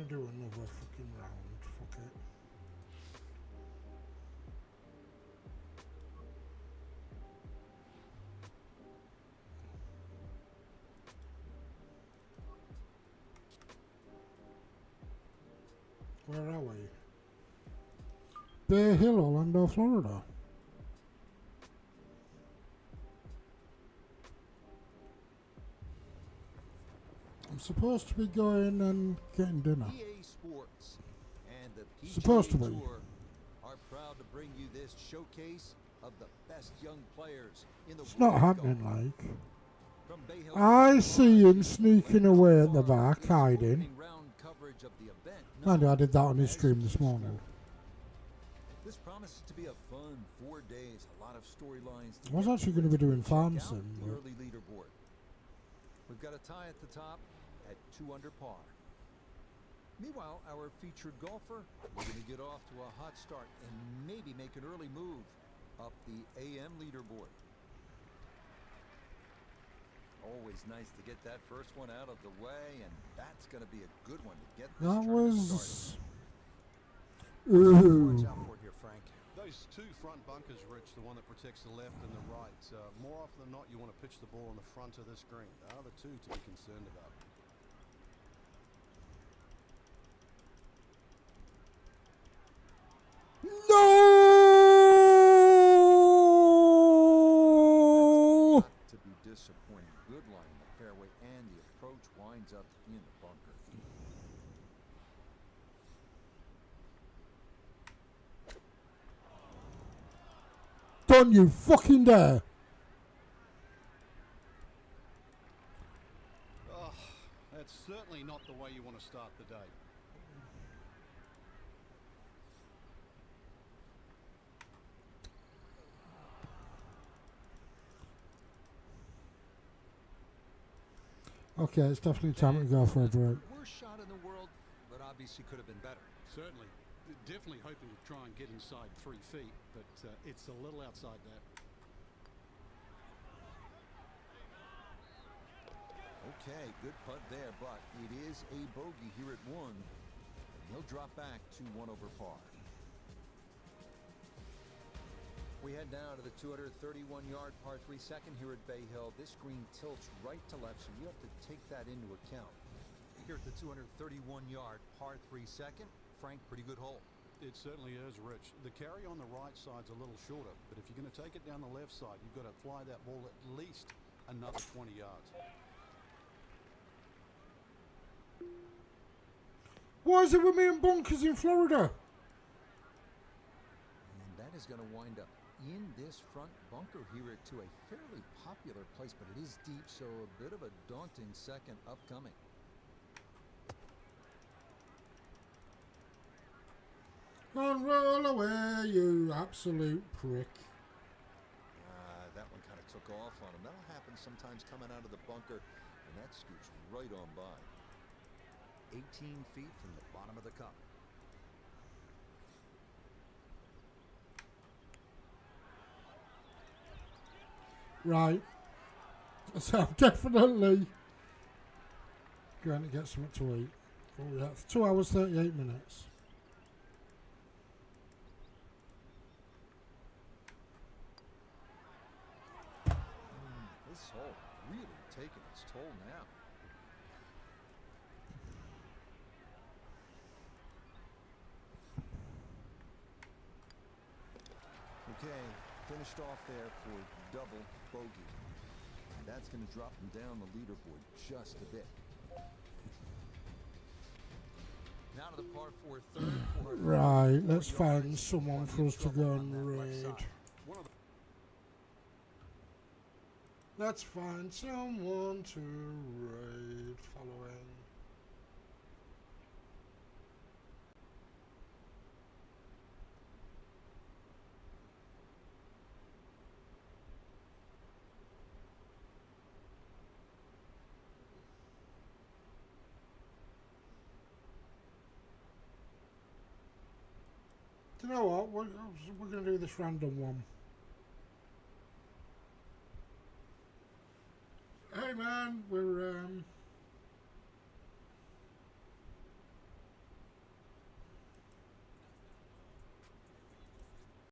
Do another fucking round, fuck it. Where are we? Bear Hill, Orlando, Florida. I'm supposed to be going and getting dinner. EA Sports and the PGA Supposed to be. Tour are proud to bring you this showcase of the best young players in the It's world not of happening, golf. like. From Bay Hill, I see him sneaking away at the Florida back, is hiding. opening round coverage of the event Mind you, I known did that on his as stream this East morning. Florida. This promises to be a fun 4 days, a lot of storylines. I was actually going to be doing farm Check out sim, the but early leaderboard. We've got a tie at the top at 2 under par. Meanwhile, our featured golfer is going to get off to a hot start and maybe make an early move up the AM leaderboard. Always nice to get that first one out of the way, and that's going to be a good one to get this that tournament was... started. Ooh. Watch out for it here, Frank. Those two front bunkers, Rich, the one that protects the left and the right, more often than not, you want to pitch the ball on the front of this green. They are the two to be concerned about. Don't you fucking dare. Oh, that's certainly not the way you want to start the day. Okay, it's definitely time to go for a break. Worst shot in the world, but obviously could have been better. Certainly. Definitely hoping to try and get inside 3 feet, but it's a little outside that. Okay, good putt there, but it is a bogey here at 1. And he'll drop back to 1 over par. We head now to the 231-yard par 3 second here at Bay Hill. This green tilts right to left, so you have to take that into account. Here at the 231-yard par 3 second, Frank, pretty good hole. It certainly is, Rich. The carry on the right side's a little shorter, but if you're going to take it down the left side, you've got to fly that ball at least another 20 yards. Why is it with me and bunkers in Florida? And that is going to wind up in this front bunker here to a fairly popular place, but it is deep, so a bit of a daunting second upcoming. And roll away, you absolute prick. That one kind of took off on him. That'll happen sometimes coming out of the bunker, and that scoots right on by. 18 feet from the bottom of the cup. Right. So I'm definitely going to get something to eat. Oh, yeah, it's 2 hours, 38 minutes. This hole really taking its toll now. Okay, finished off there for double bogey. And that's going to drop him down the leaderboard just a bit. Now to the par 4 third. Right, let's find someone for us to go and raid. Let's find someone to raid following. Do you know what? We're going to do this random one. Hey man, we're